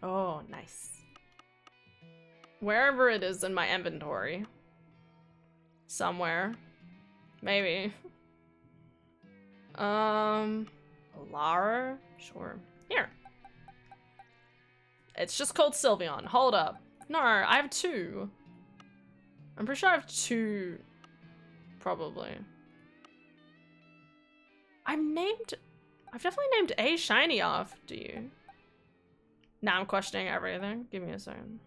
Oh, nice. Wherever it is in my inventory. Somewhere. Maybe. Lara? Sure. Here. It's just called Sylveon. Hold up. No, I have 2. I'm pretty sure I have 2. Probably. I've definitely named a shiny after you. Now I'm questioning everything. Give me a second.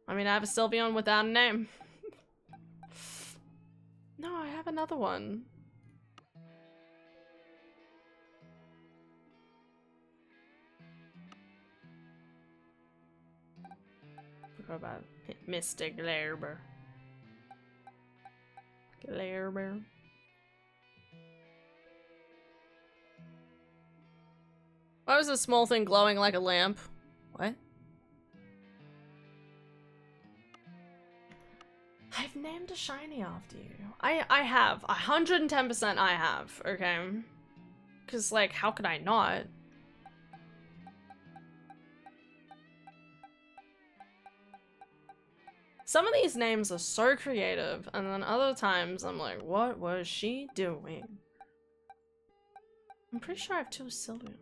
I mean, I have a Sylveon without a name. No, I have another one. Forgot about Mr. Glaber. Glaber. Why was this small thing glowing like a lamp? What? I've named a shiny after you. I have. 110% I have, okay? Because, like, how could I not? Some of these names are so creative, and then other times I'm like, what was she doing? I'm pretty sure I have 2 Sylveon.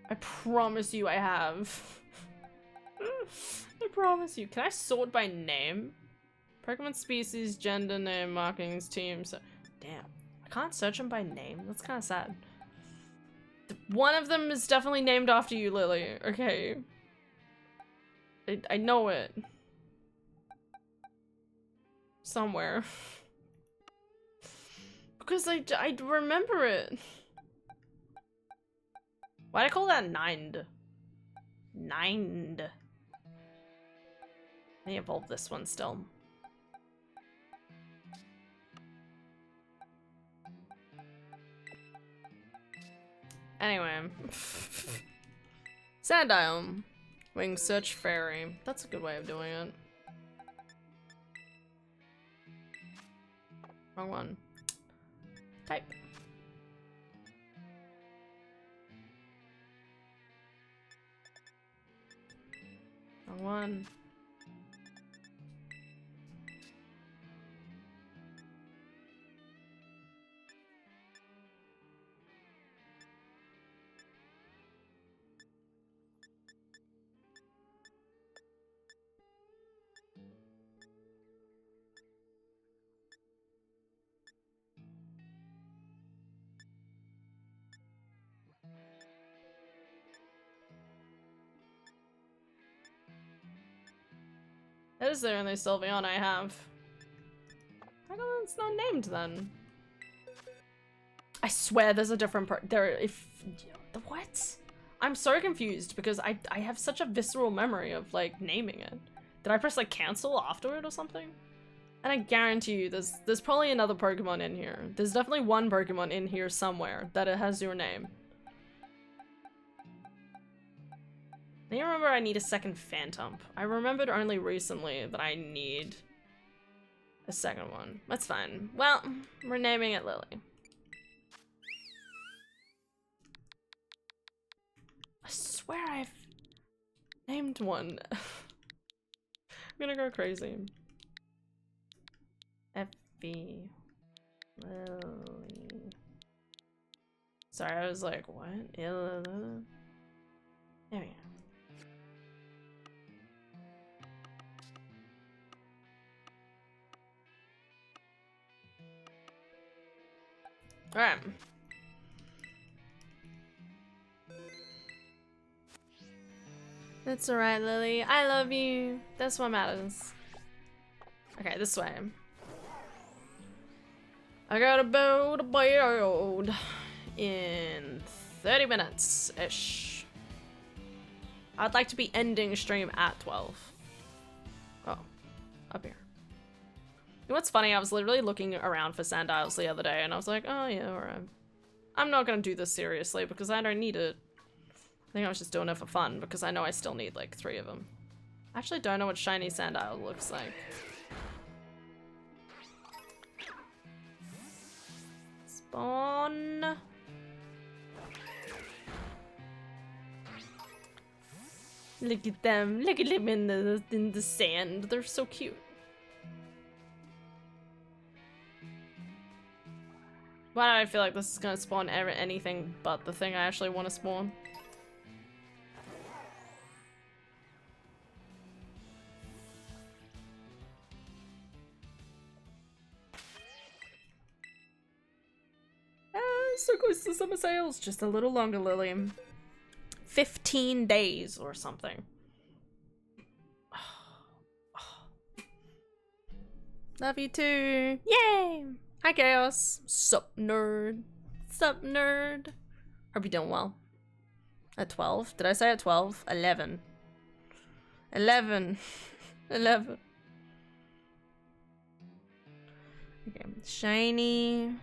I promise you I have. I promise you. Can I sort by name? Pokemon species, gender, name, markings, team. So, damn. I can't search them by name. That's kind of sad. One of them is definitely named after you, Lily. Okay. I know it. Somewhere. Because I remember it. Why'd I call that Nined? Nined. Let me evolve this one still. Anyway. Sandile. Wing Search Fairy. That's a good way of doing it. Wrong one. Type. Wrong one. That is the only Sylveon I have. I don't know, it's not named then. I swear there's a different what? I'm so confused because I have such a visceral memory of like naming it. Did I press like cancel after it or something? And I guarantee you there's probably another Pokemon in here. There's definitely one Pokemon in here somewhere that it has your name. I remember I need a second Phantump. I remembered only recently that I need a second one. That's fine. Well, we're naming it Lily. I swear I've named one. I'm gonna go crazy. Effie. Lily. Sorry, I was like, what? There we go. Alright. That's alright, Lily. I love you. That's what matters. Okay, this way. I gotta build in 30 minutes-ish. I'd like to be ending stream at 12. Oh, up here. You know what's funny? I was literally looking around for sandials the other day and I was like, oh yeah, alright. I'm not gonna do this seriously because I don't need it. I think I was just doing it for fun because I know I still need like 3 of them. I actually don't know what shiny sandile looks like. Spawn. Look at them. Look at them in the sand. They're so cute. Why do I feel like this is gonna spawn anything but the thing I actually want to spawn? So close to summer sales. Just a little longer, Lily. 15 days or something. Love you too. Yay! Hi, Chaos. Sup, nerd. Sup, nerd. Hope you're doing well. At 12? Did I say at 12? 11. 11. 11. Okay. Shiny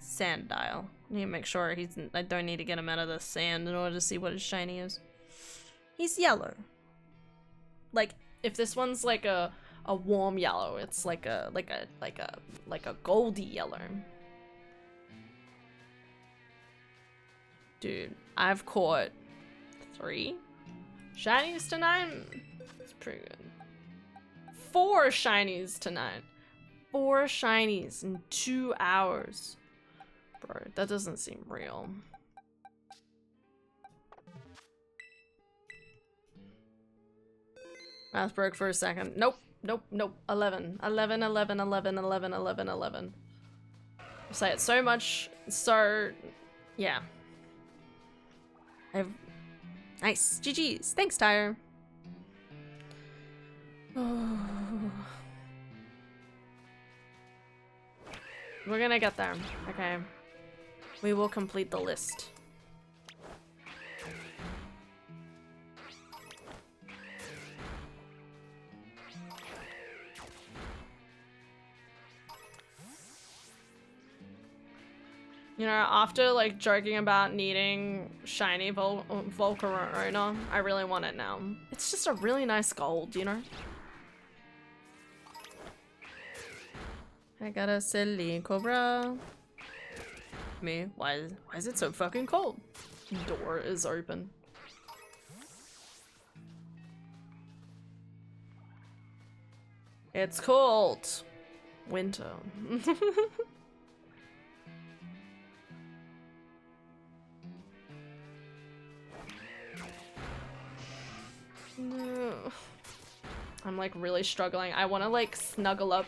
sandile. I need to make sure I don't need to get him out of the sand in order to see what his shiny is. He's yellow. Like, if this one's like a warm yellow, it's like a goldy yellow. Dude, I've caught 3 shinies tonight. It's pretty good. 4 shinies tonight. 4 shinies in 2 hours. Bro, that doesn't seem real. Math broke for a second. Nope, nope, nope. 11. 11, 11, 11, 11, 11, 11. I say it so much, so... yeah. Nice. GG's. Thanks, Tyre. We're gonna get there, okay? We will complete the list. You know, after like joking about needing shiny Volcarona, I really want it now. It's just a really nice gold, you know? I got a silly cobra. Me? Why is it so fucking cold? Door is open. It's cold. Winter. No. I'm like really struggling. I want to like snuggle up.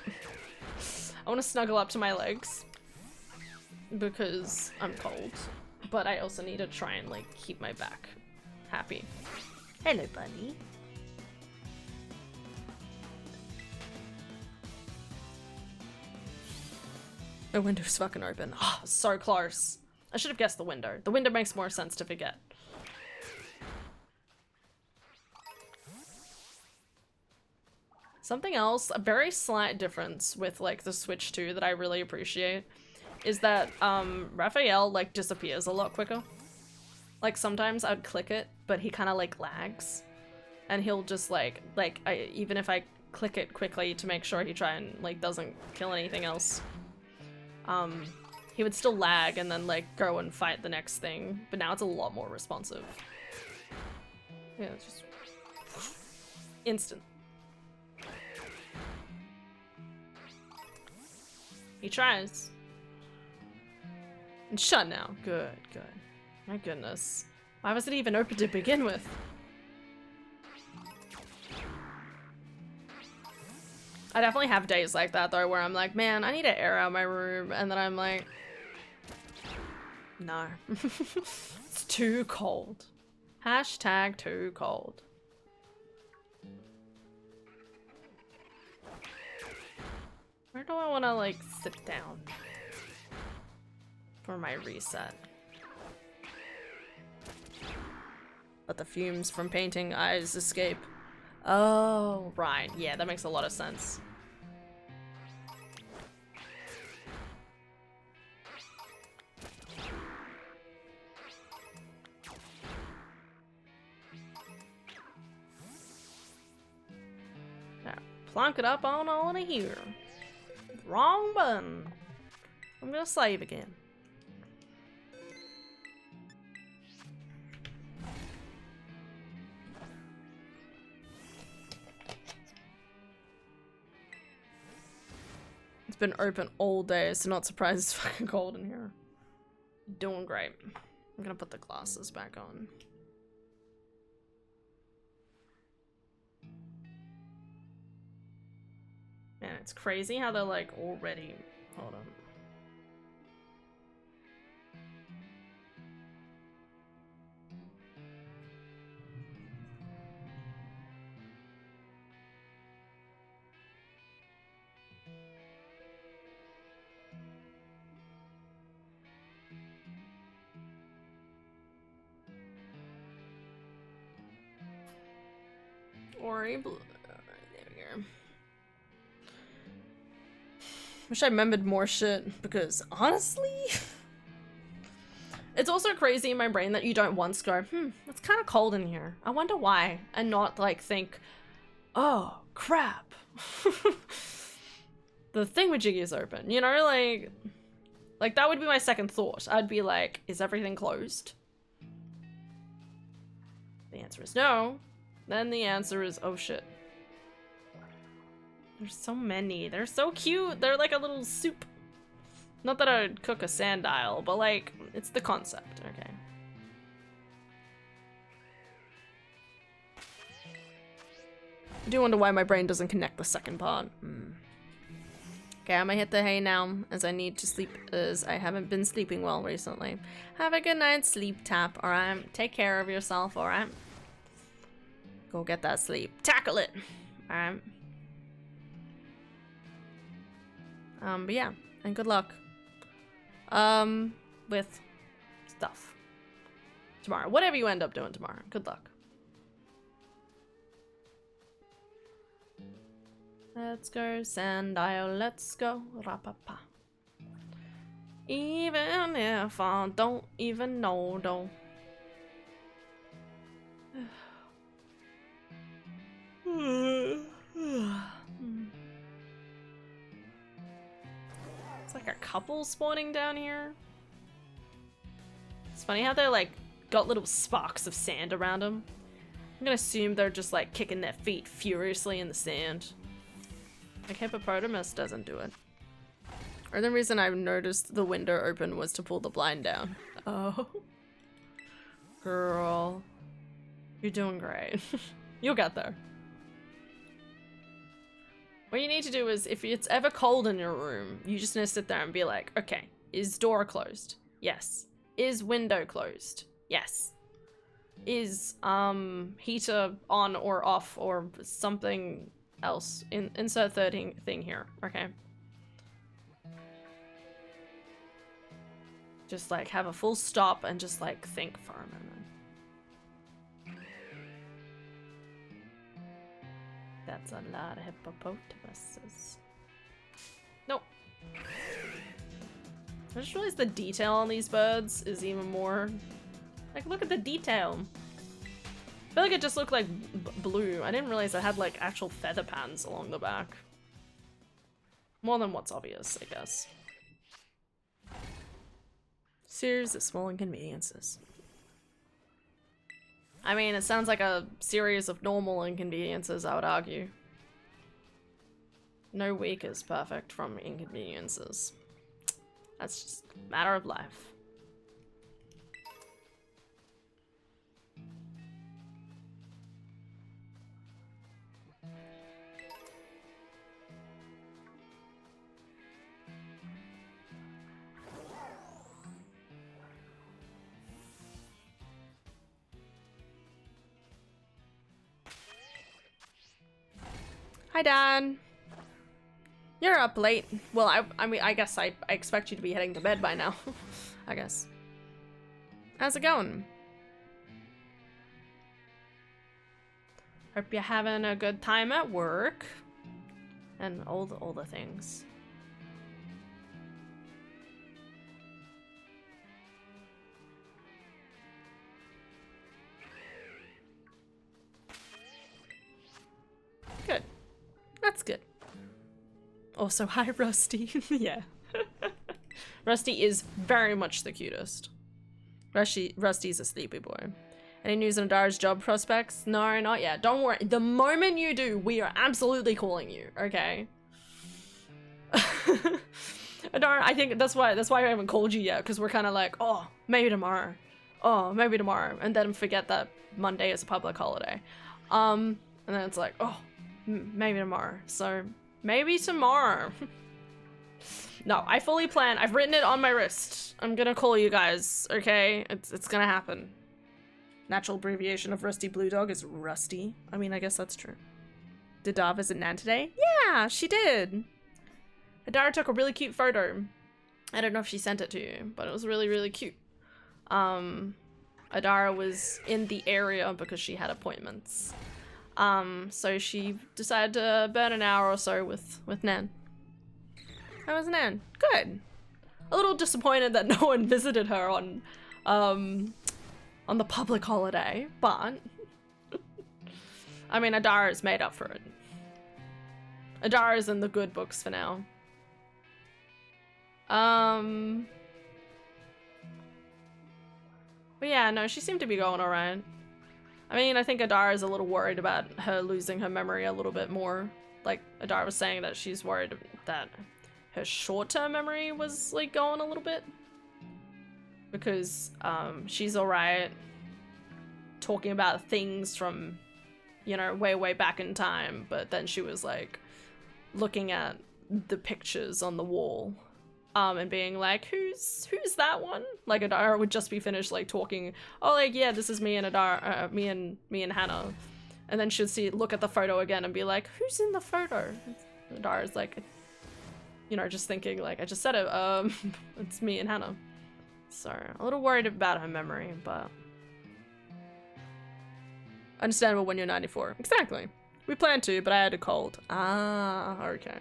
I want to snuggle up to my legs because I'm cold, but I also need to try and like keep my back happy. Hello, bunny. The window's fucking open. Oh, so close. I should have guessed the window. The window makes more sense to forget. Something else, a very slight difference with like the Switch 2 that I really appreciate is that Raphael like disappears a lot quicker. Like sometimes I'd click it, but he kind of like lags, and he'll just even if I click it quickly to make sure he like doesn't kill anything else, he would still lag and then like go and fight the next thing. But now it's a lot more responsive. Yeah, it's just instant. He tries. And shut now. Good, good. My goodness. Why was it even open to begin with? I definitely have days like that though, where I'm like, man, I need to air out my room, and then I'm like, no. It's too cold. Hashtag too cold. Where do I want to like sit down for my reset? Let the fumes from painting eyes escape. Oh, right. Yeah, that makes a lot of sense. Now, plonk it up on all in here. Wrong button. I'm gonna save again. It's been open all day, so not surprised it's fucking cold in here. Doing great. I'm gonna put the glasses back on. Man, it's crazy how they're like already. Hold on. Ori blue. There we go. Wish I remembered more shit, because honestly, it's also crazy in my brain that you don't once go, it's kind of cold in here. I wonder why, and not like think, oh crap, the thingamajiggy is open. You know, like that would be my second thought. I'd be like, is everything closed? The answer is no. Then the answer is, oh shit. There's so many. They're so cute. They're like a little soup. Not that I'd cook a sandile, but like, it's the concept, okay. I do wonder why my brain doesn't connect the second part. Okay, I'm gonna hit the hay now, as I need to sleep, as I haven't been sleeping well recently. Have a good night's sleep, Tap, alright? Take care of yourself, alright? Go get that sleep. Tackle it! Alright. But yeah, and good luck. With stuff. Tomorrow. Whatever you end up doing tomorrow. Good luck. Let's go, Sandile. Let's go. Rapapa. Even if I don't even know, though. It's like a couple spawning down here. It's funny how they're like got little sparks of sand around them. I'm gonna assume they're just like kicking their feet furiously in the sand. Like hippopotamus doesn't do it. Or the reason I noticed the window open was to pull the blind down. Oh. Girl. You're doing great. You'll get there. What you need to do is, if it's ever cold in your room, you just need to sit there and be like, okay, is door closed? Yes. Is window closed? Yes. Is heater on or off or something else? Insert third thing here, okay? Just like have a full stop and just like think for a moment. That's a lot of hippopotamuses. Nope. I just realized the detail on these birds is even more... Like, look at the detail. I feel like it just looked like blue. I didn't realize it had like actual feather patterns along the back. More than what's obvious, I guess. Series of small inconveniences. I mean, it sounds like a series of normal inconveniences, I would argue. No week is perfect from inconveniences. That's just a matter of life. Hi, Dad. You're up late. Well, I mean, I guess I expect you to be heading to bed by now. I guess. How's it going? Hope you're having a good time at work. And all the things. Good. That's good. Also, hi, Rusty. Yeah. Rusty is very much the cutest. Rusty's a sleepy boy. Any news on Adara's job prospects? No, not yet. Don't worry. The moment you do, we are absolutely calling you, okay? Adara, I think that's why I haven't called you yet, because we're kind of like, oh, maybe tomorrow. Oh, maybe tomorrow. And then forget that Monday is a public holiday. And then it's like, oh, maybe tomorrow. So, maybe tomorrow. No, I fully plan. I've written it on my wrist. I'm gonna call you guys, okay? It's gonna happen. Natural abbreviation of Rusty Blue Dog is Rusty. I mean, I guess that's true. Did Dar visit Nan today? Yeah, she did. Adara took a really cute photo. I don't know if she sent it to you, but it was really, really cute. Adara was in the area because she had appointments. So she decided to burn an hour or so with Nan. How was Nan? Good. A little disappointed that no one visited her on the public holiday, but I mean, Adara's made up for it. Adara's in the good books for now. But yeah, no, she seemed to be going alright. I mean, I think Adara's a little worried about her losing her memory a little bit more. Like, Adara was saying that she's worried that her short-term memory was, like, going a little bit. Because, she's alright talking about things from, you know, way, way back in time, but then she was, like, looking at the pictures on the wall, and being like, who's that one? Like, Adara would just be finished, like, talking, oh, like, yeah, this is me and Adara, me and Hannah. And then she'd look at the photo again and be like, who's in the photo? Adara's like, you know, just thinking, like, I just said it, it's me and Hannah. So, a little worried about her memory, but understandable when you're 94. Exactly. We planned to, but I had a cold. Ah, okay.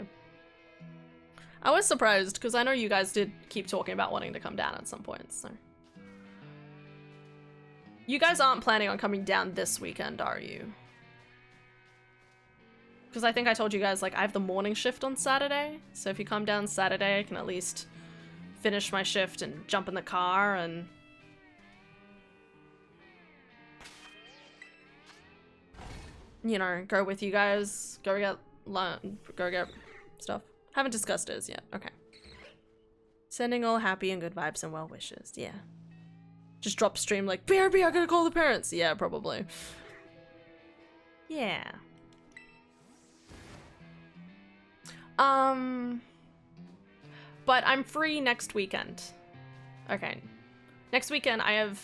I was surprised, because I know you guys did keep talking about wanting to come down at some point, so. You guys aren't planning on coming down this weekend, are you? Because I think I told you guys, like, I have the morning shift on Saturday, so if you come down Saturday, I can at least finish my shift and jump in the car and you know, go with you guys, go get lunch, go get stuff. Haven't discussed it as yet. Okay. Sending all happy and good vibes and well wishes. Yeah. Just drop stream like, BRB, I gotta call the parents. Yeah, probably. Yeah. But I'm free next weekend. Okay. Next weekend I have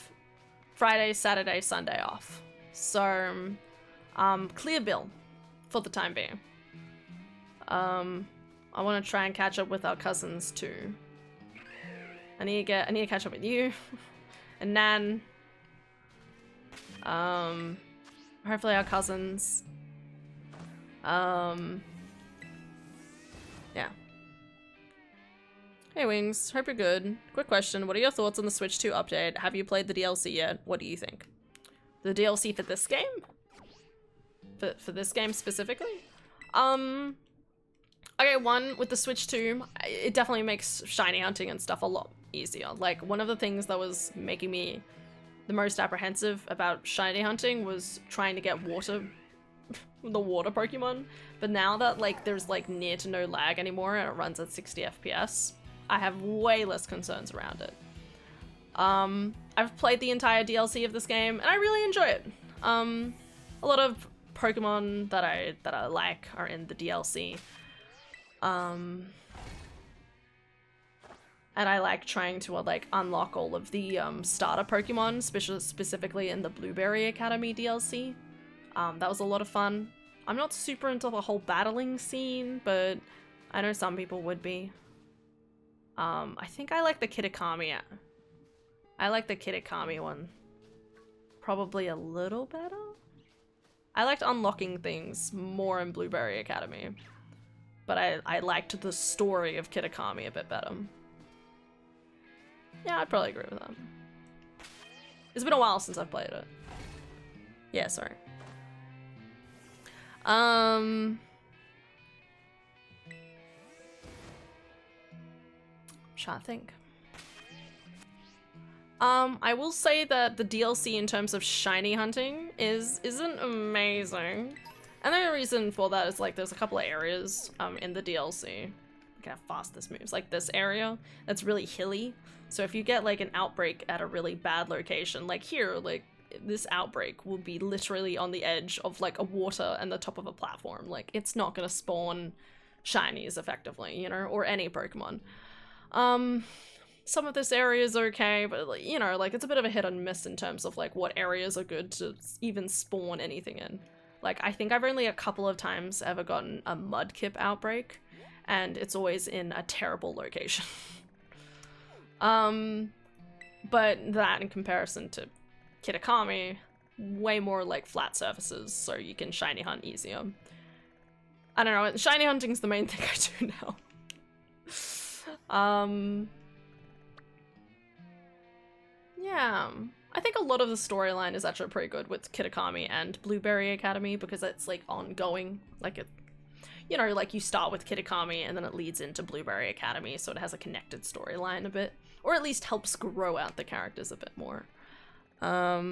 Friday, Saturday, Sunday off. So, clear bill for the time being. I want to try and catch up with our cousins too. I need to catch up with you and Nan. Hopefully our cousins. Yeah. Hey Wings, hope you're good. Quick question, what are your thoughts on the Switch 2 update? Have you played the DLC yet? What do you think? The DLC for this game? For this game specifically? Okay, one, with the Switch 2, it definitely makes shiny hunting and stuff a lot easier. Like, one of the things that was making me the most apprehensive about shiny hunting was trying to get the water Pokemon. But now that, like, there's, like, near to no lag anymore and it runs at 60 FPS, I have way less concerns around it. I've played the entire DLC of this game and I really enjoy it. A lot of Pokemon that I like are in the DLC. And I like trying to like unlock all of the starter Pokemon, specifically in the Blueberry Academy DLC. That was a lot of fun. I'm not super into the whole battling scene, but I know some people would be. I think I like the Kitakami. I like the Kitakami one probably a little better. I liked unlocking things more in Blueberry Academy, but I liked the story of Kitakami a bit better. Yeah, I'd probably agree with that. It's been a while since I've played it. Yeah, sorry. Trying to think. I will say that the DLC in terms of shiny hunting isn't amazing. And the reason for that is like there's a couple of areas in the DLC. Look how fast this moves. Like this area that's really hilly. So if you get like an outbreak at a really bad location, like here, like this outbreak will be literally on the edge of like a water and the top of a platform. Like it's not gonna spawn shinies effectively, you know, or any Pokemon. Some of this area is okay, but you know, like it's a bit of a hit and miss in terms of like what areas are good to even spawn anything in. Like I think I've only a couple of times ever gotten a Mudkip outbreak, and it's always in a terrible location. But that in comparison to Kitakami, way more like flat surfaces, so you can shiny hunt easier. I don't know, shiny hunting's the main thing I do now. Yeah, I think a lot of the storyline is actually pretty good with Kitakami and Blueberry Academy because it's like ongoing. Like it, you know, like you start with Kitakami and then it leads into Blueberry Academy, so it has a connected storyline a bit, or at least helps grow out the characters a bit more. Yeah.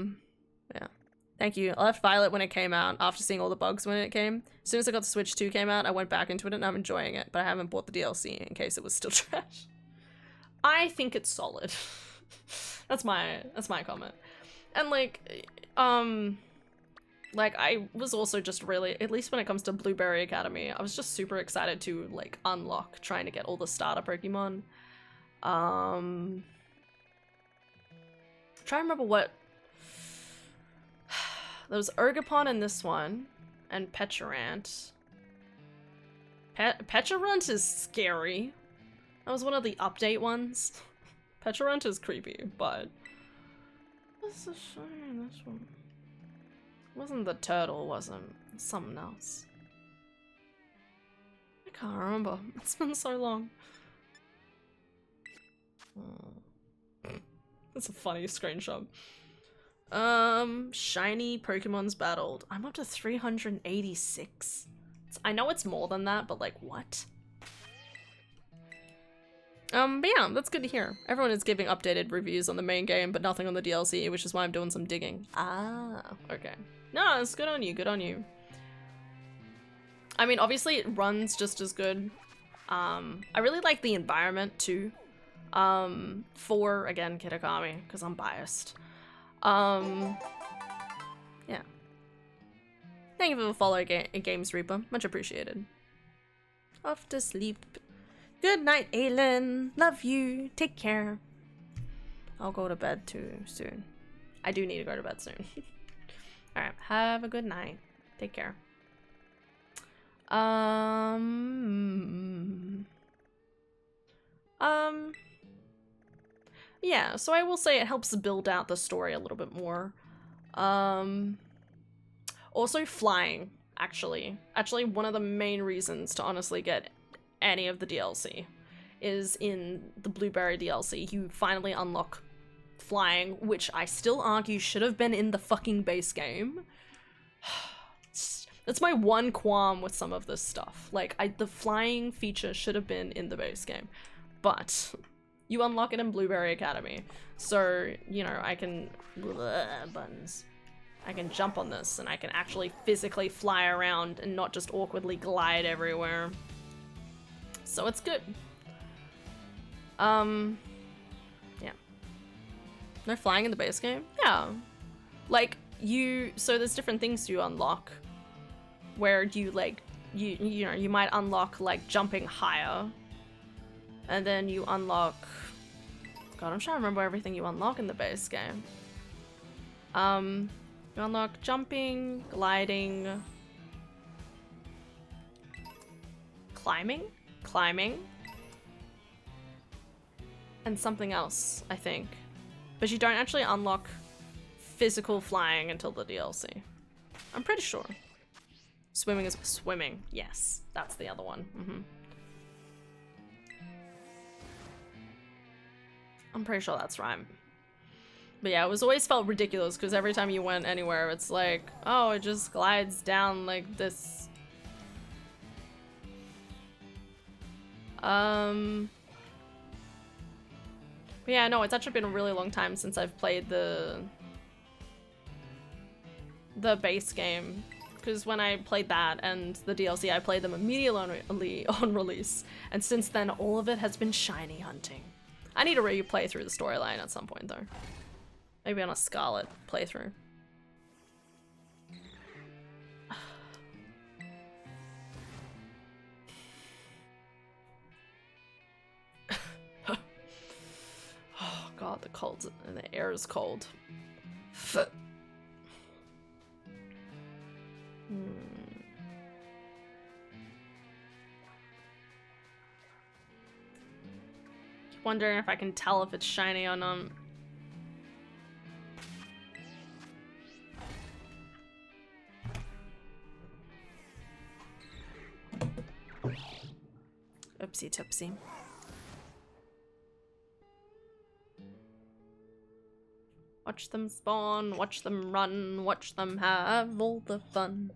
Thank you. I left Violet when it came out after seeing all the bugs when it came. As soon as I got the Switch 2 came out, I went back into it and I'm enjoying it, but I haven't bought the DLC in case it was still trash. I think it's solid. That's my comment. And like I was also just really, at least when it comes to Blueberry Academy, I was just super excited to like unlock trying to get all the starter Pokemon. Try to remember what there was Ergopon in this one, and Peturant. Peturant is scary. That was one of the update ones. Peturant is creepy, but what's the shame? This one wasn't the turtle, wasn't something else. I can't remember. It's been so long. That's a funny screenshot. Shiny Pokemon's battled. I'm up to 386. I know it's more than that, but like what? But yeah, that's good to hear. Everyone is giving updated reviews on the main game, but nothing on the DLC, which is why I'm doing some digging. Ah, okay. No, it's good on you, good on you. I mean, obviously it runs just as good. I really like the environment too. For, again, Kitakami, because I'm biased. Yeah. Thank you for the follow, Games Reaper. Much appreciated. Off to sleep. Good night, Aylin. Love you. Take care. I'll go to bed too soon. I do need to go to bed soon. Alright, have a good night. Take care. Yeah, so I will say it helps build out the story a little bit more. Also flying, actually. Actually, one of the main reasons to honestly get any of the DLC is in the Blueberry DLC. You finally unlock flying, which I still argue should have been in the fucking base game. That's my one qualm with some of this stuff. Like, the flying feature should have been in the base game. But you unlock it in Blueberry Academy. So, you know, I can... buttons. I can jump on this and I can actually physically fly around and not just awkwardly glide everywhere. So it's good. Yeah. No flying in the base game? Yeah. Like, so there's different things you unlock where you, like, you know, you might unlock, like, jumping higher. And then you unlock... God, I'm trying to remember everything you unlock in the base game. You unlock jumping, gliding, climbing, and something else, I think. But you don't actually unlock physical flying until the DLC. I'm pretty sure. Swimming is swimming. Yes, that's the other one. I'm pretty sure that's right. But yeah, it was always felt ridiculous because every time you went anywhere, it's like, oh, it just glides down like this. But yeah, no, it's actually been a really long time since I've played the base game. Because when I played that and the DLC, I played them immediately on release. And since then, all of it has been shiny hunting. I need to replay through the storyline at some point, though. Maybe on a Scarlet playthrough. Oh god, the cold and the air is cold. Wondering if I can tell if it's shiny or not. Oopsie toopsie. Watch them spawn, watch them run, watch them have all the fun.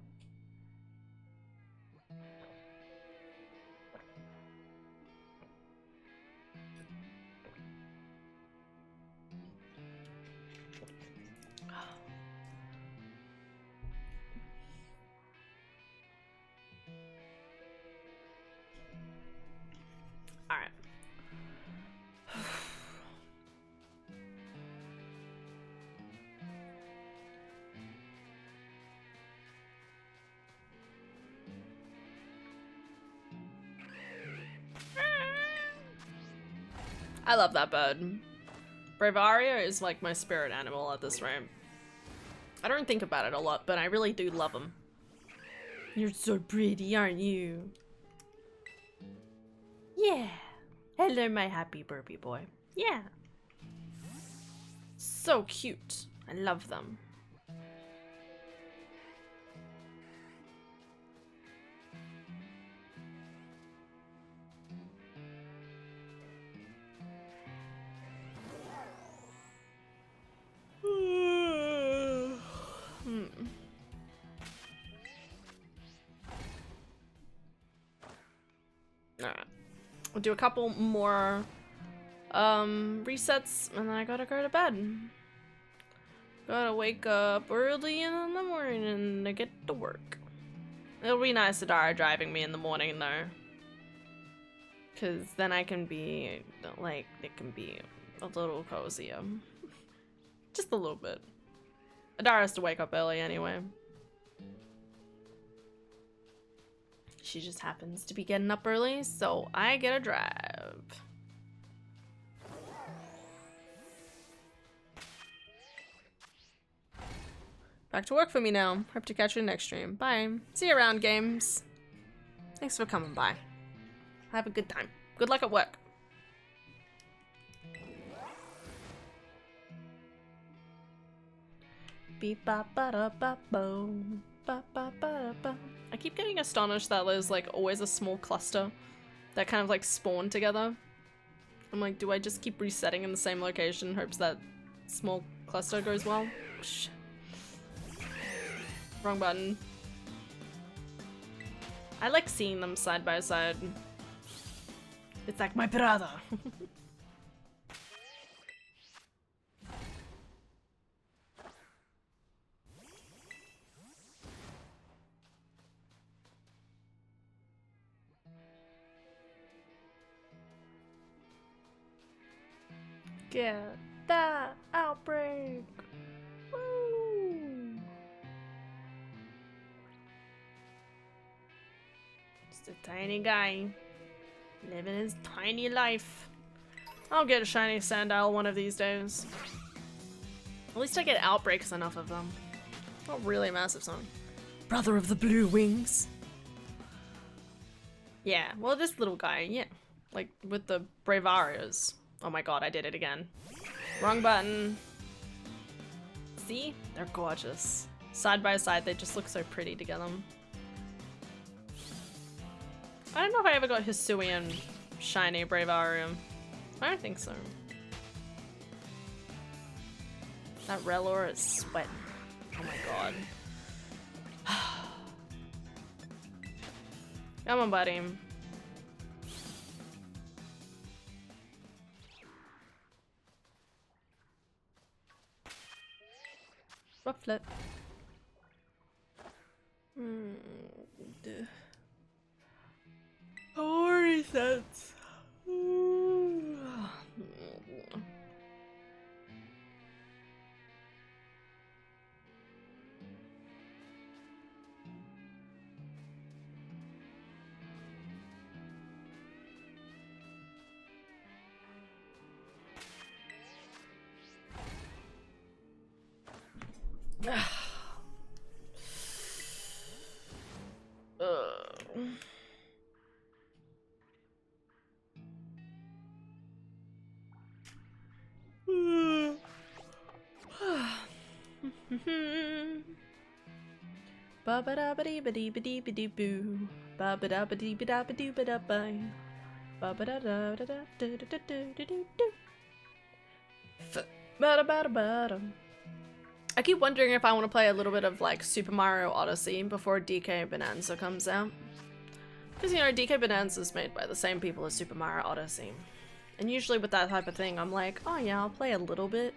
Alright. I love that bird. Bravaria is like my spirit animal at this rate. I don't think about it a lot, but I really do love him. You're so pretty, aren't you? Yeah. Hello, my happy burpy boy. Yeah. So cute. I love them. Alright. We'll do a couple more resets and then I gotta go to bed. Gotta wake up early in the morning to get to work. It'll be nice Adara driving me in the morning though. Cause then I can be like, it can be a little cozier. Just a little bit. Adara has to wake up early anyway. She just happens to be getting up early, so I get a drive. Back to work for me now. Hope to catch you next stream. Bye. See you around, games. Thanks for coming by. Have a good time. Good luck at work. Beep ba ba da ba boom. Ba ba ba ba. I keep getting astonished that there's like always a small cluster that kind of like spawn together. I'm like, do I just keep resetting in the same location in hopes that small cluster goes well? Shh. Wrong button. I like seeing them side by side. It's like my brother. Get that outbreak! Woo! Just a tiny guy living his tiny life. I'll get a shiny Sandile one of these days. At least I get outbreaks enough of them. Not really a massive song. Brother of the Blue Wings. Yeah, well this little guy, yeah. Like with the Bravarias. Oh my god, I did it again. Wrong button. See? They're gorgeous. Side by side, they just look so pretty together. I don't know if I ever got Hisuian shiny Bravarium. I don't think so. That Relor is sweating. Oh my god. Come on, buddy. Rufflet. Oh, resets. Ba ba da ba dee ba dee ba dee ba dee boo. Ba ba da ba dee ba da ba doo ba da ba. Ba ba da da da da da da da da da da. Ba da ba da ba da. I keep wondering if I want to play a little bit of like Super Mario Odyssey before DK Bonanza comes out. Because, you know, DK Bonanza is made by the same people as Super Mario Odyssey. And usually with that type of thing, I'm like, oh yeah, I'll play a little bit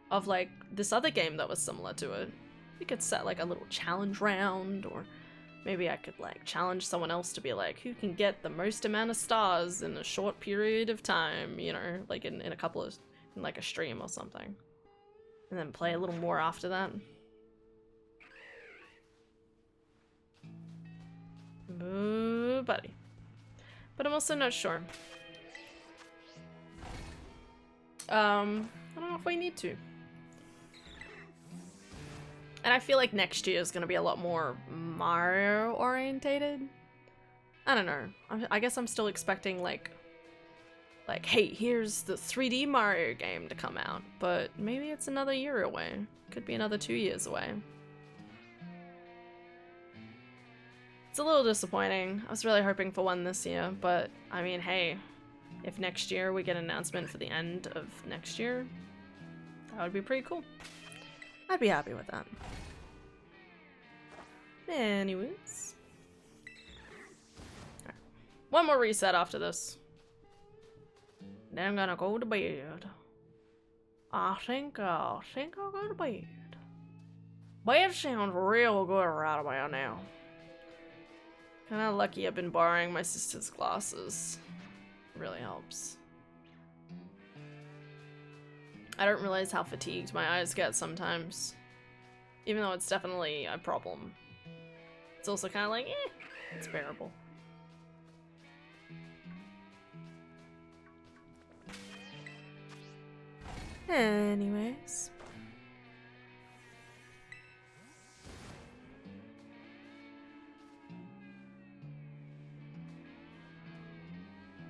of like this other game that was similar to it. We could set like a little challenge round, or maybe I could like challenge someone else to be like, who can get the most amount of stars in a short period of time, you know, like in a couple of, in like a stream or something. And then play a little more after that. Ooh, buddy. But I'm also not sure. I don't know if we need to. And I feel like next year is going to be a lot more Mario orientated. I don't know. I guess I'm still expecting like, hey, here's the 3D Mario game to come out. But maybe it's another year away. Could be another 2 years away. It's a little disappointing. I was really hoping for one this year. But, I mean, hey, if next year we get an announcement for the end of next year, that would be pretty cool. I'd be happy with that. Anyways. Right. One more reset after this. Then I'm gonna go to bed. I think I'll go to bed. Bed sounds real good right about now. Kinda lucky I've been borrowing my sister's glasses. Really helps. I don't realize how fatigued my eyes get sometimes. Even though it's definitely a problem. It's also kind of like, it's bearable. Anyways.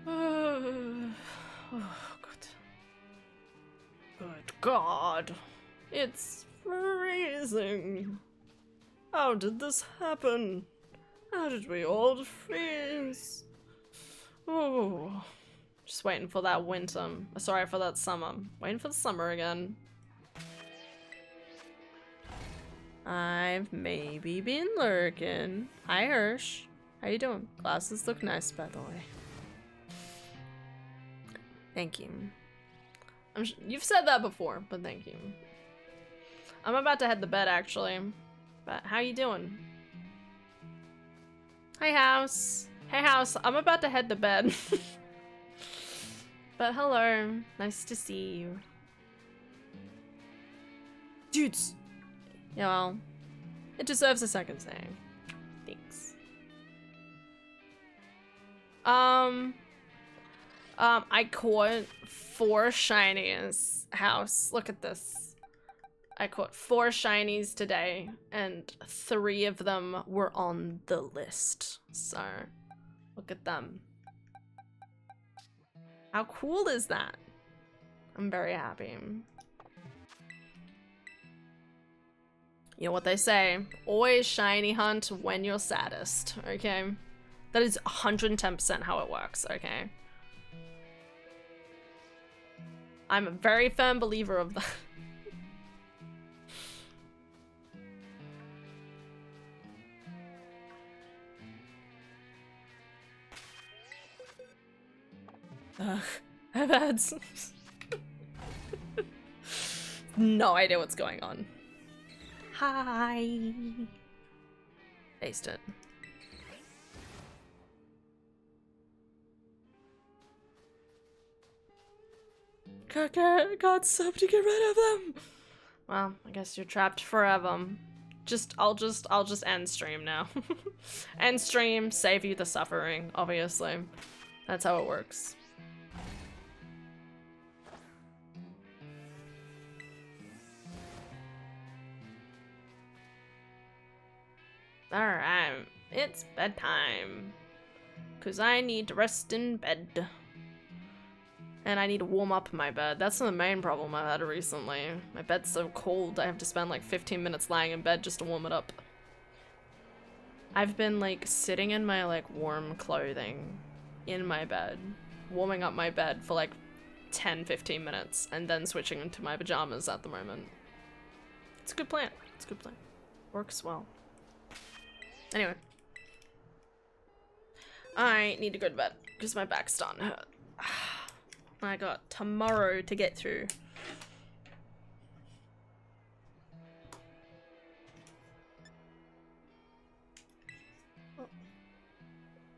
Oh, God. Good God. It's freezing. How did this happen? How did we all freeze? Oh. Just waiting for that winter. Sorry, for that summer. Waiting for the summer again. I've maybe been lurking. Hi, Hirsch. How you doing? Glasses look nice, by the way. Thank you. You've said that before, but thank you. I'm about to head to bed, actually. But how you doing? Hi, House. Hey, House. I'm about to head to bed. But hello. Nice to see you. Dudes. Yeah, well, it deserves a second saying. Thanks. I caught 4 shinies, House. Look at this. I caught 4 shinies today, and 3 of them were on the list. So, look at them. How cool is that? I'm very happy. You know what they say, always shiny hunt when you're saddest, okay? That is 110% how it works, okay? I'm a very firm believer of that. I've had no idea what's going on. Hi. Aced it. God, sub to get rid of them. Well, I guess you're trapped forever. I'll just end stream now. End stream, save you the suffering, obviously. That's how it works. Alright, it's bedtime. 'Cause I need to rest in bed. And I need to warm up my bed. That's the main problem I've had recently. My bed's so cold, I have to spend like 15 minutes lying in bed just to warm it up. I've been like sitting in my like warm clothing in my bed, warming up my bed for like 10-15 minutes, and then switching into my pajamas at the moment. It's a good plan. It's a good plan. Works well. Anyway. I need to go to bed because my back's starting to hurt. I got tomorrow to get through.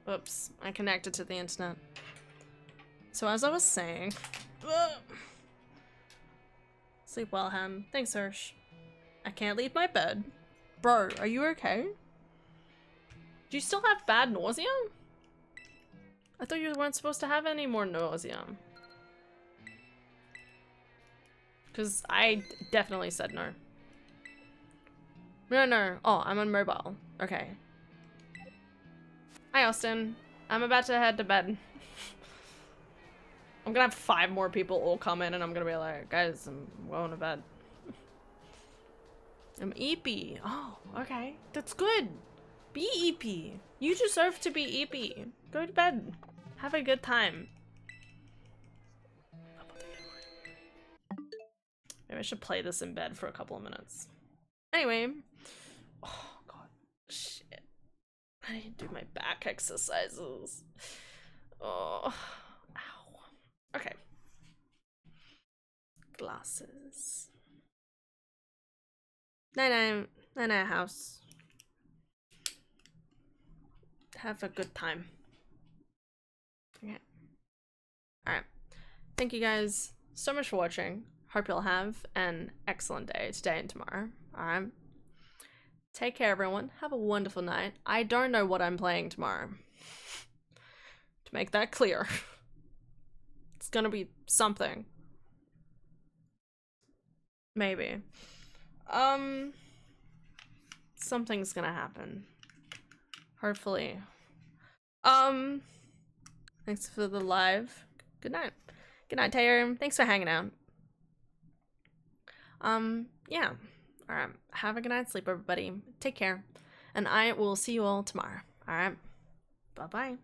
Oops, I connected to the internet. So as I was saying... Sleep well, Ham. Thanks, Hirsch. I can't leave my bed. Bro, are you okay? Do you still have bad nausea? I thought you weren't supposed to have any more nausea. Because I definitely said no. No. Oh, I'm on mobile. Okay. Hi, Austin. I'm about to head to bed. I'm gonna have 5 more people all come in and I'm gonna be like, guys, I'm going to bed. I'm eepy. Oh, okay. That's good. Be eepy. You deserve to be eepy. Go to bed. Have a good time. Maybe I should play this in bed for a couple of minutes. Anyway. Oh, God. Shit. I need to do my back exercises. Oh. Ow. Okay. Glasses. Night night house. Have a good time. Okay. Alright. Thank you guys so much for watching. Hope you'll have an excellent day today and tomorrow. Alright. Take care, everyone. Have a wonderful night. I don't know what I'm playing tomorrow. To make that clear. It's gonna be something. Maybe. Something's gonna happen. Hopefully. Thanks for the live. Good night. Good night, Taylor. Thanks for hanging out. Yeah. Alright. Have a good night's sleep, everybody. Take care. And I will see you all tomorrow. Alright. Bye-bye.